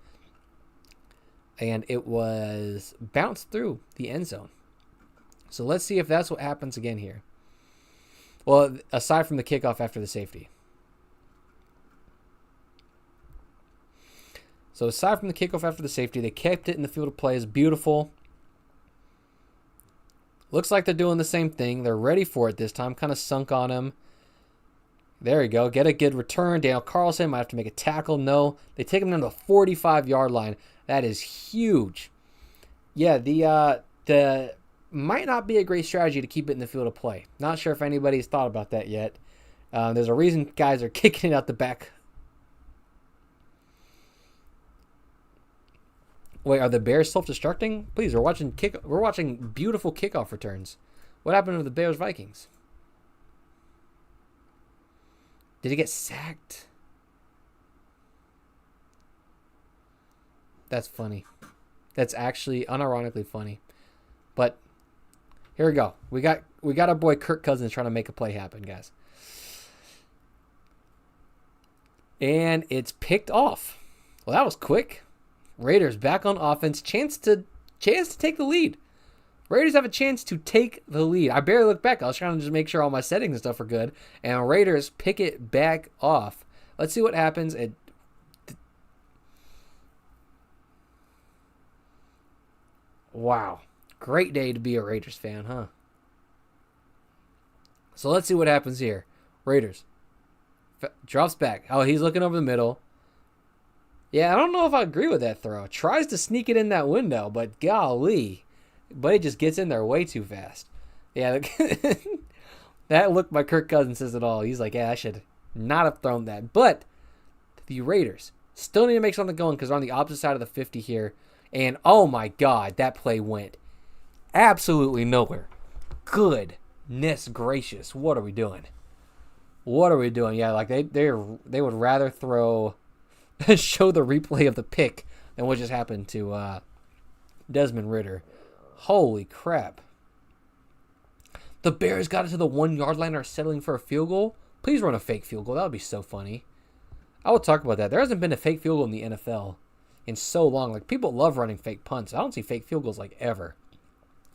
and it was bounced through the end zone. So let's see if that's what happens again here. Well, aside from the kickoff after the safety. So aside from the kickoff after the safety, they kept it in the field of play. It's beautiful. Looks like they're doing the same thing. They're ready for it this time. Kind of sunk on him. There you go. Get a good return. Daniel Carlson might have to make a tackle. No. They take him down to the 45-yard line. That is huge. Yeah, the might not be a great strategy to keep it in the field of play. Not sure if anybody's thought about that yet. There's a reason guys are kicking it out the back. Wait, are the Bears self-destructing? Please, we're watching beautiful kickoff returns. What happened to the Bears-Vikings? Did he get sacked? That's funny. That's actually unironically funny. But here we go. We got our boy Kirk Cousins trying to make a play happen, guys. And it's picked off. Well, that was quick. Raiders back on offense. Chance to take the lead. Raiders have a chance to take the lead. I barely looked back. I was trying to just make sure all my settings and stuff are good. And Raiders pick it back off. Let's see what happens. Wow. Great day to be a Raiders fan, huh? So let's see what happens here. Raiders. Drops back. Oh, he's looking over the middle. Yeah, I don't know if I agree with that throw. Tries to sneak it in that window, but golly. But it just gets in there way too fast. Yeah, that look by Kirk Cousins says it all. He's like, yeah, I should not have thrown that. But the Raiders still need to make something going because they're on the opposite side of the 50 here. And, oh, my God, that play went absolutely nowhere. Goodness gracious. What are we doing? What are we doing? Yeah, like they would rather show the replay of the pick than what just happened to Desmond Ridder. Holy crap. The Bears got it to the 1 yard line and are settling for a field goal. Please run a fake field goal. That would be so funny. I will talk about that. There hasn't been a fake field goal in the NFL in so long. Like, people love running fake punts. I don't see fake field goals like ever.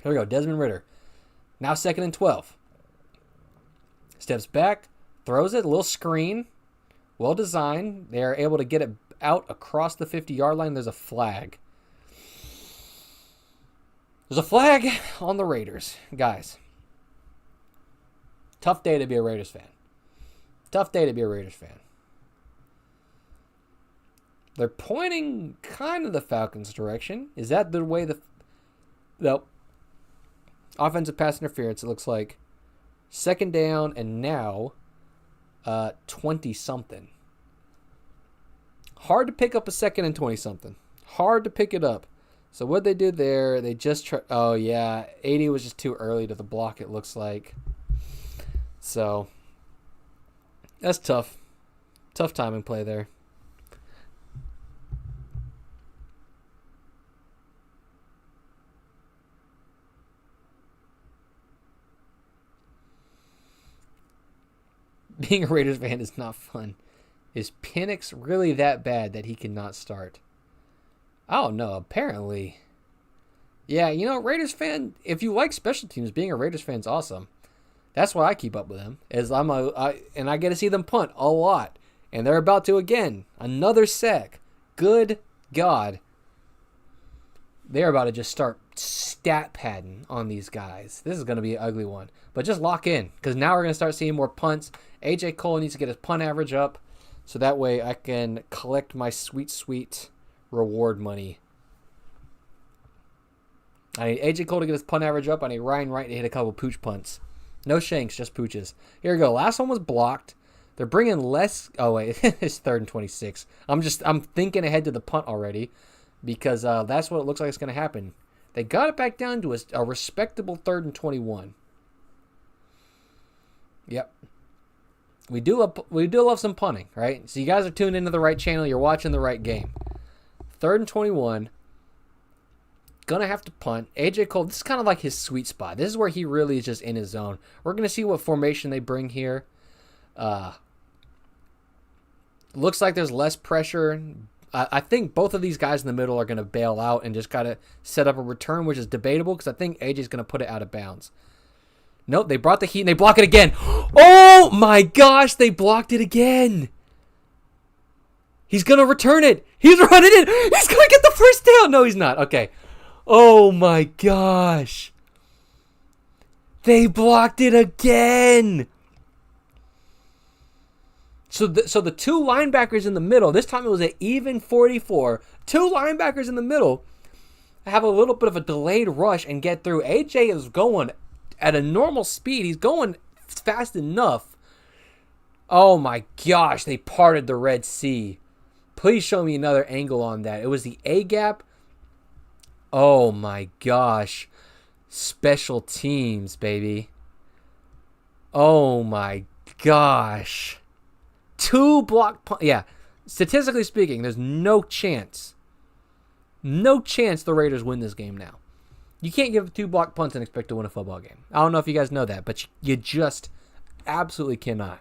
Here we go. Desmond Ridder. Now 2nd and 12. Steps back. Throws it. A little screen. Well designed. They are able to get it out across the 50-yard line. There's a flag. There's a flag on the Raiders. Guys. Tough day to be a Raiders fan. Tough day to be a Raiders fan. They're pointing kind of the Falcons' direction. Is that the way Nope. Offensive pass interference, it looks like. 2nd down and now 20-something. Hard to pick up a 2nd and 20-something. Hard to pick it up. So what they did there, they just tried. Oh, yeah. 80 was just too early to the block, it looks like. So that's tough. Tough timing play there. Being a Raiders fan is not fun. Is Penix really that bad that he cannot start? Oh, no, apparently. Yeah, Raiders fan, if you like special teams, being a Raiders fan is awesome. That's why I keep up with them. And I get to see them punt a lot. And they're about to again. Another sack. Good God. They're about to just start stat padding on these guys. This is going to be an ugly one. But just lock in, because now we're going to start seeing more punts. A.J. Cole needs to get his punt average up, so that way I can collect my sweet, sweet reward money. I need A.J. Cole to get his punt average up. I need Ryan Wright to hit a couple pooch punts. No shanks, just pooches. Here we go. Last one was blocked. They're bringing less. Oh wait, it's 3rd and 26. I'm thinking ahead to the punt already, because that's what it looks like it's going to happen. They got it back down to a respectable 3rd and 21. Yep. We do love some punting, right? So you guys are tuned into the right channel. You're watching the right game. 3rd and 21. Gonna have to punt. AJ Cole, this is kind of like his sweet spot. This is where he really is just in his zone. We're gonna see what formation they bring here. Looks like there's less pressure. I think both of these guys in the middle are gonna bail out and just gotta set up a return, which is debatable because I think AJ's gonna put it out of bounds. Nope, they brought the heat and they block it again. Oh my gosh, they blocked it again. He's going to return it. He's running it. He's going to get the first down. No, he's not. Okay. Oh my gosh. They blocked it again. So the two linebackers in the middle, this time it was an even 44. Two linebackers in the middle have a little bit of a delayed rush and get through. AJ is going at a normal speed. He's going fast enough. Oh my gosh, they parted the Red Sea. Please show me another angle on that. It was the A-gap. Oh my gosh. Special teams, baby. Oh my gosh. Two block punt. Yeah, statistically speaking, there's no chance. No chance the Raiders win this game now. You can't give 2 block punts and expect to win a football game. I don't know if you guys know that, but you just absolutely cannot.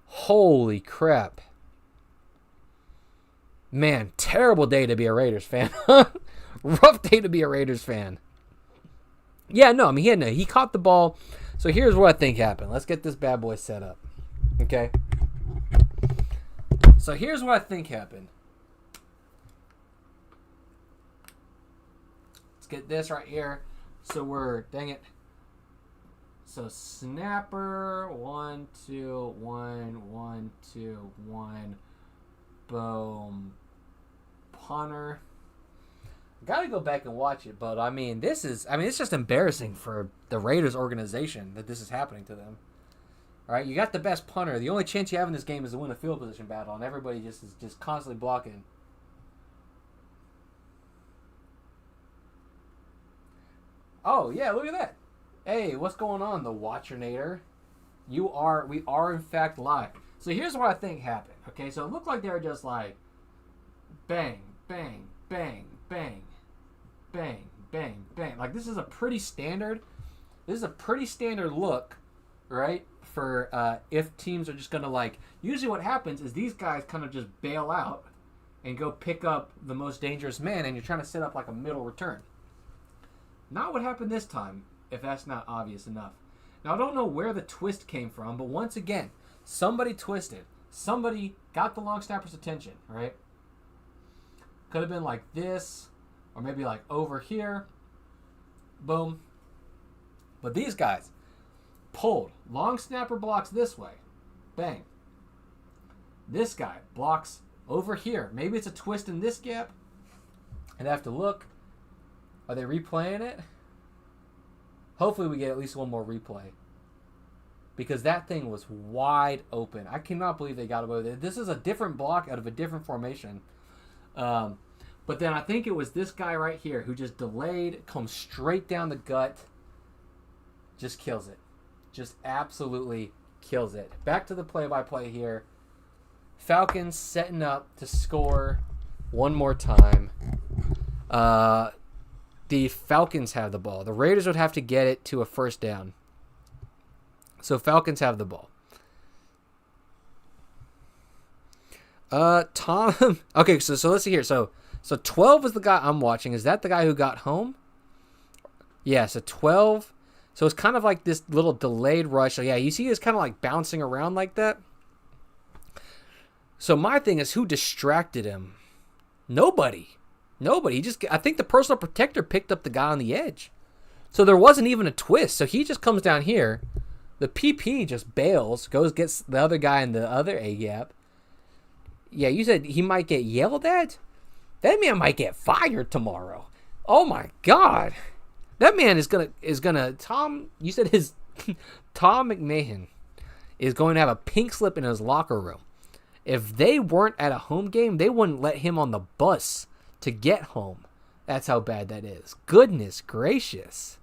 Holy crap. Man, terrible day to be a Raiders fan. Rough day to be a Raiders fan. Yeah, no, I mean, he caught the ball. So here's what I think happened. Let's get this bad boy set up. Okay? So here's what I think happened. Let's get this right here. So dang it. So snapper, 1, 2, 1, 1, 2, 1. Boom. Punter. Gotta go back and watch it, but it's just embarrassing for the Raiders organization that this is happening to them. All right, you got the best punter. The only chance you have in this game is to win a field position battle, and everybody is just constantly blocking. Oh yeah, look at that. Hey, what's going on, the Watchernator? We are in fact live. So here's what I think happened. Okay, so it looked like they were just like bang, bang, bang, bang, bang, bang, bang. Like this is a pretty standard look, right? For if teams are just gonna like, usually what happens is these guys kind of just bail out and go pick up the most dangerous man, and you're trying to set up like a middle return. Not what happened this time, if that's not obvious enough. Now I don't know where the twist came from, but once again, somebody twisted. Somebody got the long snapper's attention, right? Could have been like this, or maybe like over here. Boom. But these guys pulled. Long snapper blocks this way. Bang. This guy blocks over here. Maybe it's a twist in this gap. I'd have to look. Are they replaying it? Hopefully we get at least one more replay. Because that thing was wide open. I cannot believe they got away with it. This is a different block out of a different formation. But then I think it was this guy right here who just delayed, comes straight down the gut, just kills it. Just absolutely kills it. Back to the play-by-play here. Falcons setting up to score one more time. The Falcons have the ball. The Raiders would have to get it to a first down. So Falcons have the ball. Tom. Okay, so let's see here. So 12 was the guy I'm watching. Is that the guy who got home? Yeah, so 12. So it's kind of like this little delayed rush. So yeah, you see it's kind of like bouncing around like that. So my thing is, who distracted him? Nobody. I think the personal protector picked up the guy on the edge. So there wasn't even a twist. So he just comes down here. The PP just bails, gets the other guy in the other A-gap. Yeah, you said he might get yelled at? That man might get fired tomorrow. Oh my God. That man is gonna Tom, you said his Tom McMahon. is going to have a pink slip in his locker room. If they weren't at a home game, they wouldn't let him on the bus to get home. That's how bad that is. Goodness gracious.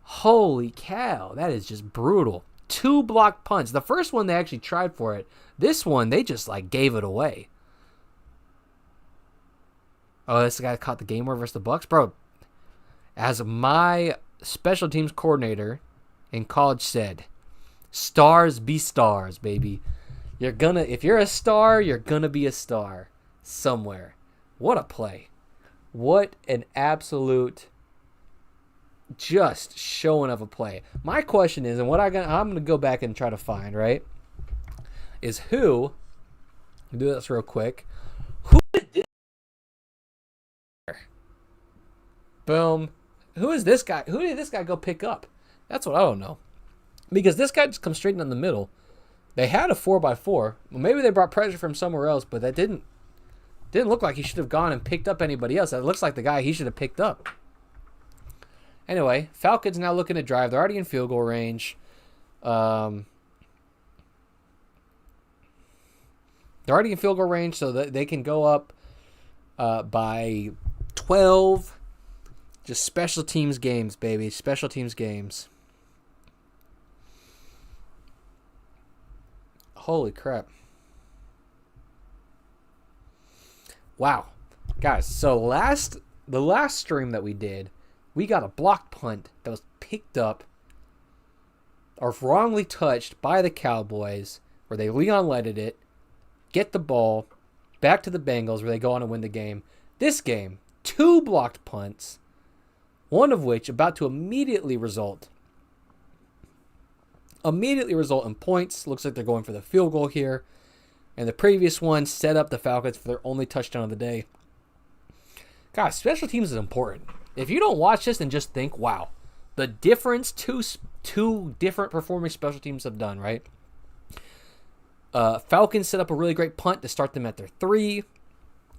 Holy cow. That is just brutal. 2 blocked punts. The first one, they actually tried for it. This one, they just like gave it away. Oh, this guy caught the game winner versus the Bucs? Bro, as my special teams coordinator in college said, stars be stars, baby. If you're a star, you're gonna be a star somewhere. What a play. What an absolute just showing of a play. My question is, and what I'm gonna go back and try to find, right, is who, do this real quick. Who did this? Boom. Who is this guy? Who did this guy go pick up? That's what I don't know. Because this guy just comes straight down the middle. They had a 4x4. Well, maybe they brought pressure from somewhere else, but that didn't look like he should have gone and picked up anybody else. That looks like the guy he should have picked up. Anyway, Falcons now looking to drive. They're already in field goal range. They're already in field goal range, so that they can go up by 12. Just special teams games, baby. Special teams games. Holy crap. Wow. Guys, so the last stream that we did, we got a blocked punt that was picked up or wrongly touched by the Cowboys, where they Leon Lighted it, get the ball, back to the Bengals, where they go on to win the game. This game, 2 blocked punts, one of which about to immediately result in points. Looks like they're going for the field goal here. And the previous one set up the Falcons for their only touchdown of the day. Guys, special teams is important. If you don't watch this and just think, wow, the difference two different performing special teams have done, right? Falcons set up a really great punt to start them at their 3,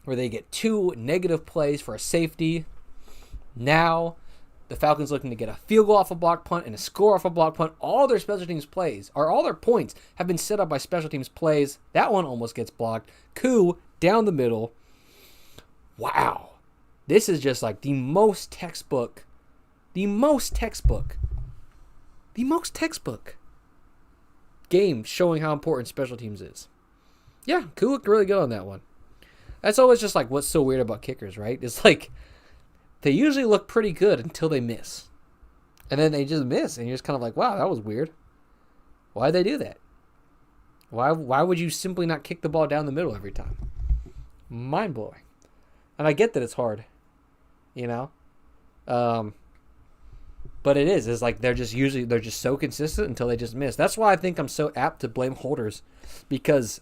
where they get 2 negative plays for a safety. Now, the Falcons looking to get a field goal off a block punt and a score off a block punt. All their special teams plays, or all their points, have been set up by special teams plays. That one almost gets blocked. Coup down the middle. Wow. This is just like the most textbook game showing how important special teams is. Yeah, Coup looked really good on that one. That's always just like what's so weird about kickers, right? It's like they usually look pretty good until they miss. And then they just miss, and you're just kind of like, wow, that was weird. Why'd they do that? Why would you simply not kick the ball down the middle every time? Mind-blowing. And I get that it's hard, you know? But it is. It's like they're just so consistent until they just miss. That's why I think I'm so apt to blame holders, because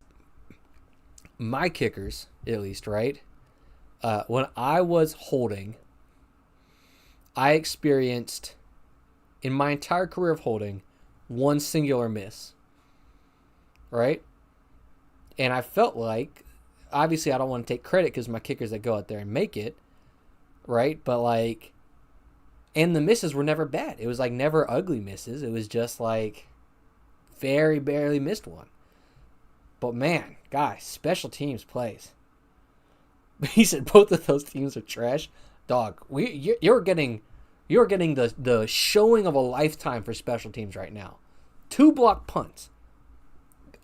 my kickers, at least, right? When I was holding, I experienced, in my entire career of holding, one singular miss, right? And I felt like, obviously I don't want to take credit because my kickers that go out there and make it, right? But like, and the misses were never bad. It was like never ugly misses. It was just like very barely missed one. But man, guys, special teams plays. He said both of those teams are trash. Dog, you're getting the showing of a lifetime for special teams right now. 2 block punts.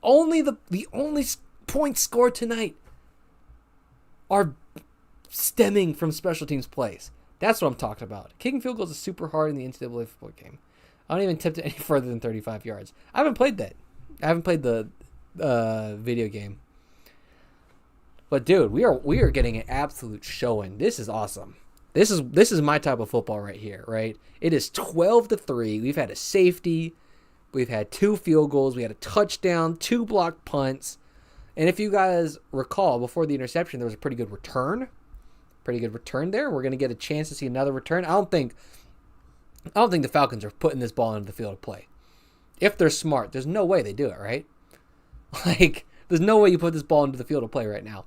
The only points scored tonight are stemming from special teams plays. That's what I'm talking about. Kicking field goals is super hard in the NCAA football game. I don't even attempt it any further than 35 yards. I haven't played that. I haven't played the video game. But dude, we are getting an absolute showing. This is awesome. This is my type of football right here, right? It is 12-3. We've had a safety. We've had 2 field goals. We had a touchdown, 2 blocked punts. And if you guys recall, before the interception, there was a pretty good return. There. We're going to get a chance to see another return. I don't think the Falcons are putting this ball into the field of play. If they're smart, there's no way they do it, right? Like, there's no way you put this ball into the field of play right now.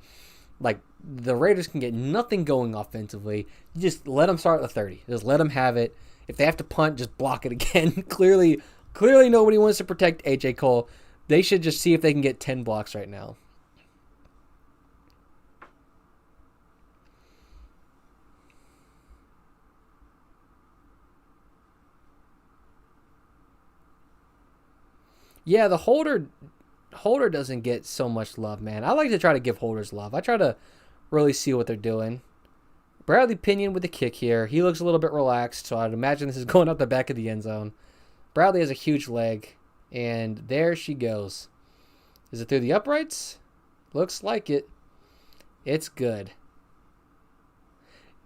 Like, the Raiders can get nothing going offensively. You just let them start at the 30. Just let them have it. If they have to punt, just block it again. Clearly Clearly nobody wants to protect A.J. Cole. They should just see if they can get 10 blocks right now. Yeah, the holder doesn't get so much love, man. I like to try to give holders love. I try to really see what they're doing. Bradley Pinion with the kick here. He looks a little bit relaxed, so I'd imagine this is going up the back of the end zone. Bradley has a huge leg, and there she goes. Is it through the uprights? Looks like it. It's good.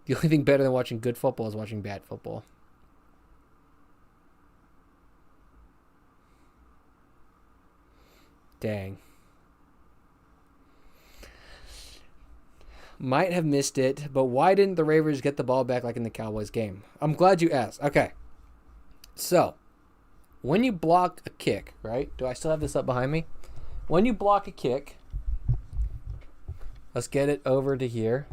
The only thing better than watching good football is watching bad football. Dang. Might have missed it, but why didn't the Ravens get the ball back like in the Cowboys game? I'm glad you asked. Okay. So, when you block a kick, right? Do I still have this up behind me? When you block a kick, let's get it over to here.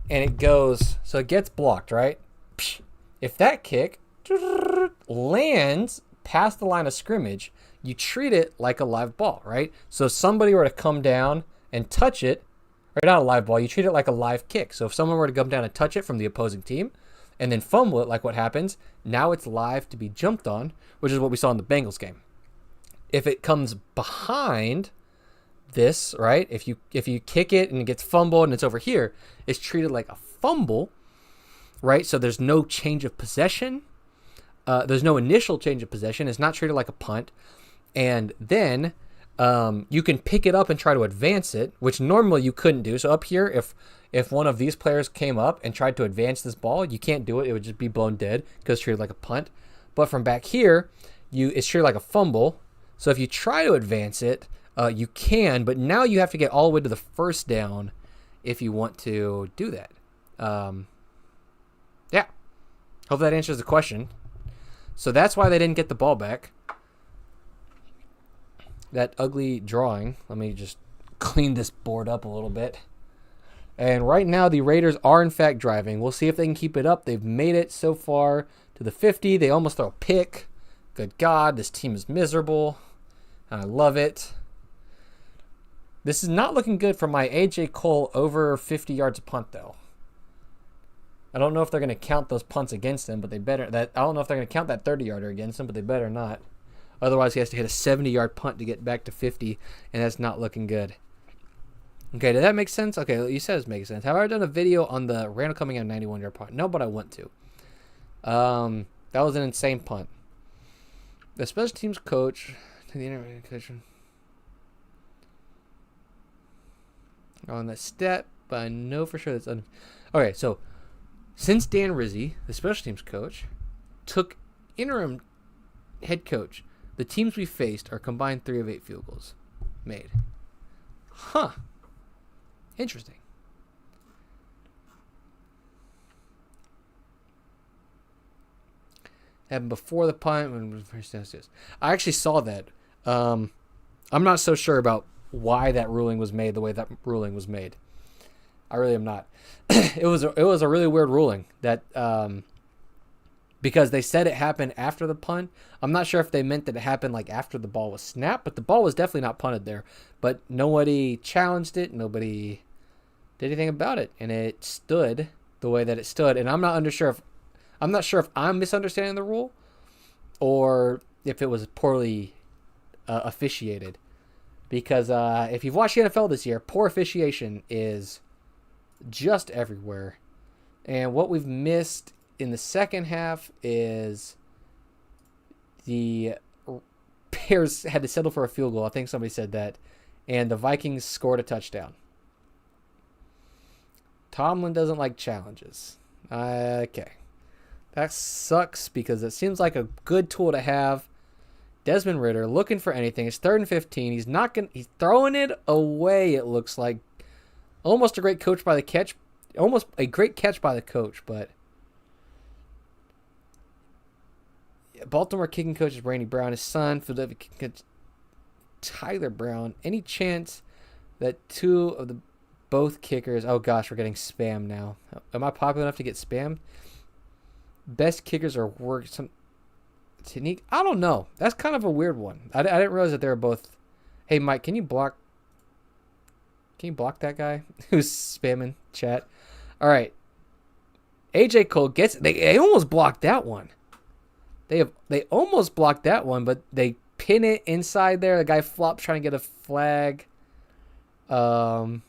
And it goes, so it gets blocked, right? If that kick lands past the line of scrimmage, you treat it like a live ball, right? So if somebody were to come down and touch it, or not a live ball, you treat it like a live kick. So if someone were to come down and touch it from the opposing team and then fumble it, like what happens, now it's live to be jumped on, which is what we saw in the Bengals game. If it comes behind this, right, if you kick it and it gets fumbled and it's over here, it's treated like a fumble, right? So there's no change of possession. There's no initial change of possession. It's not treated like a punt. And then you can pick it up and try to advance it, which normally you couldn't do. So up here, if one of these players came up and tried to advance this ball, you can't do it. It would just be blown dead because it's treated like a punt. But from back here, it's treated like a fumble. So if you try to advance it, you can, but now you have to get all the way to the first down if you want to do that. Yeah. Hope that answers the question. So that's why they didn't get the ball back. That ugly drawing. Let me just clean this board up a little bit. And right now the Raiders are in fact driving. We'll see if they can keep it up. They've made it so far to the 50. They almost throw a pick. Good God, this team is miserable. And I love it. This is not looking good for my A.J. Cole over 50 yards a punt, though. I don't know if they're going to count those punts against him, but they better. I don't know if they're going to count that 30-yarder against him, but they better not. Otherwise, he has to hit a 70-yard punt to get back to 50, and that's not looking good. Okay, did that make sense? Okay, you said it makes sense. Have I ever done a video on the Randall coming out 91-yard punt? No, but I want to. That was an insane punt. The special teams coach to the interview coach on the stat, but I know for sure that's okay. So since Dan Rizzi, the special teams coach, took interim head coach, the teams we faced are combined 3 of 8 field goals made. Huh. Interesting. Happened before the punt. I actually saw that. I'm not so sure about why that ruling was made the way that ruling was made. I really am not. It was a really weird ruling that because they said it happened after the punt. I'm not sure if they meant that it happened like after the ball was snapped, but the ball was definitely not punted there. But nobody challenged it. Nobody did anything about it, and it stood the way that it stood. And I'm not sure if I'm misunderstanding the rule or if it was poorly officiated. Because if you've watched the NFL this year, poor officiation is just everywhere. And what we've missed in the second half is the Bears had to settle for a field goal. I think somebody said that. And the Vikings scored a touchdown. Tomlin doesn't like challenges. Okay. That sucks because it seems like a good tool to have. Desmond Ridder looking for anything. It's 3rd and 15. He's throwing it away, it looks like. Almost a great catch by the coach, but Baltimore kicking coach is Brady Brown. His son, Philadelphia Tyler Brown. Any chance that two of both kickers... Oh gosh, we're getting spammed now. Am I popular enough to get spammed? Best kickers are Tanique, I don't know. That's kind of a weird one. I didn't realize that they were both. Hey, Mike, can you block that guy who's spamming chat? All right. AJ Cole gets. They almost blocked that one. They almost blocked that one, but they pin it inside there. The guy flops trying to get a flag. How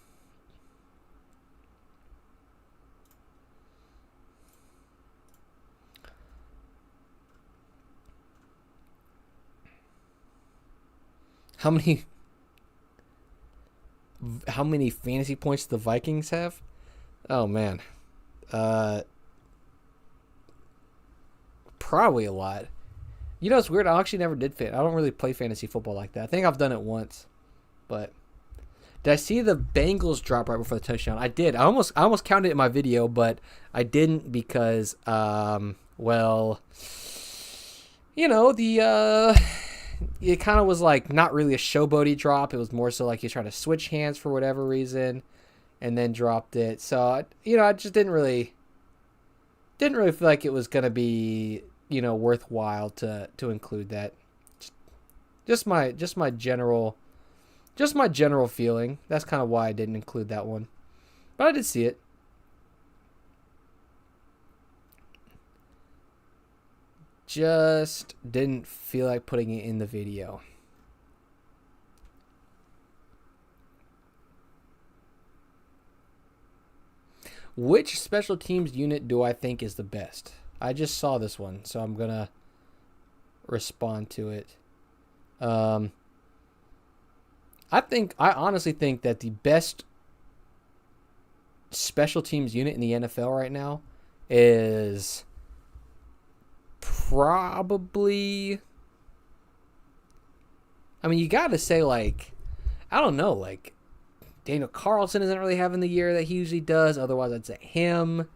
many fantasy points do the Vikings have? Oh man. Probably a lot. You know, it's weird. I actually never did I don't really play fantasy football like that. I think I've done it once, but did I see the Bengals drop right before the touchdown? I did. I almost counted it in my video, but I didn't because, well, you know, it kind of was like not really a showboaty drop. It was more so like he tried to switch hands for whatever reason, and then dropped it. So you know, I just didn't really feel like it was gonna be, you know, worthwhile to include that. Just my general feeling. That's kind of why I didn't include that one, but I did see it. Just didn't feel like putting it in the video. Which special teams unit do I think is the best? I just saw this one, so I'm gonna respond to it. I honestly think that the best special teams unit in the NFL right now is probably, I mean, you gotta say, like, I don't know, like, Daniel Carlson isn't really having the year that he usually does. Otherwise, I'd say him.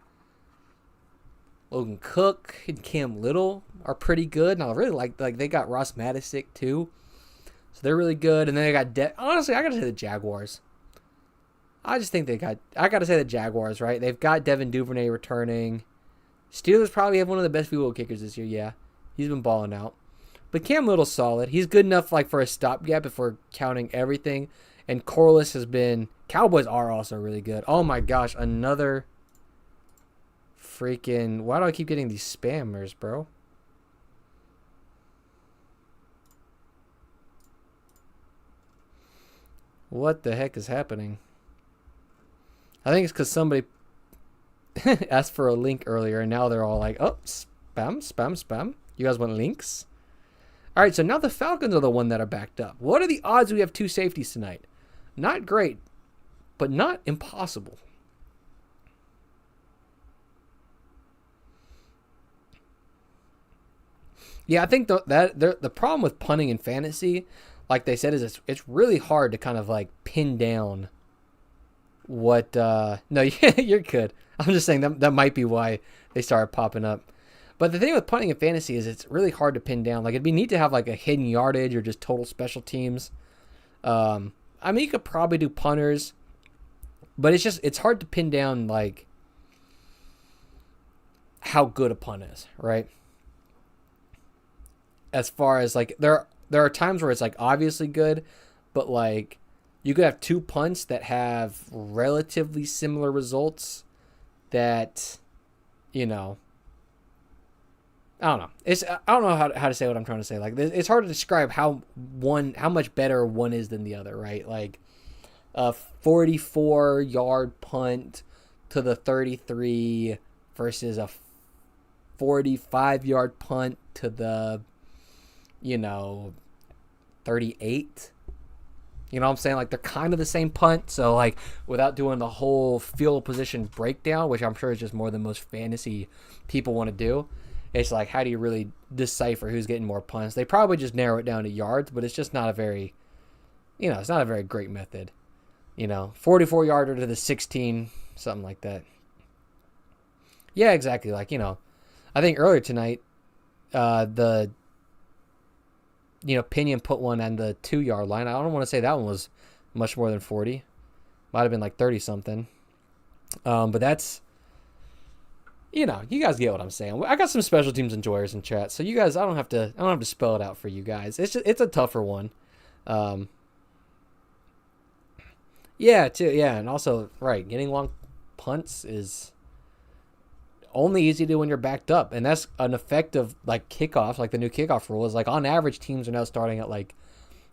Logan Cook and Cam Little are pretty good. And I really like they got Ross Matisic too. So they're really good. And then they got, honestly, I got to say the Jaguars. I just think I got to say the Jaguars, right? They've got Devin Duvernay returning. Steelers probably have one of the best field goal kickers this year, yeah. He's been balling out. But Cam Little's solid. He's good enough like for a stopgap if we're counting everything. And Corliss has been... Cowboys are also really good. Oh my gosh, another freaking... Why do I keep getting these spammers, bro? What the heck is happening? I think it's because somebody asked for a link earlier, and now they're all like, oh, spam, spam, spam. You guys want links? All right, so now the Falcons are the one that are backed up. What are the odds we have two safeties tonight? Not great, but not impossible. Yeah, I think the problem with punting in fantasy, like they said, is it's really hard to kind of like pin down what... No, you're good. I'm just saying that might be why they started popping up. But the thing with punting in fantasy is it's really hard to pin down. Like, it'd be neat to have like a hidden yardage or just total special teams. I mean, you could probably do punters, but it's hard to pin down like how good a punt is, right? As far as like there are times where it's like obviously good, but like you could have two punts that have relatively similar results that, you know, I don't know. I don't know how to say what I'm trying to say. Like, it's hard to describe how much better one is than the other, right? Like a 44-yard punt to the 33 versus a 45-yard punt to the, 38. You know what I'm saying? Like, they're kind of the same punt. So, like, without doing the whole field position breakdown, which I'm sure is just more than most fantasy people want to do, it's like, how do you really decipher who's getting more punts? They probably just narrow it down to yards, but it's just not a very, it's not a very great method. 44-yarder to the 16, something like that. Yeah, exactly. Like, I think earlier tonight, Pinion put one on the 2-yard line. I don't want to say that one was much more than 40. Might have been like 30-something. But that's You guys get what I'm saying. I got some special teams enjoyers in chat, so you guys, I don't have to spell it out for you guys. It's a tougher one. Um, yeah, too. Yeah, and also, right, getting long punts is only easy to do when you're backed up, and that's an effect of like kickoff. Like the new kickoff rule is like on average, teams are now starting at like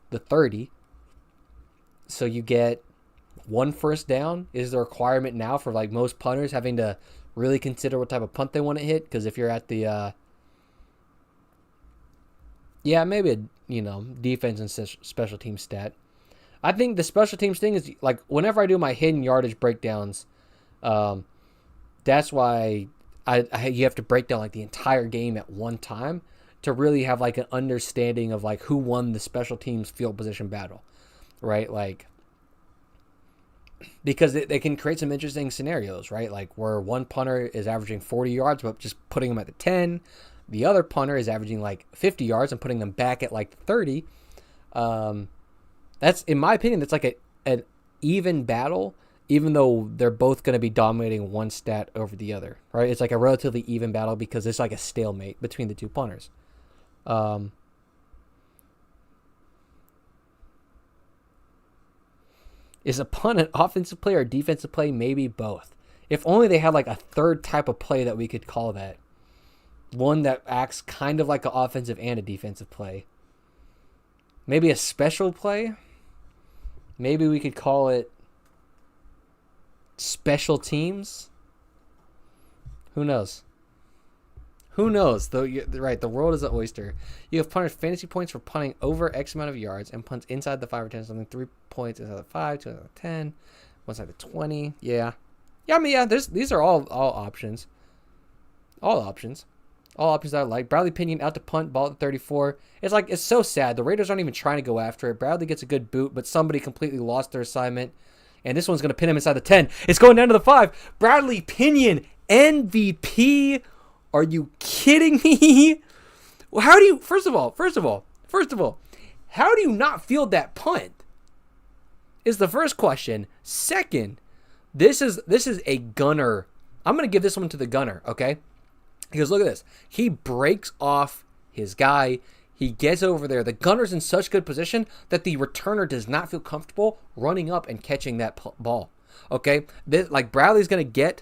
the 30, so you get one first down is the requirement now for like most punters having to really consider what type of punt they want to hit, because if you're at the maybe a defense and special team stat. I think the special teams thing is like whenever I do my hidden yardage breakdowns, that's why you have to break down like the entire game at one time to really have like an understanding of like who won the special teams field position battle, right? Like because they can create some interesting scenarios, right? Like where one punter is averaging 40 yards, but just putting them at the 10. The other punter is averaging like 50 yards and putting them back at like 30. That's, in my opinion, that's like an even battle, even though they're both going to be dominating one stat over the other, right? It's like a relatively even battle because it's like a stalemate between the two punters. Is a punt an offensive play or defensive play? Maybe both. If only they had like a third type of play that we could call that. One that acts kind of like an offensive and a defensive play. Maybe a special play. Maybe we could call it special teams. Who knows? Who knows? Though, right, the world is an oyster. You have punters fantasy points for punting over X amount of yards and punts inside the 5 or 10 something. 3 points inside the 5, 2 inside the 10, 1 inside the 20. Yeah. Yeah, I mean, yeah, these are all options. All options. All options that I like. Bradley Pinion out to punt, ball at 34. It's so sad. The Raiders aren't even trying to go after it. Bradley gets a good boot, but somebody completely lost their assignment. And this one's going to pin him inside the 10. It's going down to the 5. Bradley Pinion, MVP. Are you kidding me? Well, how do you, first of all, how do you not field that punt? Is the first question. Second, this is a gunner. I'm going to give this one to the gunner, okay? Because look at this. He breaks off his guy. He gets over there. The gunner's in such good position that the returner does not feel comfortable running up and catching that ball. Okay? Like Bradley's going to get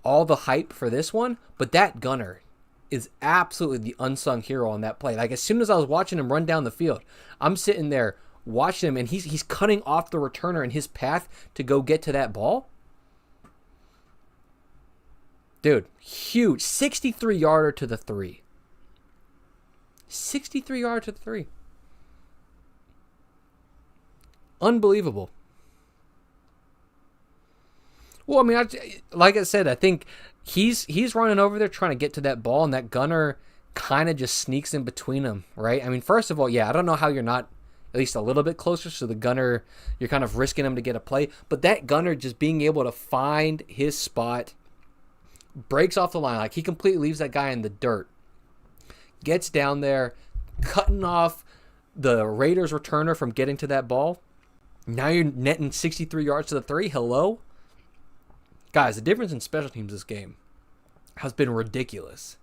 all the hype for this one, but that gunner is absolutely the unsung hero on that play. Like as soon as I was watching him run down the field, I'm sitting there watching him and he's cutting off the returner in his path to go get to that ball. Dude, huge. 63-yarder to the 3. 63-yarder to the 3. Unbelievable. Well, I mean, like I said, I think he's running over there trying to get to that ball, and that gunner kind of just sneaks in between them, right? I mean, first of all, yeah, I don't know how you're not at least a little bit closer, so the gunner, you're kind of risking him to get a play, but that gunner just being able to find his spot, breaks off the line, like he completely leaves that guy in the dirt, gets down there, cutting off the Raiders returner from getting to that ball. Now you're netting 63 yards to the 3. Hello? Guys, the difference in special teams this game has been ridiculous.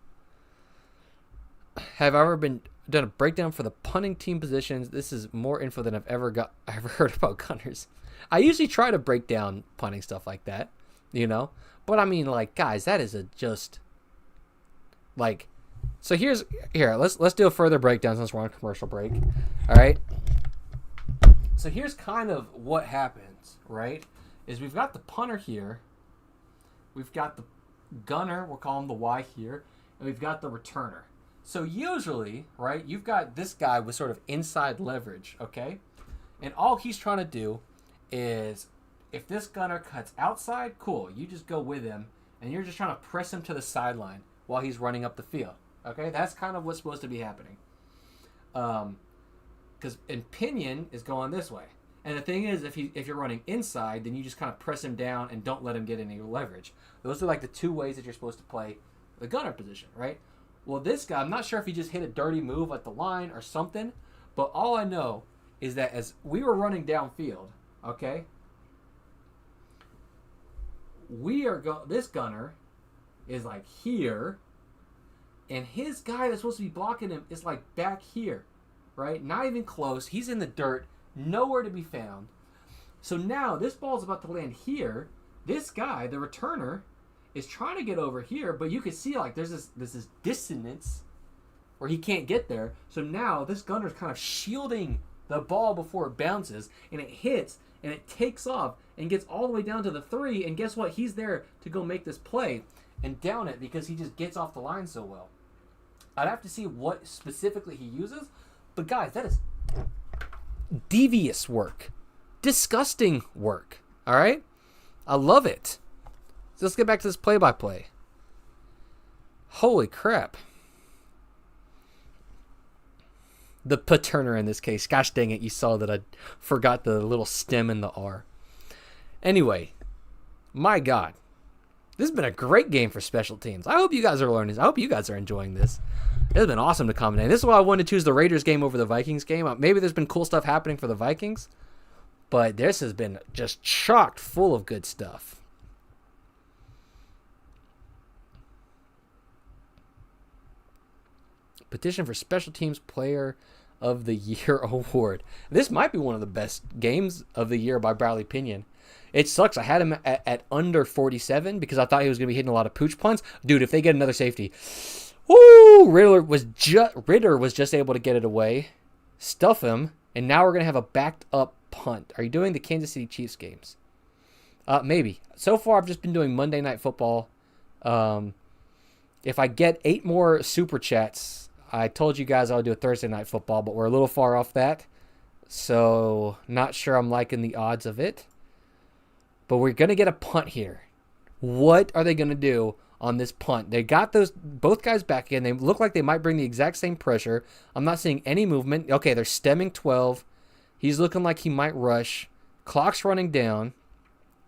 Have I ever done a breakdown for the punting team positions? This is more info than I've ever heard about gunners. I usually try to break down punting stuff like that, But I mean, like, guys, that is just like. So let's do a further breakdown since we're on a commercial break. All right. So here's kind of what happens, right? Is we've got the punter here, we've got the gunner, we'll call him the Y here, and we've got the returner. So usually, right, you've got this guy with sort of inside leverage, okay? And all he's trying to do is, if this gunner cuts outside, cool, you just go with him, and you're just trying to press him to the sideline while he's running up the field, okay? That's kind of what's supposed to be happening. Because Pinion is going this way. And the thing is, if you're running inside, then you just kind of press him down and don't let him get any leverage. Those are like the two ways that you're supposed to play the gunner position, right? Well, this guy, I'm not sure if he just hit a dirty move at the line or something, but all I know is that as we were running downfield, okay, this gunner is like here, and his guy that's supposed to be blocking him is like back here, right? Not even close. He's in the dirt, nowhere to be found. So now this ball's about to land here. This guy, the returner, is trying to get over here, but you can see like there's this dissonance where he can't get there. So now this gunner's kind of shielding the ball before it bounces, and it hits, and it takes off and gets all the way down to the 3, and guess what? He's there to go make this play and down it because he just gets off the line so well. I'd have to see what specifically he uses, but guys, that is devious work. Disgusting work. All right? I love it. So let's get back to this play-by-play. Holy crap. The paterner in this case. Gosh dang it, you saw that I forgot the little stem in the R. Anyway, my God. This has been a great game for special teams. I hope you guys are learning this. I hope you guys are enjoying this. It's been awesome to commentate. This is why I wanted to choose the Raiders game over the Vikings game. Maybe there's been cool stuff happening for the Vikings, but this has been just chocked full of good stuff. Petition for Special Teams Player of the Year award. This might be one of the best games of the year by Bradley Pinion. It sucks. I had him at under 47 because I thought he was going to be hitting a lot of pooch punts. Dude, if they get another safety, woo! Ritter was just able to get it away, stuff him, and now we're going to have a backed up punt. Are you doing the Kansas City Chiefs games? Maybe. So far, I've just been doing Monday Night Football. If I get 8 more super chats, I told you guys I would do a Thursday Night Football, but we're a little far off that. So, not sure I'm liking the odds of it. But we're going to get a punt here. What are they going to do on this punt? They got both guys back in. They look like they might bring the exact same pressure. I'm not seeing any movement. Okay, they're stemming 12. He's looking like he might rush. Clock's running down.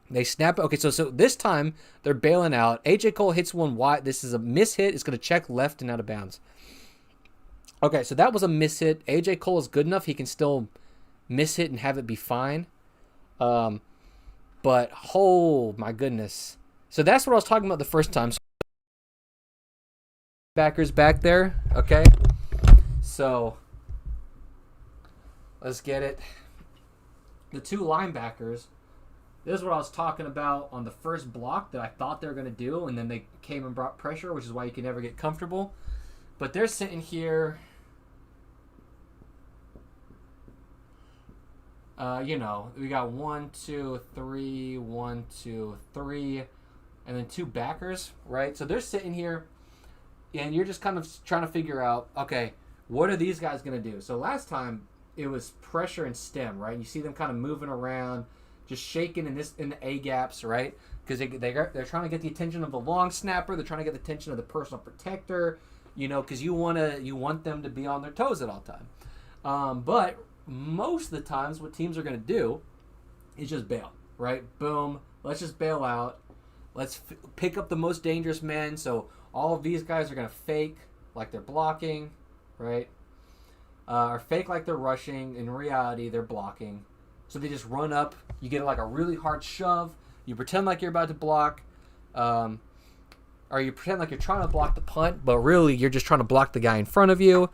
They snap. Okay, so this time they're bailing out. A.J. Cole hits one wide. This is a miss hit. It's going to check left and out of bounds. Okay, so that was a miss hit. A.J. Cole is good enough. He can still miss hit and have it be fine. But, oh, my goodness. So that's what I was talking about the first time. Backers back there, okay? So, let's get it. The 2 linebackers. This is what I was talking about on the first block that I thought they were going to do, and then they came and brought pressure, which is why you can never get comfortable. But they're sitting here. We got 1, 2, 3, 1, 2, 3, and then 2 backers, right? So they're sitting here, and you're just kind of trying to figure out, okay, what are these guys going to do? So last time it was pressure and stem, right? You see them kind of moving around, just shaking in the A gaps, right? Because they're trying to get the attention of the long snapper, they're trying to get the attention of the personal protector, because you want them to be on their toes at all time. But most of the times what teams are going to do is just bail, right? Boom, let's just bail out. Let's pick up the most dangerous men. So all of these guys are going to fake like they're blocking, right? Or fake like they're rushing. In reality, they're blocking. So they just run up. You get like a really hard shove. You pretend like you're about to block. Or you pretend like you're trying to block the punt, but really you're just trying to block the guy in front of you.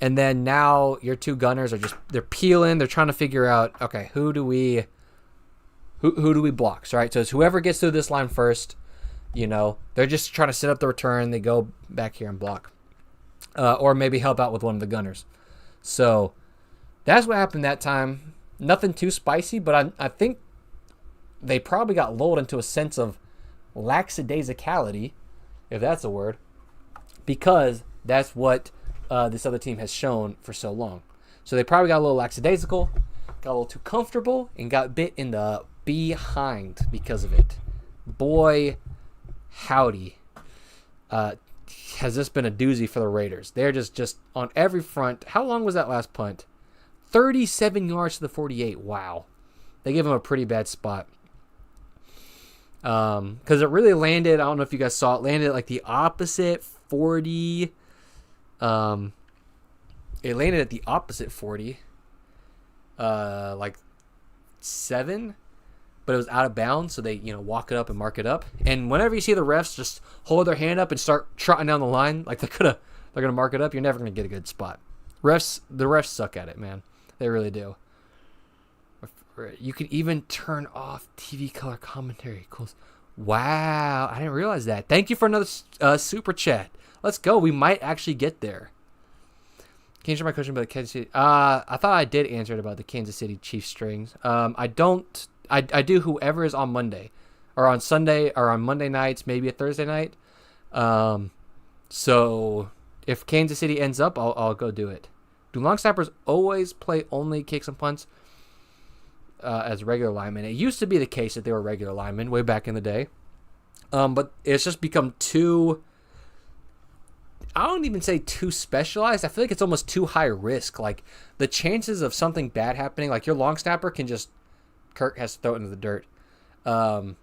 And then now your 2 gunners they're peeling. They're trying to figure out, okay, who do we block? So, right? So it's whoever gets through this line first, they're just trying to set up the return. They go back here and block. Or maybe help out with one of the gunners. So that's what happened that time. Nothing too spicy, but I think they probably got lulled into a sense of lackadaisicality, if that's a word, because that's what this other team has shown for so long. So they probably got a little lackadaisical, got a little too comfortable, and got bit in the behind because of it. Boy, howdy. Has this been a doozy for the Raiders? They're just on every front. How long was that last punt? 37 yards to the 48. Wow. They gave him a pretty bad spot. Because it really landed, I don't know if you guys saw it, landed at like the opposite 40. It landed at the opposite 40. Like 7. but it was out of bounds, so they walk it up and mark it up. And whenever you see the refs just hold their hand up and start trotting down the line like they're gonna mark it up, you're never gonna get a good spot. The refs suck at it, man. They really do. You can even turn off TV color commentary. Cool. Wow, I didn't realize that. Thank you for another super chat. Let's go. We might actually get there. Can you answer my question about the Kansas City? I thought I did answer it about the Kansas City Chiefs strings. I don't. I do whoever is on Monday, or on Sunday, or on Monday nights, maybe a Thursday night. So if Kansas City ends up, I'll go do it. Do long snappers always play only kicks and punts as regular linemen? It used to be the case that they were regular linemen way back in the day, but it's just become too. I don't even say too specialized. I feel like it's almost too high risk. Like the chances of something bad happening, like your long snapper can just, Kirk has to throw it into the dirt. The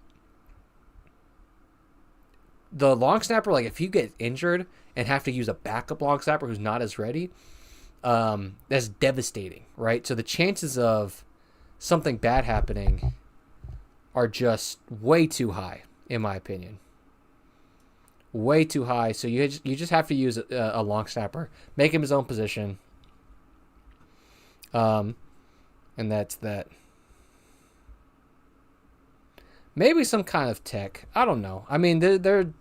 long snapper, like if you get injured and have to use a backup long snapper who's not as ready, that's devastating, right? So the chances of something bad happening are just way too high, in my opinion. Way too high. So you just have to use a long snapper, make him his own position, and that's that. Maybe some kind of tech. I don't know. I mean, they're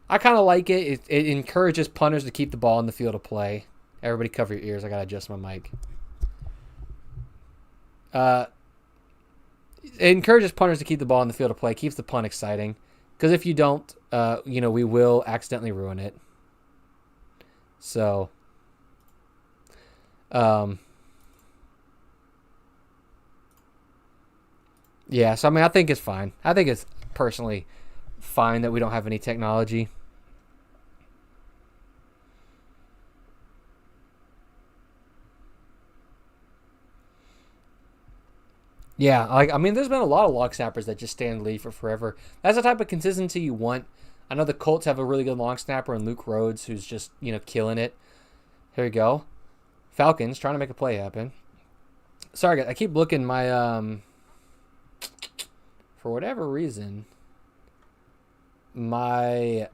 I kind of like it. It encourages punters to keep the ball in the field of play. Everybody cover your ears. I gotta adjust my mic. It encourages punters to keep the ball in the field of play. Keeps the punt exciting. Because if you don't, we will accidentally ruin it. So, yeah. So I mean, I think it's fine. I think it's personally fine that we don't have any technology. Yeah, there's been a lot of long snappers that just stay in the league for forever. That's the type of consistency you want. I know the Colts have a really good long snapper in Luke Rhodes, who's just, killing it. Here we go. Falcons trying to make a play happen. Sorry, guys. I keep looking my, for whatever reason, my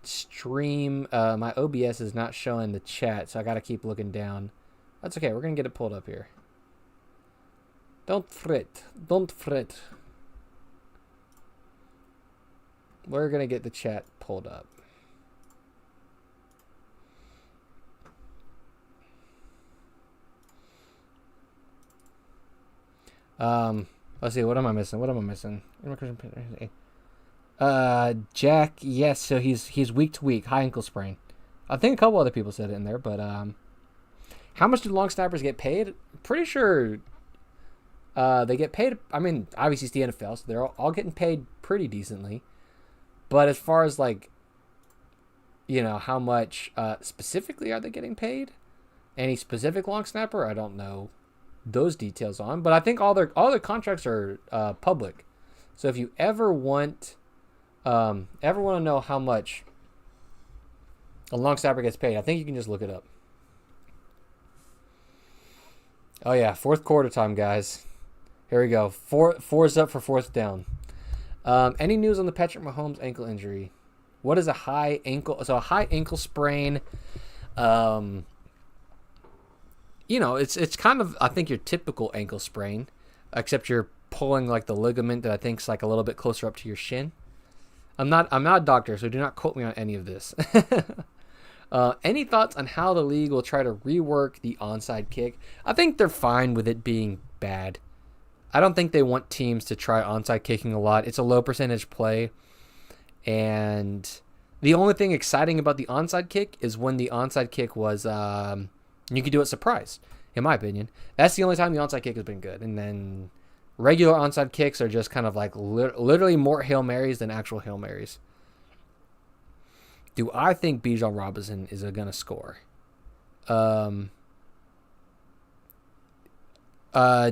stream, my OBS is not showing the chat, so I got to keep looking down. That's okay. We're going to get it pulled up here. Don't fret. Don't fret. We're going to get the chat pulled up. Let's see. What am I missing? Jack, yes. So he's week to week. High ankle sprain. I think a couple other people said it in there, but how much do long snappers get paid? Pretty sure they get paid. I mean, obviously it's the NFL, so they're all getting paid pretty decently. But as far as how much specifically are they getting paid? Any specific long snapper? I don't know those details on, but I think all their contracts are public. So if you ever want to know how much a long snapper gets paid, I think you can just look it up. Oh yeah, fourth quarter time, guys. Here we go. Four's up for fourth down. Any news on the Patrick Mahomes ankle injury? What is a high ankle? So a high ankle sprain. It's kind of, I think, your typical ankle sprain, except you're pulling like the ligament that I think is like a little bit closer up to your shin. I'm not a doctor, so do not quote me on any of this. Any thoughts on how the league will try to rework the onside kick? I think they're fine with it being bad. I don't think they want teams to try onside kicking a lot. It's a low percentage play. And the only thing exciting about the onside kick is when the onside kick was, you could do it surprise, in my opinion. That's the only time the onside kick has been good. And then regular onside kicks are just kind of like literally more Hail Marys than actual Hail Marys. Do I think Bijan Robinson is going to score?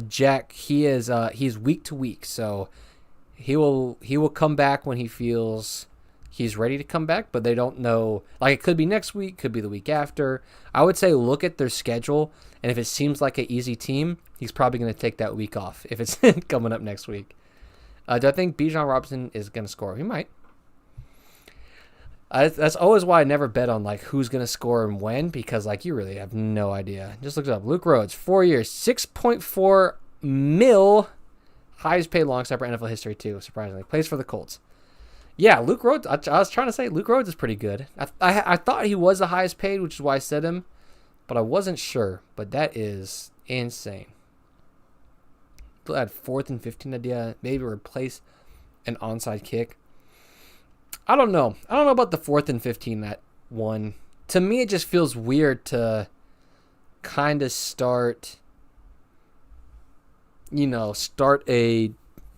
Jack, he's week to week, so he will come back when he feels he's ready to come back, but they don't know. Like, it could be next week, could be the week after. I would say look at their schedule, and if it seems like an easy team, he's probably going to take that week off if it's coming up next week. Do I think Bijan Robinson is going to score? He might. That's always why I never bet on like who's going to score and when, because like you really have no idea. Just look it up. Luke Rhodes, 4 years, $6.4 million, highest paid long snapper in NFL history too. Surprisingly, plays for the Colts. Yeah, Luke Rhodes. I was trying to say Luke Rhodes is pretty good. I thought he was the highest paid, which is why I said him, but I wasn't sure. But that is insane. Glad 4th and 15 idea. Maybe replace an onside kick. I don't know. I don't know about the 4th and 15 that one. To me, it just feels weird to kind of start a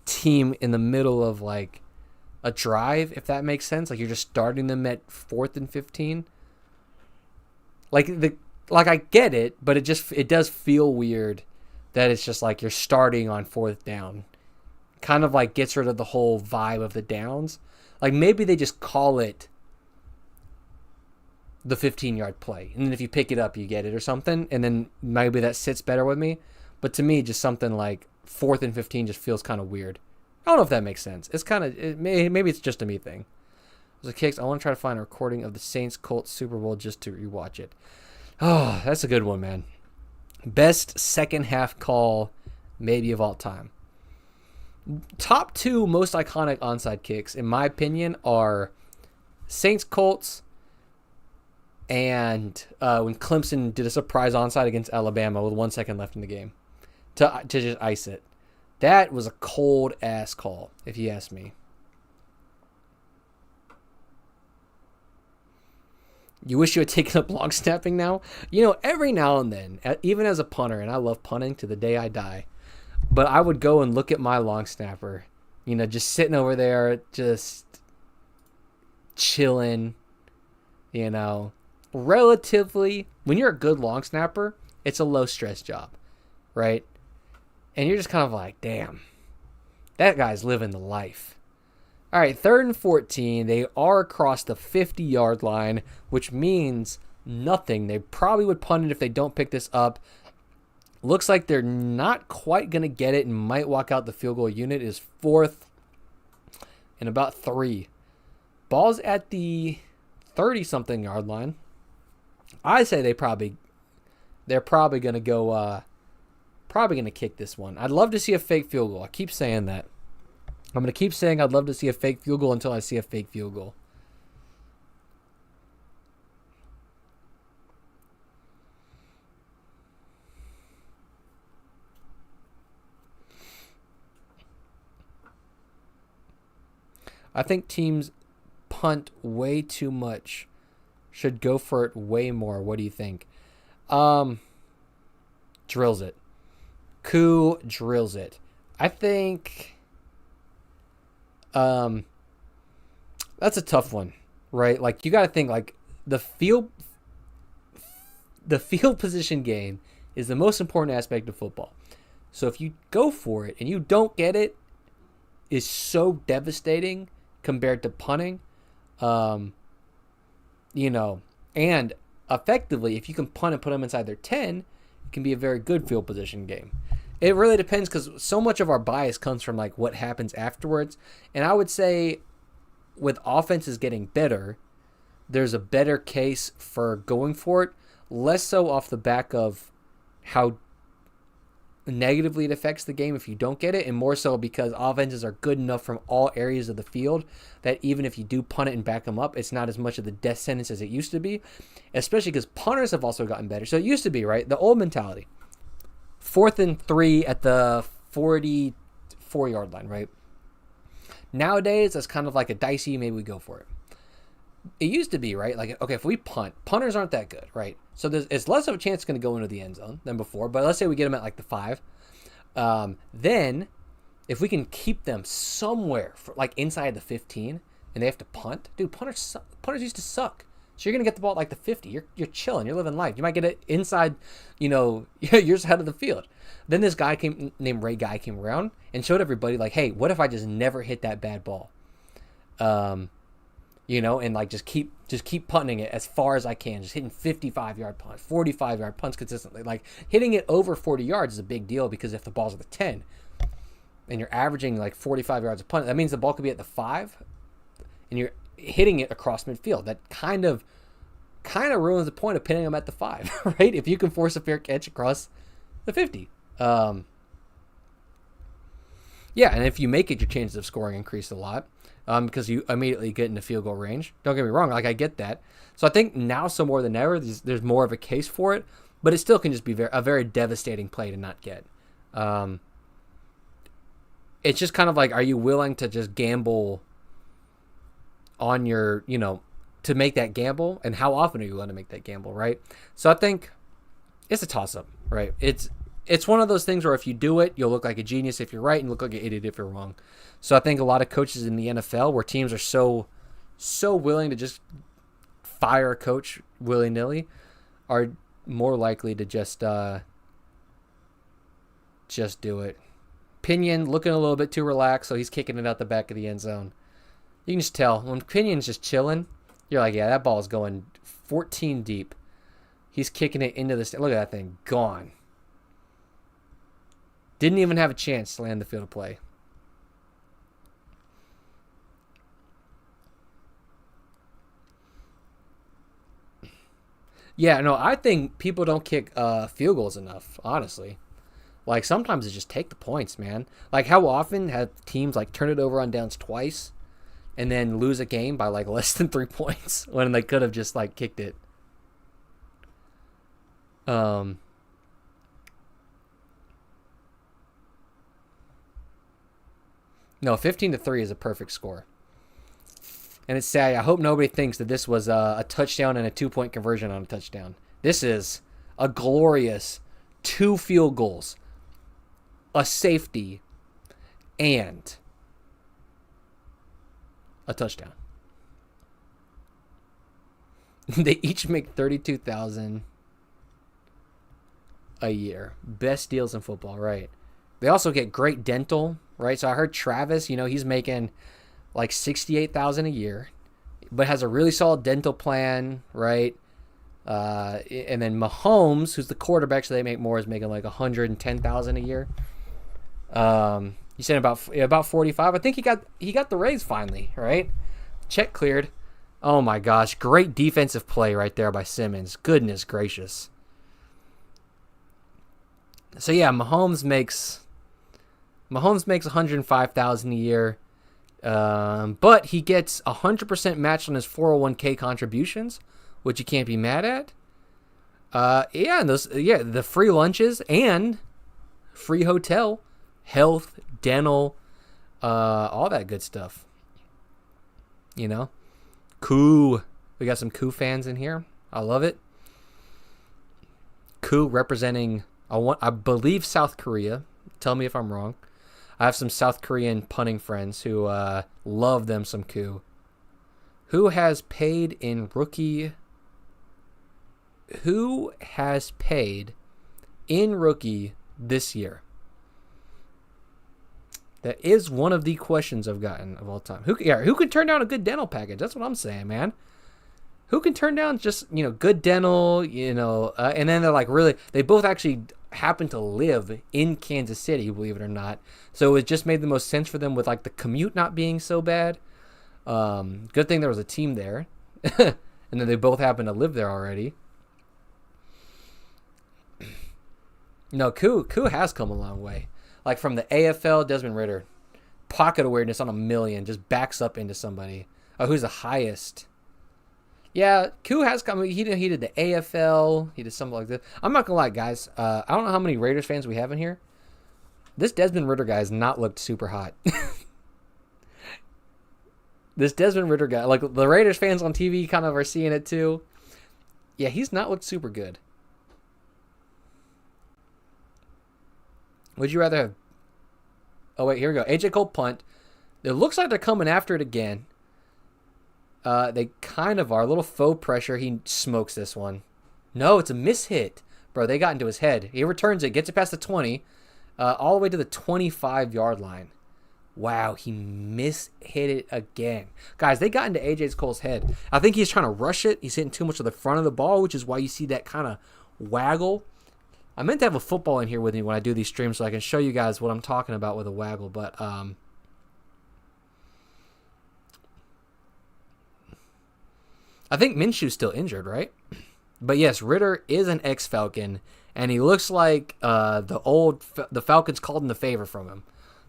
team in the middle of like a drive, if that makes sense. Like you're just starting them at 4th and 15. Like I get it, but it does feel weird that it's just like you're starting on 4th down. Kind of like gets rid of the whole vibe of the downs. Like maybe they just call it the 15-yard play. And then if you pick it up, you get it or something. And then maybe that sits better with me. But to me, just something like 4th and 15 just feels kind of weird. I don't know if that makes sense. It's kind of, maybe it's just a me thing. So kicks, I want to try to find a recording of the Saints-Colts Super Bowl just to rewatch it. Oh, that's a good one, man. Best second half call maybe of all time. Top 2 most iconic onside kicks, in my opinion, are Saints-Colts and when Clemson did a surprise onside against Alabama with 1 second left in the game to just ice it. That was a cold-ass call, if you ask me. You wish you had taken up long snapping now? Every now and then, even as a punter, and I love punting to the day I die, but I would go and look at my long snapper, just sitting over there, just chilling, relatively. When you're a good long snapper, it's a low-stress job, right? And you're just kind of like, damn, that guy's living the life. All right, 3rd and 14. They are across the 50-yard line, which means nothing. They probably would punt it if they don't pick this up. Looks like they're not quite going to get it and might walk out the field goal unit. Is 4th and about 3. Ball's at the 30-something yard line. I say they're probably going to go, probably going to kick this one. I'd love to see a fake field goal. I keep saying that. I'm going to keep saying I'd love to see a fake field goal until I see a fake field goal. I think teams punt way too much. Should go for it way more. What do you think? Drills it. Koo drills it. I think that's a tough one, right? Like you got to think like the field position game is the most important aspect of football. So if you go for it and you don't get it, is so devastating compared to punting. And effectively, if you can punt and put them inside their 10, it can be a very good field position game. It really depends because so much of our bias comes from like what happens afterwards. And I would say with offenses getting better, there's a better case for going for it, less so off the back of how negatively it affects the game if you don't get it, and more so because offenses are good enough from all areas of the field that even if you do punt it and back them up, it's not as much of the death sentence as it used to be, especially because punters have also gotten better. So it used to be, right, the old mentality, 4th and 3 at the 44-yard line, right? Nowadays, that's kind of like a dicey, maybe we go for it. It used to be, right, like, okay, if we punt, punters aren't that good, right? So it's less of a chance it's going to go into the end zone than before, but let's say we get them at like the 5. Then if we can keep them somewhere for like inside the 15 and they have to punt, dude, punters used to suck. So you're going to get the ball at like the 50. You're chilling. You're living life. You might get it inside, your side of the field. Then this guy named Ray Guy came around and showed everybody like, hey, what if I just never hit that bad ball? and like just keep punting it as far as I can, just hitting 55-yard punts, 45-yard punts consistently. Like hitting it over 40 yards is a big deal, because if the ball's at the 10 and you're averaging like 45 yards a punt, that means the ball could be at the 5 and you're hitting it across midfield. That kind of ruins the point of pinning them at the 5, right? If you can force a fair catch across the 50. Yeah, and if you make it, your chances of scoring increase a lot, because you immediately get into field goal range. Don't get me wrong, like I get that. So I think now, so more than ever, there's more of a case for it, but it still can just be a very devastating play to not get. It's just kind of like, are you willing to just gamble on your, to make that gamble, and how often are you willing to make that gamble, right? So I think it's a toss-up, right? It's one of those things where if you do it, you'll look like a genius if you're right and look like an idiot if you're wrong. So I think a lot of coaches in the NFL, where teams are so willing to just fire a coach willy-nilly, are more likely to just do it. Pinion looking a little bit too relaxed, so he's kicking it out the back of the end zone. You can just tell when Pinion's just chilling, you're like, yeah, that ball is going 14 deep. He's kicking it into the look at that thing, gone. Didn't even have a chance to land the field of play. Yeah, no, I think people don't kick field goals enough, honestly. Like, sometimes it's just take the points, man. Like, how often have teams, like, turn it over on downs twice and then lose a game by, like, less than 3 points when they could have just, like, kicked it? No, 15-3 is a perfect score. And it's sad. I hope nobody thinks that this was a touchdown and a 2-point conversion on a touchdown. This is a glorious 2 field goals, a safety, and a touchdown. They each make $32,000 a year. Best deals in football, right? They also get great dental, right? So I heard Travis, he's making like $68,000 a year, but has a really solid dental plan, right? And then Mahomes, who's the quarterback, so they make more, is making like $110,000 a year. You said about 45. I think he got the raise finally, right? Check cleared. Oh my gosh, great defensive play right there by Simmons. Goodness gracious. So yeah, Mahomes makes $105,000 a year, but he gets 100% matched on his 401k contributions, which you can't be mad at. And the free lunches and free hotel, health, dental, all that good stuff. Koo. We got some Koo fans in here. I love it. Koo representing, I believe, South Korea. Tell me if I'm wrong. I have some South Korean punting friends who love them some Koo. Who has paid in rookie this year? That is one of the questions I've gotten of all time. Who can turn down a good dental package? That's what I'm saying, man. Who can turn down just, good dental, and then they're like, really, they both actually happen to live in Kansas City, believe it or not. So it just made the most sense for them with like the commute not being so bad. Good thing there was a team there. And then they both happen to live there already. No, Koo has come a long way. Like from the AFL, Desmond Ridder, pocket awareness on 1,000,000, just backs up into somebody. Who's the highest? Yeah, Koo has come. He did the AFL. He did something like this. I'm not gonna lie, guys. I don't know how many Raiders fans we have in here. This Desmond Ridder guy has not looked super hot. This Desmond Ridder guy, like the Raiders fans on TV, kind of are seeing it too. Yeah, he's not looked super good. Would you rather have... Oh, wait, here we go. AJ Cole punt. It looks like they're coming after it again. They kind of are. A little faux pressure. He smokes this one. No, it's a mishit. Bro, they got into his head. He returns it, gets it past the 20, all the way to the 25-yard line. Wow, he hit it again. Guys, they got into AJ Cole's head. I think he's trying to rush it. He's hitting too much of the front of the ball, which is why you see that kind of waggle. I meant to have a football in here with me when I do these streams so I can show you guys what I'm talking about with a waggle, but I think Minshew's still injured, right? But yes, Ritter is an ex-Falcon, and he looks like the Falcons called in the favor from him.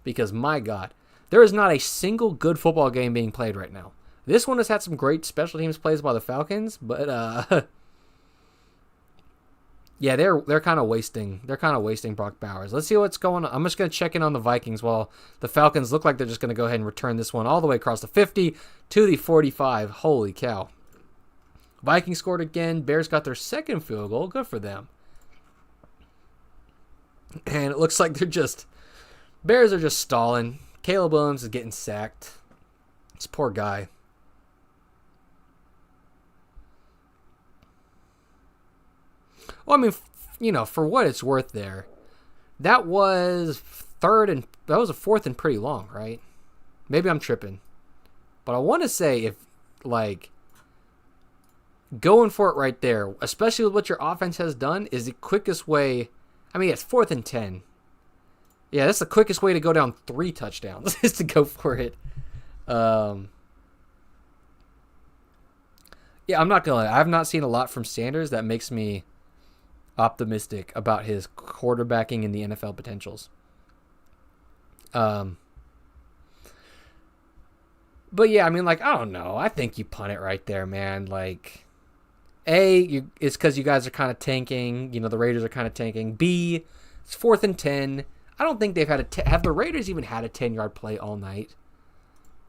Because, my God, there is not a single good football game being played right now. This one has had some great special teams plays by the Falcons, but yeah, they're kind of wasting. They're kind of wasting Brock Bowers. Let's see what's going on. I'm just going to check in on the Vikings while the Falcons look like they're just going to go ahead and return this one all the way across the 50 to the 45. Holy cow. Vikings scored again. Bears got their second field goal. Good for them. And it looks like Bears are just stalling. Caleb Williams is getting sacked. This poor guy. Well, I mean, for what it's worth there, that was a fourth and pretty long, right? Maybe I'm tripping. But I want to say if, going for it right there, especially with what your offense has done, is the quickest way. I mean, it's 4th and 10. Yeah, that's the quickest way to go down 3 touchdowns is to go for it. Yeah, I'm not going to lie. I have not seen a lot from Sanders that makes me optimistic about his quarterbacking in the NFL potentials. But yeah, I mean, I don't know. I think you punt it right there, man. It's because you guys are kind of tanking. The Raiders are kind of tanking. B, it's 4th and 10. I don't think they've have the Raiders even had a 10-yard play all night,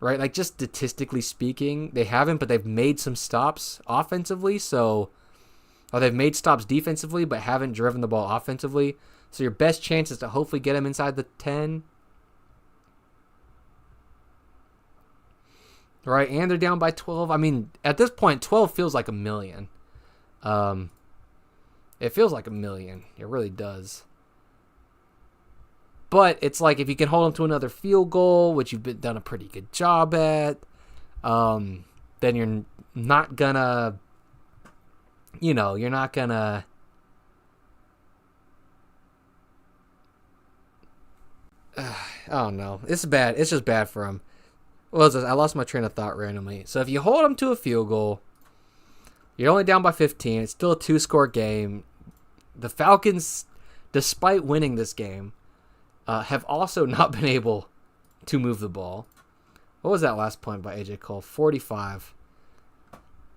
right? Just statistically speaking, they haven't, but they've made some stops offensively. Or they've made stops defensively, but haven't driven the ball offensively. So your best chance is to hopefully get them inside the 10. Right, and they're down by 12. I mean, at this point, 12 feels like a million. It feels like a million. It really does. But it's if you can hold them to another field goal, which you've done a pretty good job at, then you're not gonna, you're not gonna. I don't know. It's bad. It's just bad for him. Well, I lost my train of thought randomly. So if you hold them to a field goal, you're only down by 15. It's still a 2-score game. The Falcons, despite winning this game, have also not been able to move the ball. What was that last point by AJ Cole? 45.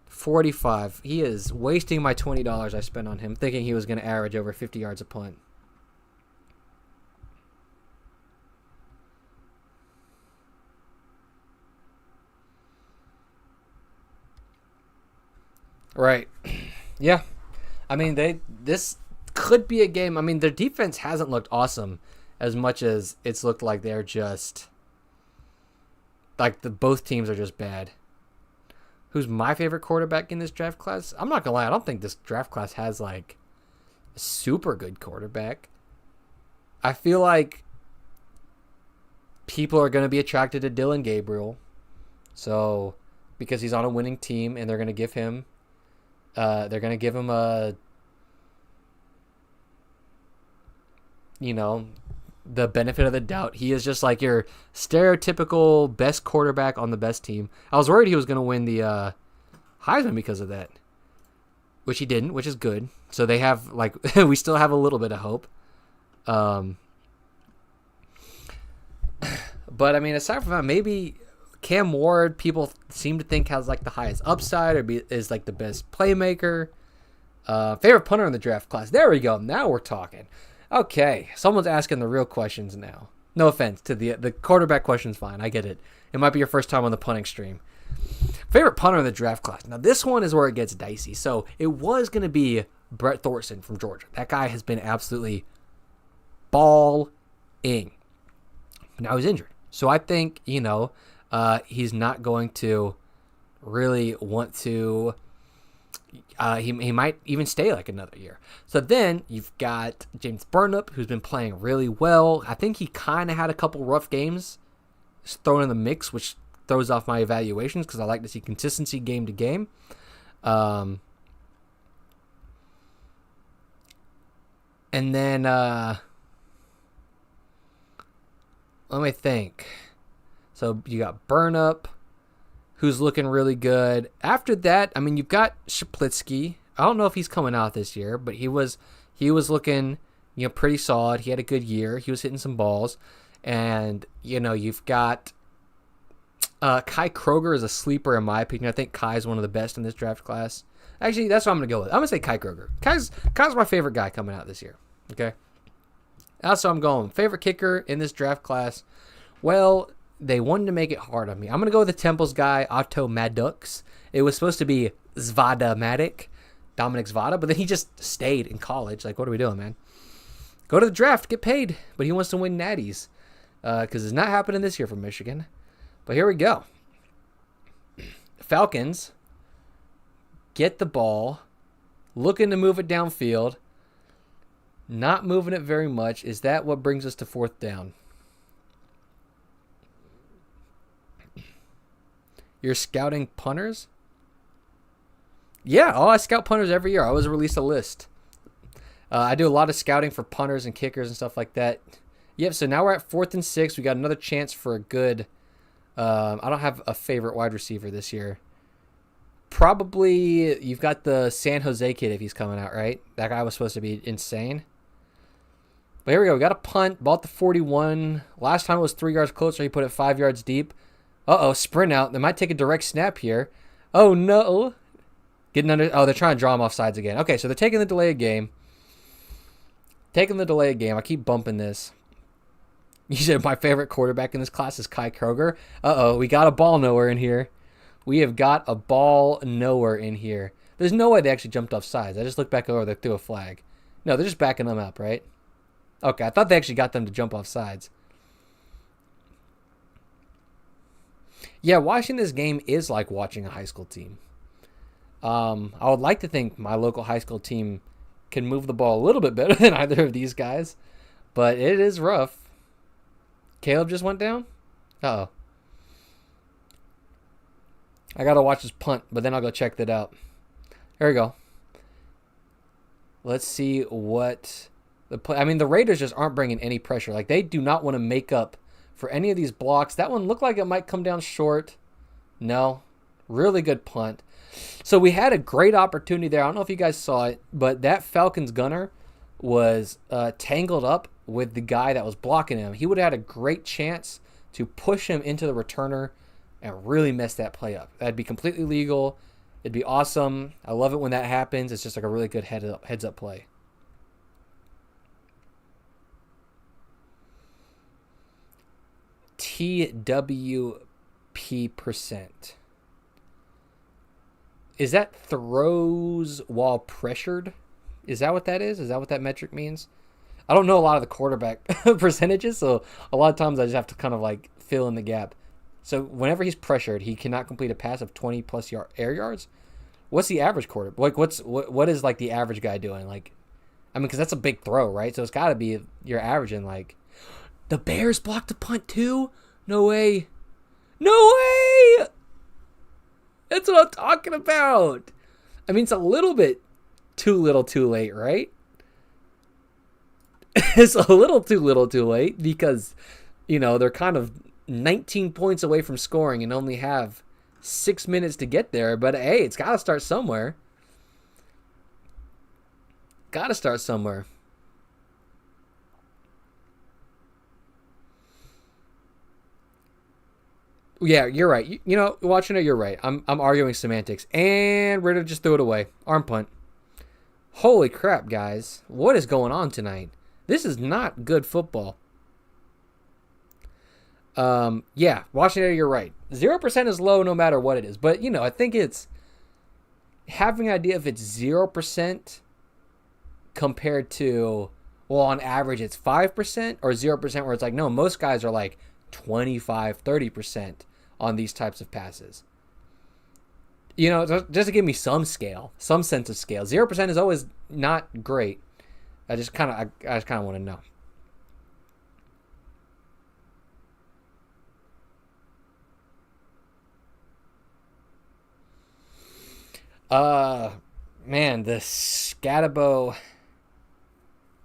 45. He is wasting my $20 I spent on him, thinking he was going to average over 50 yards a punt. Right. Yeah. I mean, this could be a game. I mean, their defense hasn't looked awesome as much as it's looked like they're just both teams are just bad. Who's my favorite quarterback in this draft class? I'm not gonna lie, I don't think this draft class has a super good quarterback. I feel like people are gonna be attracted to Dylan Gabriel, so because he's on a winning team, and they're gonna give him a the benefit of the doubt. He is just your stereotypical best quarterback on the best team. I was worried he was going to win the Heisman because of that, which he didn't, which is good. So they have we still have a little bit of hope. But I mean, aside from that, maybe Cam Ward, people seem to think has the highest upside or is the best playmaker. Favorite punter in the draft class. There we go. Now we're talking. Okay, someone's asking the real questions now. No offense to the quarterback question's fine. I get it. It might be your first time on the punting stream. Favorite punter in the draft class. Now this one is where it gets dicey. So it was going to be Brett Thorson from Georgia. That guy has been absolutely balling. Now he's injured. So I think, he's not going to really want to. He might even stay another year. So then you've got James Burnip, who's been playing really well. I think he kind of had a couple rough games thrown in the mix, which throws off my evaluations because I like to see consistency game to game. And then let me think. So you got Burn Up, who's looking really good. After that, I mean, you've got Shaplitsky. I don't know if he's coming out this year, but he was looking, pretty solid. He had a good year. He was hitting some balls. And, you've got Kai Kroger is a sleeper in my opinion. I think Kai is one of the best in this draft class. Actually, that's what I'm going to go with. I'm going to say Kai Kroger. Kai's my favorite guy coming out this year. Okay? That's what I'm going. Favorite kicker in this draft class. Well, they wanted to make it hard on me. I'm going to go with the Temples guy, Otto Madux. It was supposed to be Zvada-Matic, Dominic Zvada, but then he just stayed in college. Like, what are we doing, man? Go to the draft, get paid. But he wants to win natties because it's not happening this year for Michigan. But here we go. Falcons get the ball, looking to move it downfield, not moving it very much. Is that what brings us to fourth down? You're scouting punters? Yeah, I scout punters every year. I always release a list. I do a lot of scouting for punters and kickers and stuff like that. Yep, so now we're at 4th and 6. We got another chance for a good... I don't have a favorite wide receiver this year. Probably you've got the San Jose kid if he's coming out, right? That guy was supposed to be insane. But here we go. We got a punt. Ball at the 41. Last time it was 3 yards closer. He put it 5 yards deep. Uh-oh, sprint out. They might take a direct snap here. Oh, no. Getting under. Oh, they're trying to draw him off sides again. Okay, so they're taking the delay of game. I keep bumping this. You said my favorite quarterback in this class is Kai Kroger. Uh-oh, we got a ball nowhere in here. We have got a ball nowhere in here. There's no way they actually jumped off sides. I just looked back over. They threw a flag. No, they're just backing them up, right? Okay, I thought they actually got them to jump off sides. Yeah, watching this game is like watching a high school team. I would like to think my local high school team can move the ball a little bit better than either of these guys, but it is rough. Caleb just went down? Uh-oh. I got to watch this punt, but then I'll go check that out. There we go. Let's see what the play. I mean, the Raiders just aren't bringing any pressure. Like, they do not want to make up for any of these blocks. That one looked like it might come down short. No. Really good punt. So we had a great opportunity there. I don't know if you guys saw it, but that Falcons gunner was tangled up with the guy that was blocking him. He would have had a great chance to push him into the returner and really mess that play up. That'd be completely legal. It'd be awesome. I love it when that happens. It's just like a really good heads up play. TWP%. Is that throws while pressured? Is that what that is? Is that what that metric means? I don't know a lot of the quarterback percentages, so a lot of times I just have to kind of like fill in the gap. So whenever he's pressured, he cannot complete a pass of 20 plus air yards. What's the average quarterback? Like what is like the average guy doing? Like, I mean, because that's a big throw, right? So it's got to be you're averaging like the Bears blocked the punt too. No way. No way. That's what I'm talking about. I mean, it's a little bit too little too late, right? It's a little too late because, they're kind of 19 points away from scoring and only have 6 minutes to get there. But, hey, it's got to start somewhere. Yeah, you're right. Watching it, you're right. I'm arguing semantics. And Ritter just threw it away. Arm punt. Holy crap, guys. What is going on tonight? This is not good football. Yeah, watching it, you're right. 0% is low no matter what it is. But, I think it's having an idea if it's 0% compared to, well, on average it's 5% or 0% where it's like, no, most guys are like 25, 30% on these types of passes. Just to give me some scale, some sense of scale. 0% is always not great. I just kind of want to know. Uh, man, the Scatabo.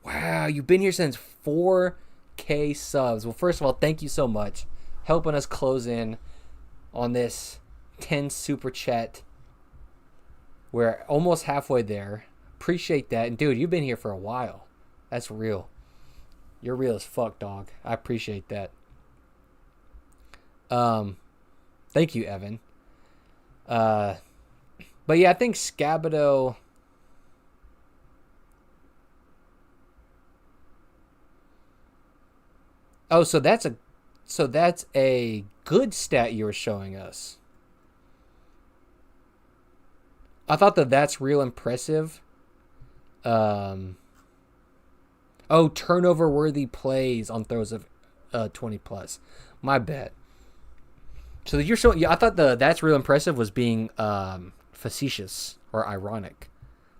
Wow, you've been here since 4K subs. Well, first of all, thank you so much. Helping us close in on this 10 super chat. We're almost halfway there. Appreciate that. And dude, you've been here for a while. That's real. You're real as fuck, dog. I appreciate that. Thank you, Evan. But yeah, I think Scabado. Oh, so that's a good stat you were showing us. I thought that's real impressive. Turnover worthy plays on throws of 20 plus. My bad. So you're showing. Yeah, I thought that's real impressive was being facetious or ironic,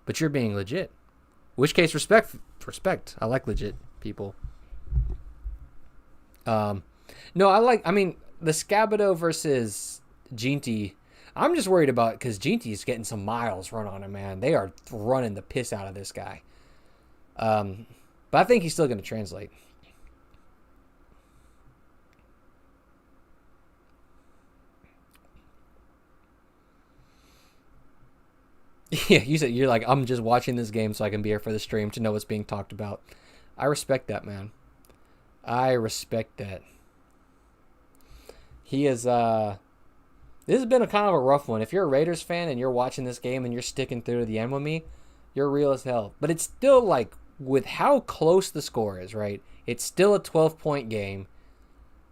but you're being legit. Which case, respect. I like legit people. No, I mean, the Scabado versus Ginty. I'm just worried about because Ginty's getting some miles run on him, man. They are running the piss out of this guy. But I think he's still going to translate. Yeah, you're like, I'm just watching this game so I can be here for the stream to know what's being talked about. I respect that, man. I respect that. He is, this has been a kind of a rough one. If you're a Raiders fan and you're watching this game and you're sticking through to the end with me, you're real as hell. But it's still like, with how close the score is, right? It's still a 12-point game.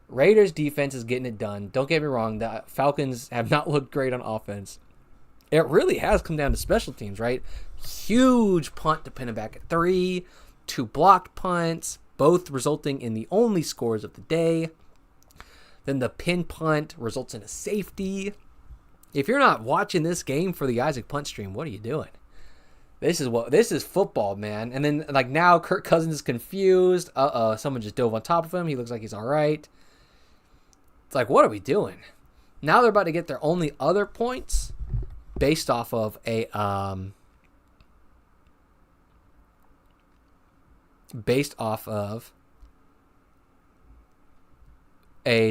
Raiders defense is getting it done. Don't get me wrong. The Falcons have not looked great on offense. It really has come down to special teams, right? Huge punt to pin it back at 3. 2 blocked punts, both resulting in the only scores of the day. Then the pin punt results in a safety. If you're not watching this game for the Isaac Punt stream, what are you doing? This is football, man. And then like now Kirk Cousins is confused. Someone just dove on top of him. He looks like he's all right. It's like, what are we doing? Now they're about to get their only other points based off of a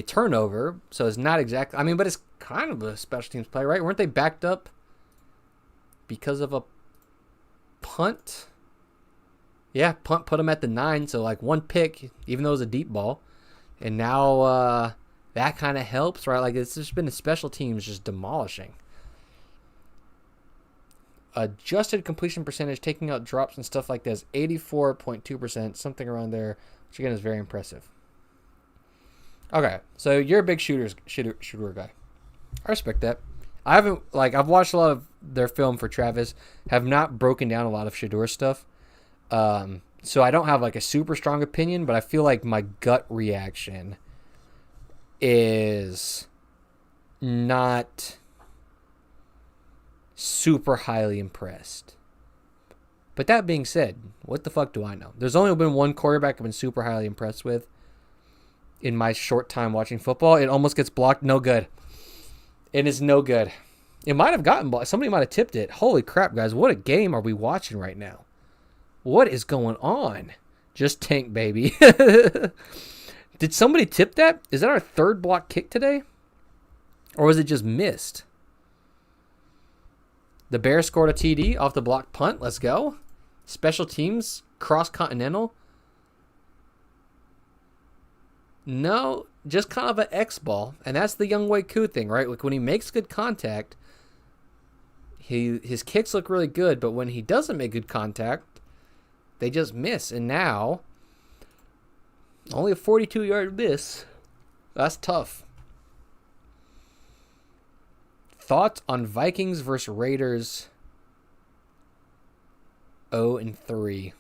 turnover. So it's not exactly, I mean, but it's kind of a special teams play, right? Weren't they backed up because of a punt? Yeah, punt put them at the 9, so like one pick, even though it was a deep ball. And now that kind of helps, right? Like it's just been the special teams just demolishing. Adjusted completion percentage, taking out drops and stuff like this, 84.2%, something around there, which again is very impressive. Okay, so you're a big shooter guy. I respect that. I've watched a lot of their film for Travis, have not broken down a lot of Shedeur stuff. So I don't have like a super strong opinion, but I feel like my gut reaction is not super highly impressed. But that being said, what the fuck do I know? There's only been one quarterback I've been super highly impressed with in my short time watching football. It almost gets blocked. No good. It is no good. It might have gotten blocked. Somebody might have tipped it. Holy crap, guys. What a game are we watching right now? What is going on? Just tank, baby. Did somebody tip that? Is that our third block kick today? Or was it just missed? The Bears scored a TD off the block punt. Let's go. Special teams, cross-continental. No, just kind of an X ball. And that's the Young Wei Koo thing, right? Like when he makes good contact, his kicks look really good. But when he doesn't make good contact, they just miss. And now, only a 42-yard miss. That's tough. Thoughts on Vikings versus Raiders 0-3.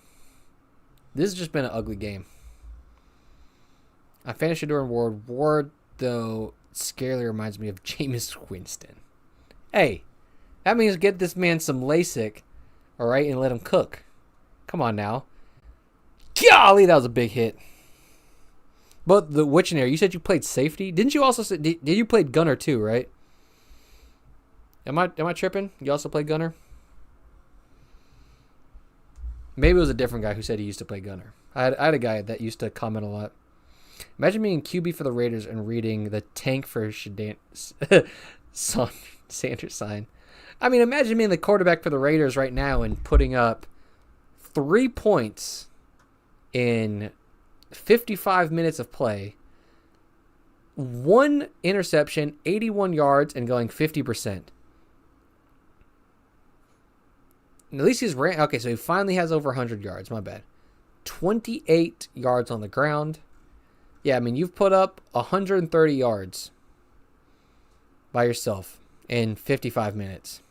This has just been an ugly game. I finished it during Ward. Ward, though, scarily reminds me of Jameis Winston. Hey, that means get this man some LASIK, all right, and let him cook. Come on now. Golly, that was a big hit. But the Witchenair, you said you played safety. Didn't you also say, did you play gunner too, right? Am I tripping? You also play gunner? Maybe it was a different guy who said he used to play gunner. I had a guy that used to comment a lot. Imagine being QB for the Raiders and reading the tank for Sanders sign. I mean, imagine being the quarterback for the Raiders right now and putting up 3 points in 55 minutes of play, 1 interception, 81 yards, and going 50%. At least he's ran. Okay, so he finally has over 100 yards. My bad. 28 yards on the ground. Yeah, I mean, you've put up 130 yards by yourself in 55 minutes.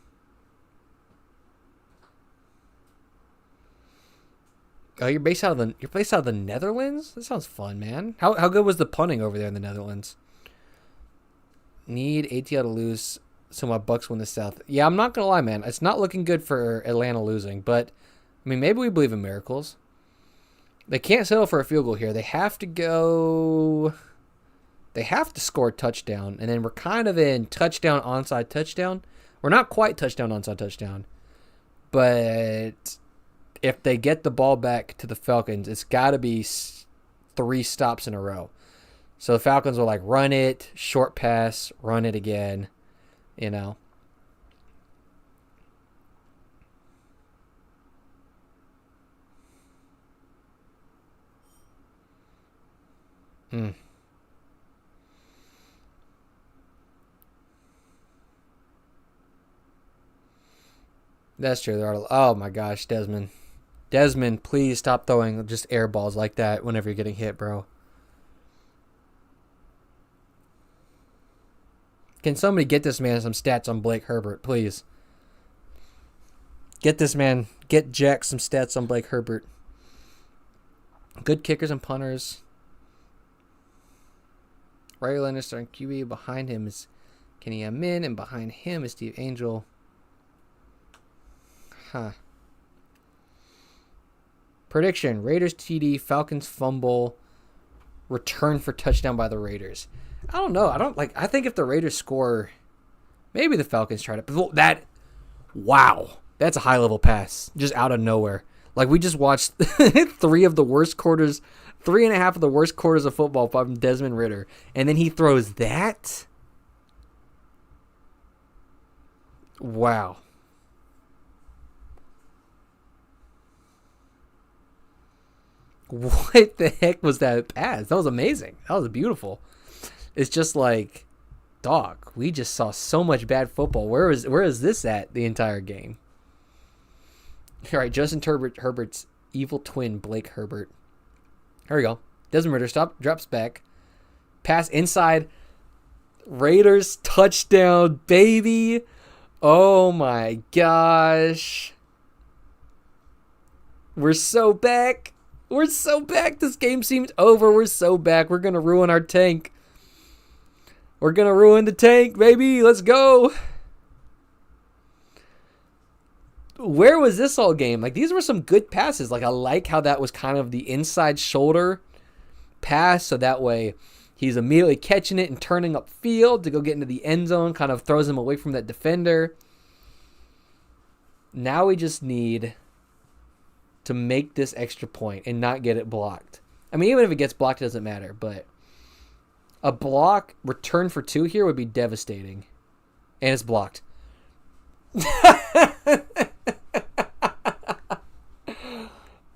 Oh, you're based out of the Netherlands? That sounds fun, man. How good was the punting over there in the Netherlands? Need ATL to lose so my Bucks win the South. Yeah, I'm not gonna lie, man. It's not looking good for Atlanta losing, but I mean, maybe we believe in miracles. They can't settle for a field goal here. They have to score a touchdown, and then we're kind of in touchdown, onside, touchdown. We're not quite touchdown, onside, touchdown, but if they get the ball back to the Falcons, it's got to be 3 stops in a row. So the Falcons will run it, short pass, run it again, you know. That's true. Oh my gosh, Desmond. Desmond, please stop throwing just air balls like that whenever you're getting hit, bro. Can somebody get this man some stats on Blake Herbert, please? Get Jack some stats on Blake Herbert. Good kickers and punters. Ray Leonard starting QB. Behind him is Kenny Amin, and behind him is Steve Angel. Prediction: Raiders TD, Falcons fumble, return for touchdown by the Raiders. I don't know. I think if the Raiders score, maybe the Falcons try to. Wow, that's a high level pass just out of nowhere. We just watched 3 of the worst quarters, 3.5 of the worst quarters of football from Desmond Ridder, and then he throws that. Wow. What the heck was that pass? That was amazing. That was beautiful. It's just dog, we just saw so much bad football. Where is this at the entire game? All right, Justin Herbert's evil twin, Blake Herbert. Here we go. Desmond Ridder drops back. Pass inside. Raiders touchdown, baby. Oh my gosh. We're so back. We're so back. This game seems over. We're so back. We're going to ruin our tank. We're going to ruin the tank, baby. Let's go. Where was this all game? These were some good passes. I like how that was kind of the inside shoulder pass. So that way he's immediately catching it and turning upfield to go get into the end zone. Kind of throws him away from that defender. Now we just need to make this extra point and not get it blocked. I mean, even if it gets blocked, it doesn't matter. But a block return for 2 here would be devastating. And it's blocked.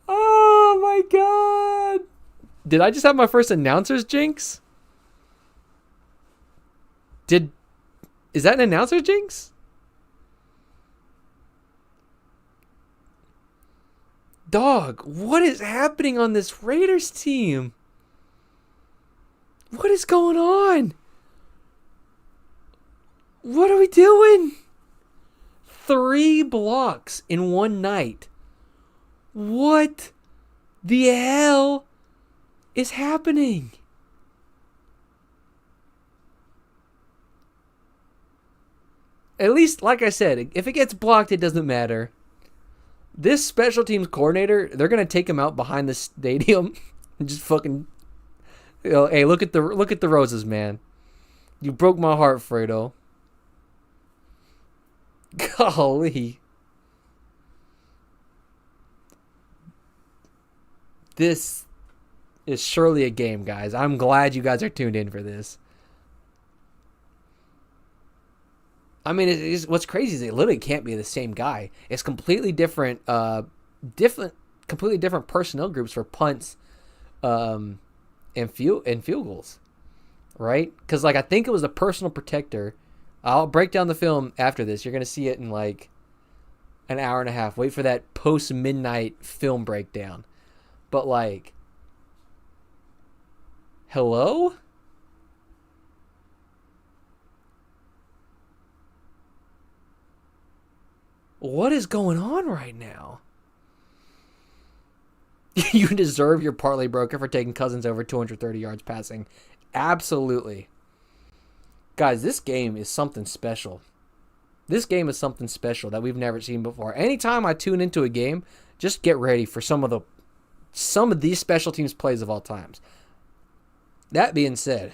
Oh, my God. Did I just have my first announcer's jinx? Is that an announcer's jinx? Dog, what is happening on this Raiders team? What is going on? What are we doing? 3 blocks in one night. What the hell is happening? At least, like I said, if it gets blocked, it doesn't matter. This special teams coordinator, they're gonna take him out behind the stadium and just fucking, hey, look at the roses, man. You broke my heart, Fredo. Golly. This is surely a game, guys. I'm glad you guys are tuned in for this. I mean, what's crazy is it literally can't be the same guy. It's completely different, completely different personnel groups for punts, and field goals, right? Because like I think it was a personal protector. I'll break down the film after this. You're gonna see it in like an hour and a half. Wait for that post midnight film breakdown. But like, hello? What is going on right now? You deserve your parlay broker for taking Cousins over 230 yards passing. Absolutely. Guys, this game is something special. This game is something special that we've never seen before. Anytime I tune into a game, just get ready for some of these special teams plays of all times. That being said,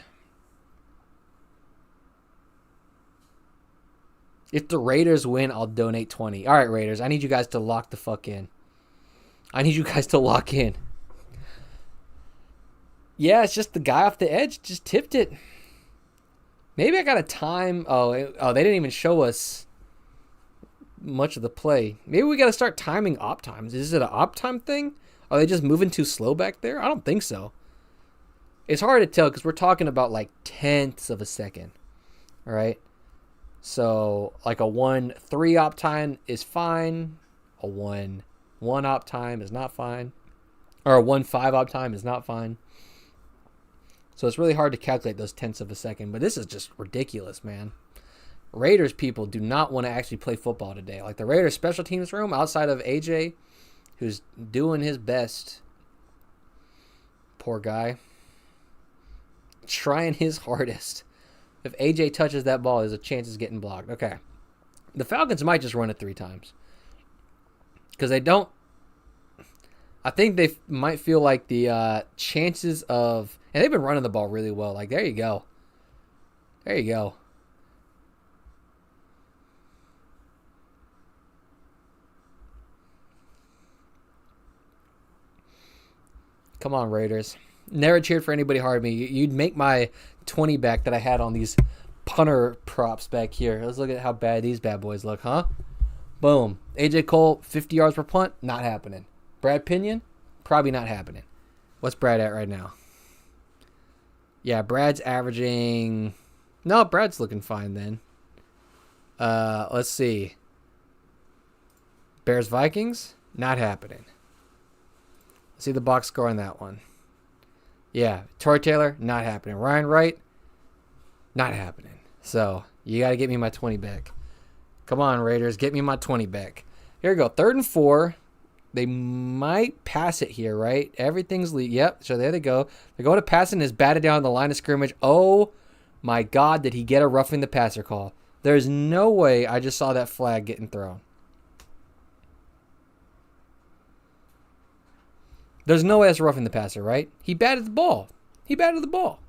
if the Raiders win, I'll donate 20. All right, Raiders, I need you guys to lock the fuck in. I need you guys to lock in. Yeah, it's just the guy off the edge just tipped it. Maybe I got a time. Oh, they didn't even show us much of the play. Maybe we got to start timing op times. Is it an op time thing? Are they just moving too slow back there? I don't think so. It's hard to tell because we're talking about like tenths of a second. All right. So like a 1-3 op time is fine. A 1-1 op time is not fine. Or a 1-5 op time is not fine. So it's really hard to calculate those tenths of a second. But this is just ridiculous, man. Raiders people do not want to actually play football today. Like the Raiders special teams room outside of AJ, who's doing his best. Poor guy. Trying his hardest. If AJ touches that ball, there's a chance it's getting blocked. Okay. The Falcons might just run it 3 times. Because they don't. I think they might feel like the chances of. And they've been running the ball really well. Like, there you go. There you go. Come on, Raiders. Never cheered for anybody hard me. You'd make my 20 back that I had on these punter props back here. Let's look at how bad these bad boys look, huh? Boom. AJ Cole, 50 yards per punt, not happening. Brad Pinion, probably not happening. What's Brad at right now? Yeah, Brad's averaging. No, Brad's looking fine then. Let's see. Bears-Vikings, not happening. Let's see the box score on that one. Yeah, Torrey Taylor, not happening. Ryan Wright, not happening. So, you got to get me my 20 back. Come on, Raiders, get me my 20 back. Here we go, 3rd and 4. They might pass it here, right? Everything's yep, so there they go. They're going to pass it and is batted down the line of scrimmage. Oh, my God, did he get a roughing the passer call? There's no way I just saw that flag getting thrown. There's no way that's roughing the passer, right? He batted the ball. He batted the ball.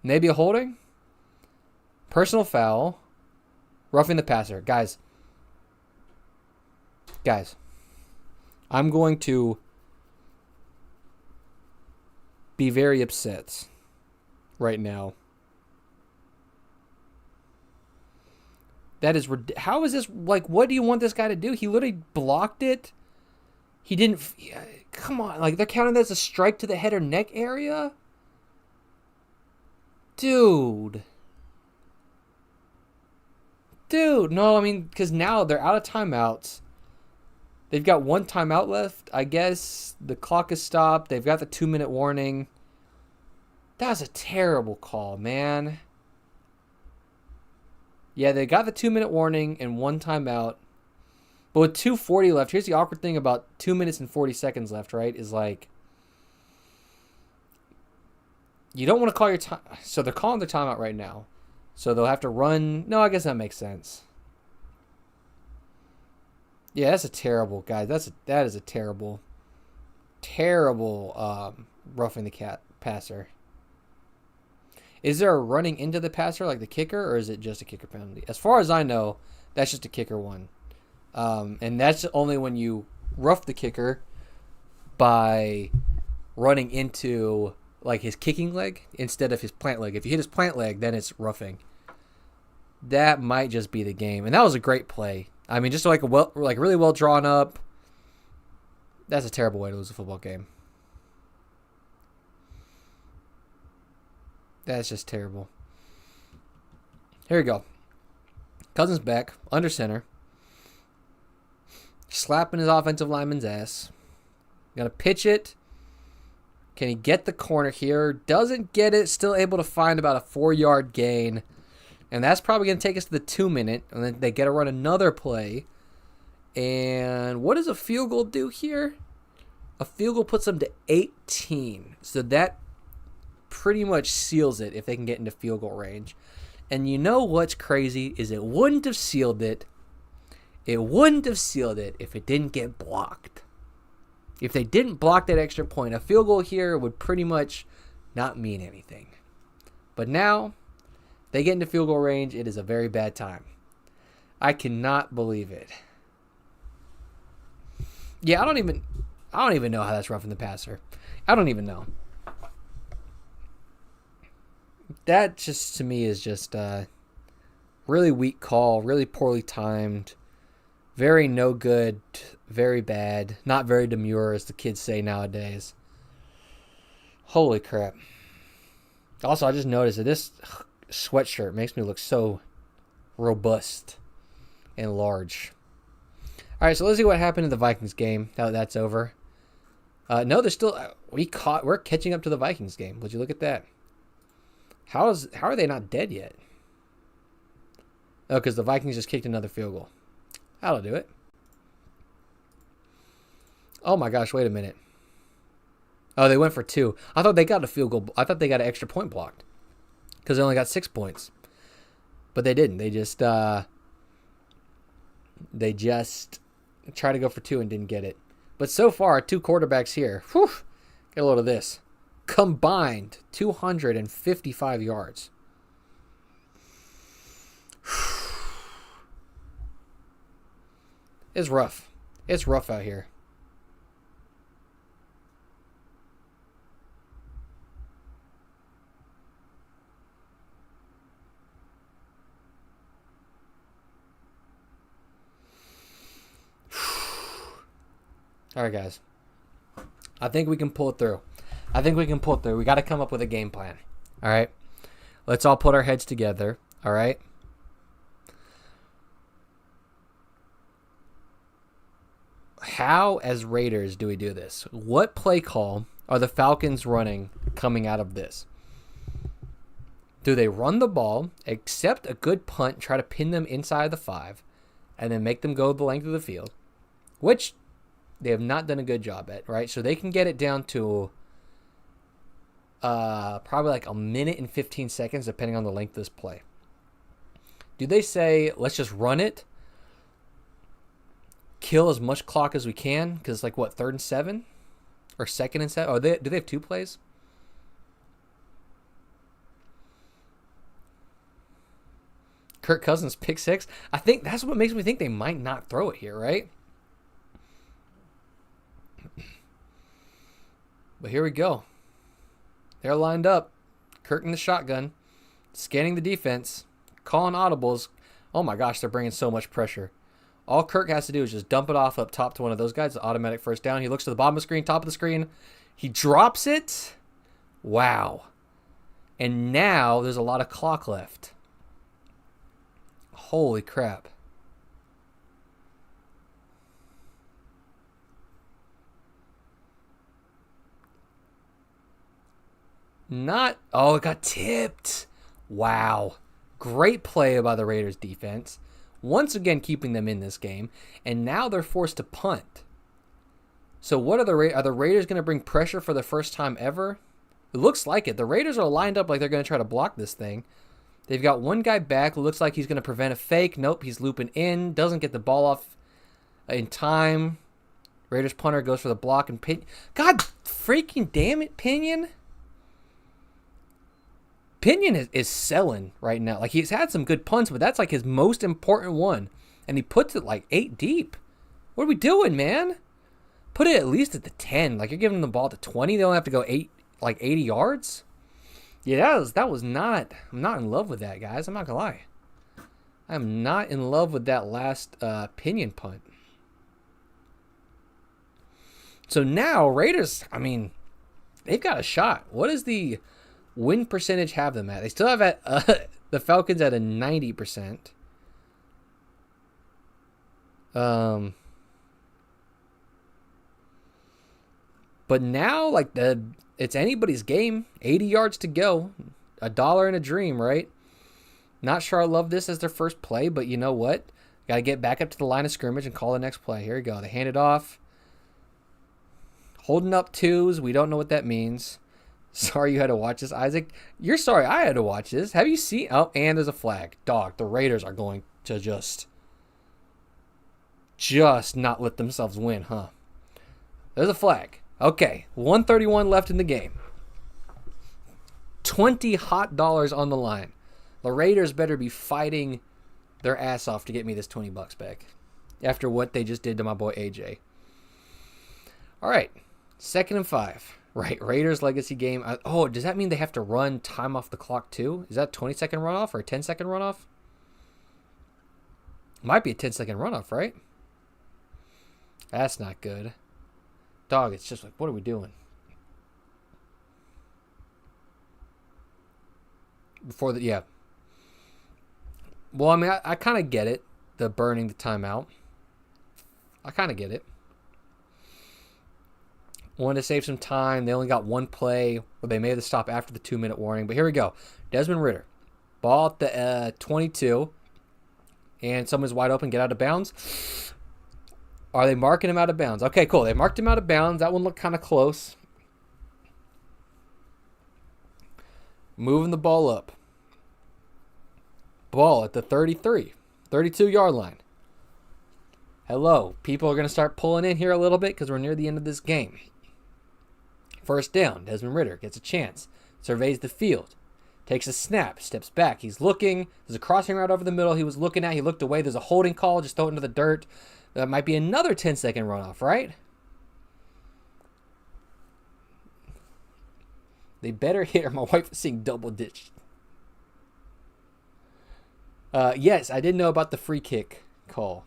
Maybe a holding? Personal foul. Roughing the passer. Guys. I'm going to be very upset right now. That is... How is this... Like, what do you want this guy to do? He literally blocked it. He didn't... Come on. Like, they're counting that as a strike to the head or neck area? Dude. No, I mean, because now they're out of timeouts. They've got 1 timeout left. I guess the clock is stopped. They've got the 2-minute warning. That was a terrible call, man. Yeah, they got the 2-minute warning and 1 timeout. But with 2:40 left, here's the awkward thing about 2 minutes and 40 seconds left, right? Is like, you don't want to call your time. So they're calling their timeout right now. So they'll have to run. No, I guess that makes sense. Yeah, that's a terrible, guys. That is a terrible roughing the passer. Is there a running into the passer like the kicker, or is it just a kicker penalty? As far as I know, That's just a kicker one. And that's only when you rough the kicker by running into like his kicking leg instead of his plant leg. If you hit his plant leg, then it's roughing. That might just be the game. And that was a great play. I mean, just like really well drawn up. That's a terrible way to lose a football game. That's just terrible. Here we go. Cousins back, under center. Slapping his offensive lineman's ass. Gonna pitch it. Can he get the corner here? Doesn't get it. Still able to find about a 4-yard gain. And that's probably going to take us to the 2-minute. And then they get to run another play. And what does a field goal do here? A field goal puts them to 18. So that pretty much seals it if they can get into field goal range. And you know what's crazy is it wouldn't have sealed it. It wouldn't have sealed it if it didn't get blocked. If they didn't block that extra point, a field goal here would pretty much not mean anything. But now, they get into field goal range. It is a very bad time. I cannot believe it. Yeah, I don't even know how that's roughing the passer. I don't even know. That just, to me, is just a really weak call, really poorly timed. Very no good, very bad, not very demure, as the kids say nowadays. Holy crap. Also, I just noticed that this sweatshirt makes me look so robust and large. All right, so let's see what happened in the Vikings game. Now that that's over. No, there's still we're catching up to the Vikings game. Would you look at that? How are they not dead yet? Oh, because the Vikings just kicked another field goal. That'll do it. Oh my gosh, wait a minute. Oh, they went for 2. I thought they got a field goal. I thought they got an extra point blocked. Because they only got 6 points. But they didn't. They just tried to go for 2 and didn't get it. But so far, 2 quarterbacks here. Whew, get a load of this. Combined 255 yards. It's rough. It's rough out here. All right, guys. I think we can pull it through. We got to come up with a game plan. All right? Let's all put our heads together. All right? How, as Raiders, do we do this? What play call are the Falcons running coming out of this? Do they run the ball, accept a good punt, try to pin them inside the 5, and then make them go the length of the field? Which they have not done a good job at, right? So they can get it down to probably like a minute and 15 seconds, depending on the length of this play. Do they say, let's just run it, kill as much clock as we can, because it's like, what, 3rd and 7? Or 2nd and 7? Do they have 2 plays? Kirk Cousins pick 6. I think that's what makes me think they might not throw it here, right? But here we go. They're lined up. Kirk in the shotgun. Scanning the defense. Calling audibles. Oh my gosh, they're bringing so much pressure. All Kirk has to do is just dump it off up top to one of those guys. Automatic first down. He looks to the bottom of the screen, top of the screen. He drops it. Wow. And now there's a lot of clock left. Holy crap. Oh, it got tipped. Wow. Great play by the Raiders defense. Once again keeping them in this game. And now they're forced to punt. So what are the Raiders going to bring pressure for the first time ever? It looks like it. The Raiders are lined up like they're going to try to block this thing. They've got one guy back who looks like he's going to prevent a fake. Nope, he's looping in. Doesn't get the ball off in time. Raiders punter goes for the block and God freaking damn it, Pinion. Pinion is selling right now. Like, he's had some good punts, but that's like his most important one. and he puts it like 8 deep. What are we doing, man? Put it at least at the 10. Like, you're giving them the ball to 20. They don't have to go 80 yards. Yeah, that was not. I'm not in love with that, guys. I'm not gonna lie. I'm not in love with that last pinion punt. So now Raiders, I mean, they've got a shot. What does the win percentage have them at? They still have the Falcons at a 90%. But now, like, it's anybody's game. 80 yards to go. $1 in a dream, right? Not sure I love this as their first play, but you know what? Got to get back up to the line of scrimmage and call the next play. Here we go. They hand it off. Holding up 2s. We don't know what that means. Sorry you had to watch this, Isaac. You're sorry I had to watch this. Have you seen? Oh, and there's a flag. Dog, the Raiders are going to just not let themselves win, huh? There's a flag. Okay, 1:31 left in the game. $20 hot dollars on the line. The Raiders better be fighting their ass off to get me this $20 back after what they just did to my boy AJ. All right, 2nd and 5. Right, Raiders legacy game. Oh, does that mean they have to run time off the clock too? Is that a 20-second runoff or a 10-second runoff? Might be a 10-second runoff, right? That's not good. Dog, it's just like, what are we doing? Yeah. Well, I mean, I kind of get it. The burning the timeout. I kind of get it. Wanted to save some time. They only got one play, or they made the stop after the 2-minute warning. But here we go. Desmond Ridder. Ball at the 22. And someone's wide open. Get out of bounds. Are they marking him out of bounds? Okay, cool. They marked him out of bounds. That one looked kind of close. Moving the ball up. Ball at the 33. 32-yard line. Hello. People are going to start pulling in here a little bit because we're near the end of this game. First down. Desmond Ridder gets a chance. Surveys the field. Takes a snap. Steps back. He's looking. There's a crossing route over the middle he was looking at. He looked away. There's a holding call. Just throw it into the dirt. That might be another 10-second runoff, right? They better hit or my wife is seeing double ditched. Yes, I did know about the free kick call.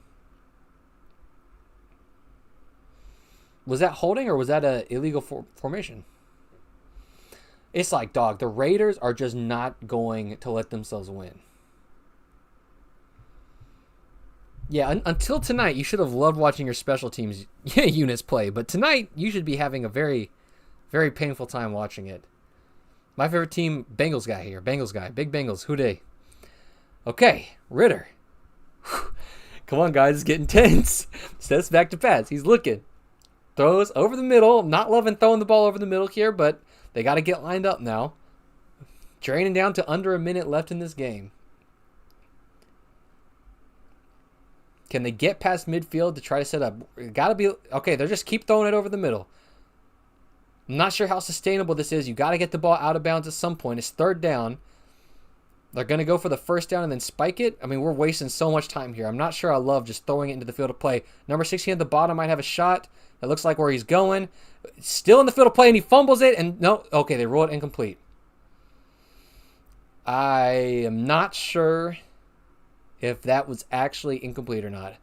Was that holding or was that an illegal formation? It's like, dog, the Raiders are just not going to let themselves win. Yeah, until tonight, you should have loved watching your special teams units play. But tonight, you should be having a very, very painful time watching it. My favorite team, Bengals guy here. Bengals guy. Big Bengals. Who dey? Okay, Ridder. Come on, guys. It's getting tense. Steps back to pass. He's looking. Throws over the middle. Not loving throwing the ball over the middle here, but they got to get lined up now. Draining down to under a minute left in this game. Can they get past midfield to try to set up? Gotta be okay. They're just keep throwing it over the middle. I'm not sure how sustainable this is. You got to get the ball out of bounds at some point. It's 3rd down. They're going to go for the 1st down and then spike it. I mean, we're wasting so much time here. I'm not sure I love just throwing it into the field of play. Number 16 at the bottom might have a shot. That looks like where he's going. Still in the field of play, and he fumbles it. And no, okay, they rule it incomplete. I am not sure if that was actually incomplete or not.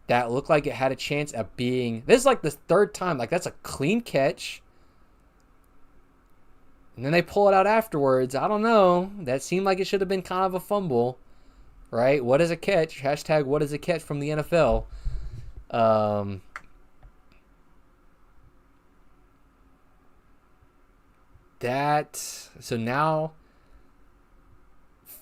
That looked like it had a chance at being... This is like the 3rd time. Like, that's a clean catch. And then they pull it out afterwards. I don't know. That seemed like it should have been kind of a fumble. Right? What is a catch? Hashtag what is a catch from the NFL. So now...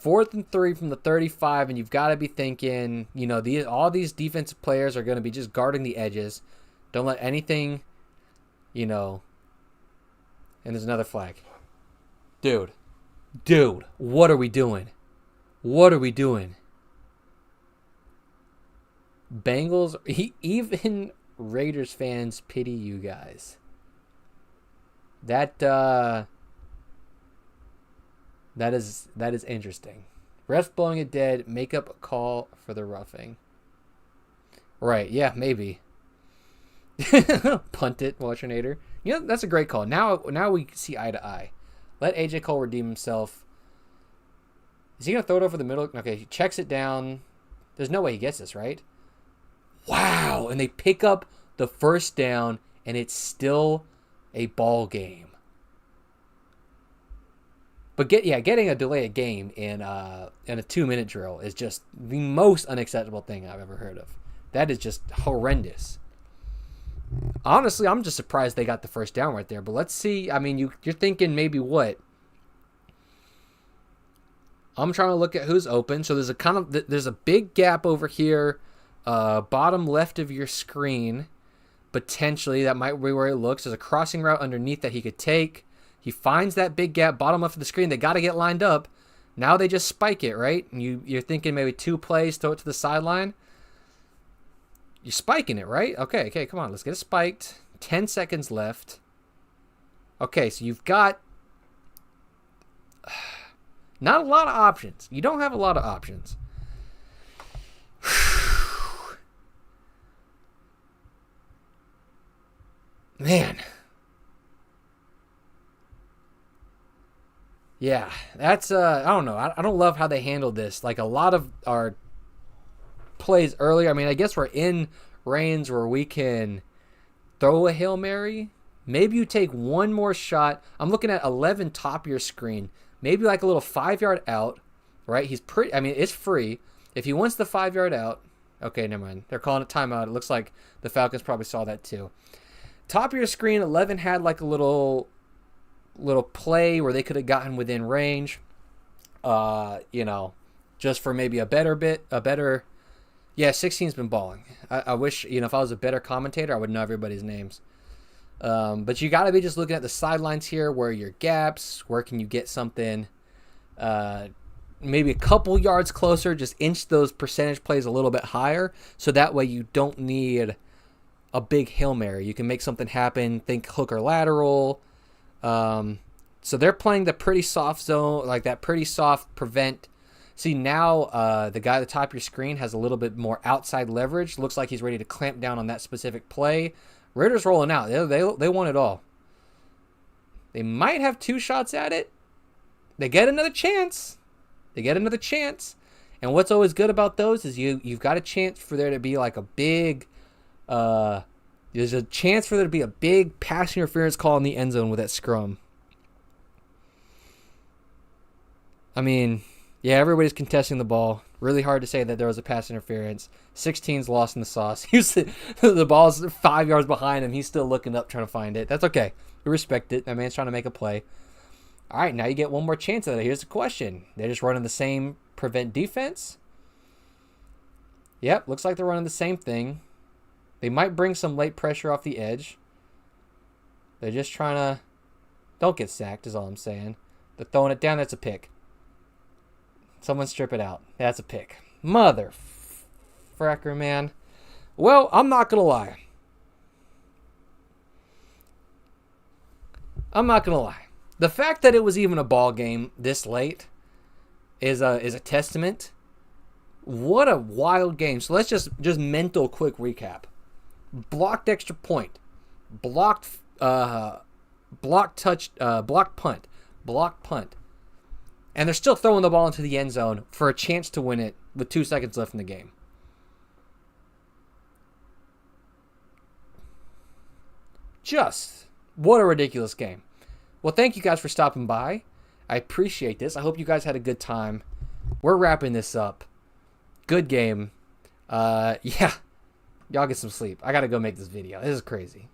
4th and 3 from the 35, and you've got to be thinking, you know, all these defensive players are going to be just guarding the edges. Don't let anything, you know. And there's another flag. Dude, what are we doing? What are we doing? Bengals, even Raiders fans pity you guys. That is interesting. Refs blowing it dead. Make up a call for the roughing. Right, yeah, maybe. Punt it, Watchinator. You know, that's a great call. Now we see eye to eye. Let AJ Cole redeem himself. Is he going to throw it over the middle? Okay, he checks it down. There's no way he gets this, right? Wow, and they pick up the first down, and it's still a ball game. But getting a delay of game in a 2-minute drill is just the most unacceptable thing I've ever heard of. That is just horrendous. Honestly, I'm just surprised they got the first down right there. But let's see. I mean, you're thinking maybe what? I'm trying to look at who's open. So there's a big gap over here, bottom left of your screen. Potentially, that might be where it looks. There's a crossing route underneath that he could take. He finds that big gap, bottom left of the screen. They got to get lined up. Now they just spike it, right? And you're thinking maybe 2 plays, throw it to the sideline. You're spiking it, right? Okay, come on. Let's get it spiked. 10 seconds left. Okay, so you've got not a lot of options. You don't have a lot of options. Man. Yeah, that's, I don't know. I don't love how they handled this. Like, a lot of our plays earlier, I mean, I guess we're in range where we can throw a Hail Mary. Maybe you take one more shot. I'm looking at 11 top of your screen. Maybe like a little 5-yard out, right? It's free. If he wants the 5-yard out, okay, never mind. They're calling it timeout. It looks like the Falcons probably saw that too. Top of your screen, 11 had like a little play where they could have gotten within range. Just for maybe a better. Yeah, 16's been balling. I wish, if I was a better commentator, I would know everybody's names. But you got to be just looking at the sidelines here. Where are your gaps? Where can you get something maybe a couple yards closer? Just inch those percentage plays a little bit higher. So that way you don't need a big Hail Mary. You can make something happen. Think hook or lateral. So they're playing the pretty soft zone, like that pretty soft prevent. See, now the guy at the top of your screen has a little bit more outside leverage. Looks like he's ready to clamp down on that specific play. Raiders rolling out. They want it all. They might have 2 shots at it. They get another chance. And what's always good about those is you've got a chance for there to be like a big there's a chance for there to be a big pass interference call in the end zone with that scrum. I mean, yeah, everybody's contesting the ball. Really hard to say that there was a pass interference. 16's lost in the sauce. The ball's 5 yards behind him. He's still looking up trying to find it. That's okay. We respect it. That man's trying to make a play. All right, now you get one more chance at it. Here's the question. They're just running the same prevent defense. Yep, looks like they're running the same thing. They might bring some late pressure off the edge. They're just trying to... Don't get sacked is all I'm saying. They're throwing it down. That's a pick. Someone strip it out. That's a pick. Mother fracker, man. Well, I'm not going to lie. The fact that it was even a ball game this late is a testament. What a wild game. So let's just mental quick recap. Blocked extra point. Blocked punt. And they're still throwing the ball into the end zone for a chance to win it with 2 seconds left in the game. Just what a ridiculous game. Well, thank you guys for stopping by. I appreciate this. I hope you guys had a good time. We're wrapping this up. Good game. Yeah. Y'all get some sleep. I got to go make this video. This is crazy.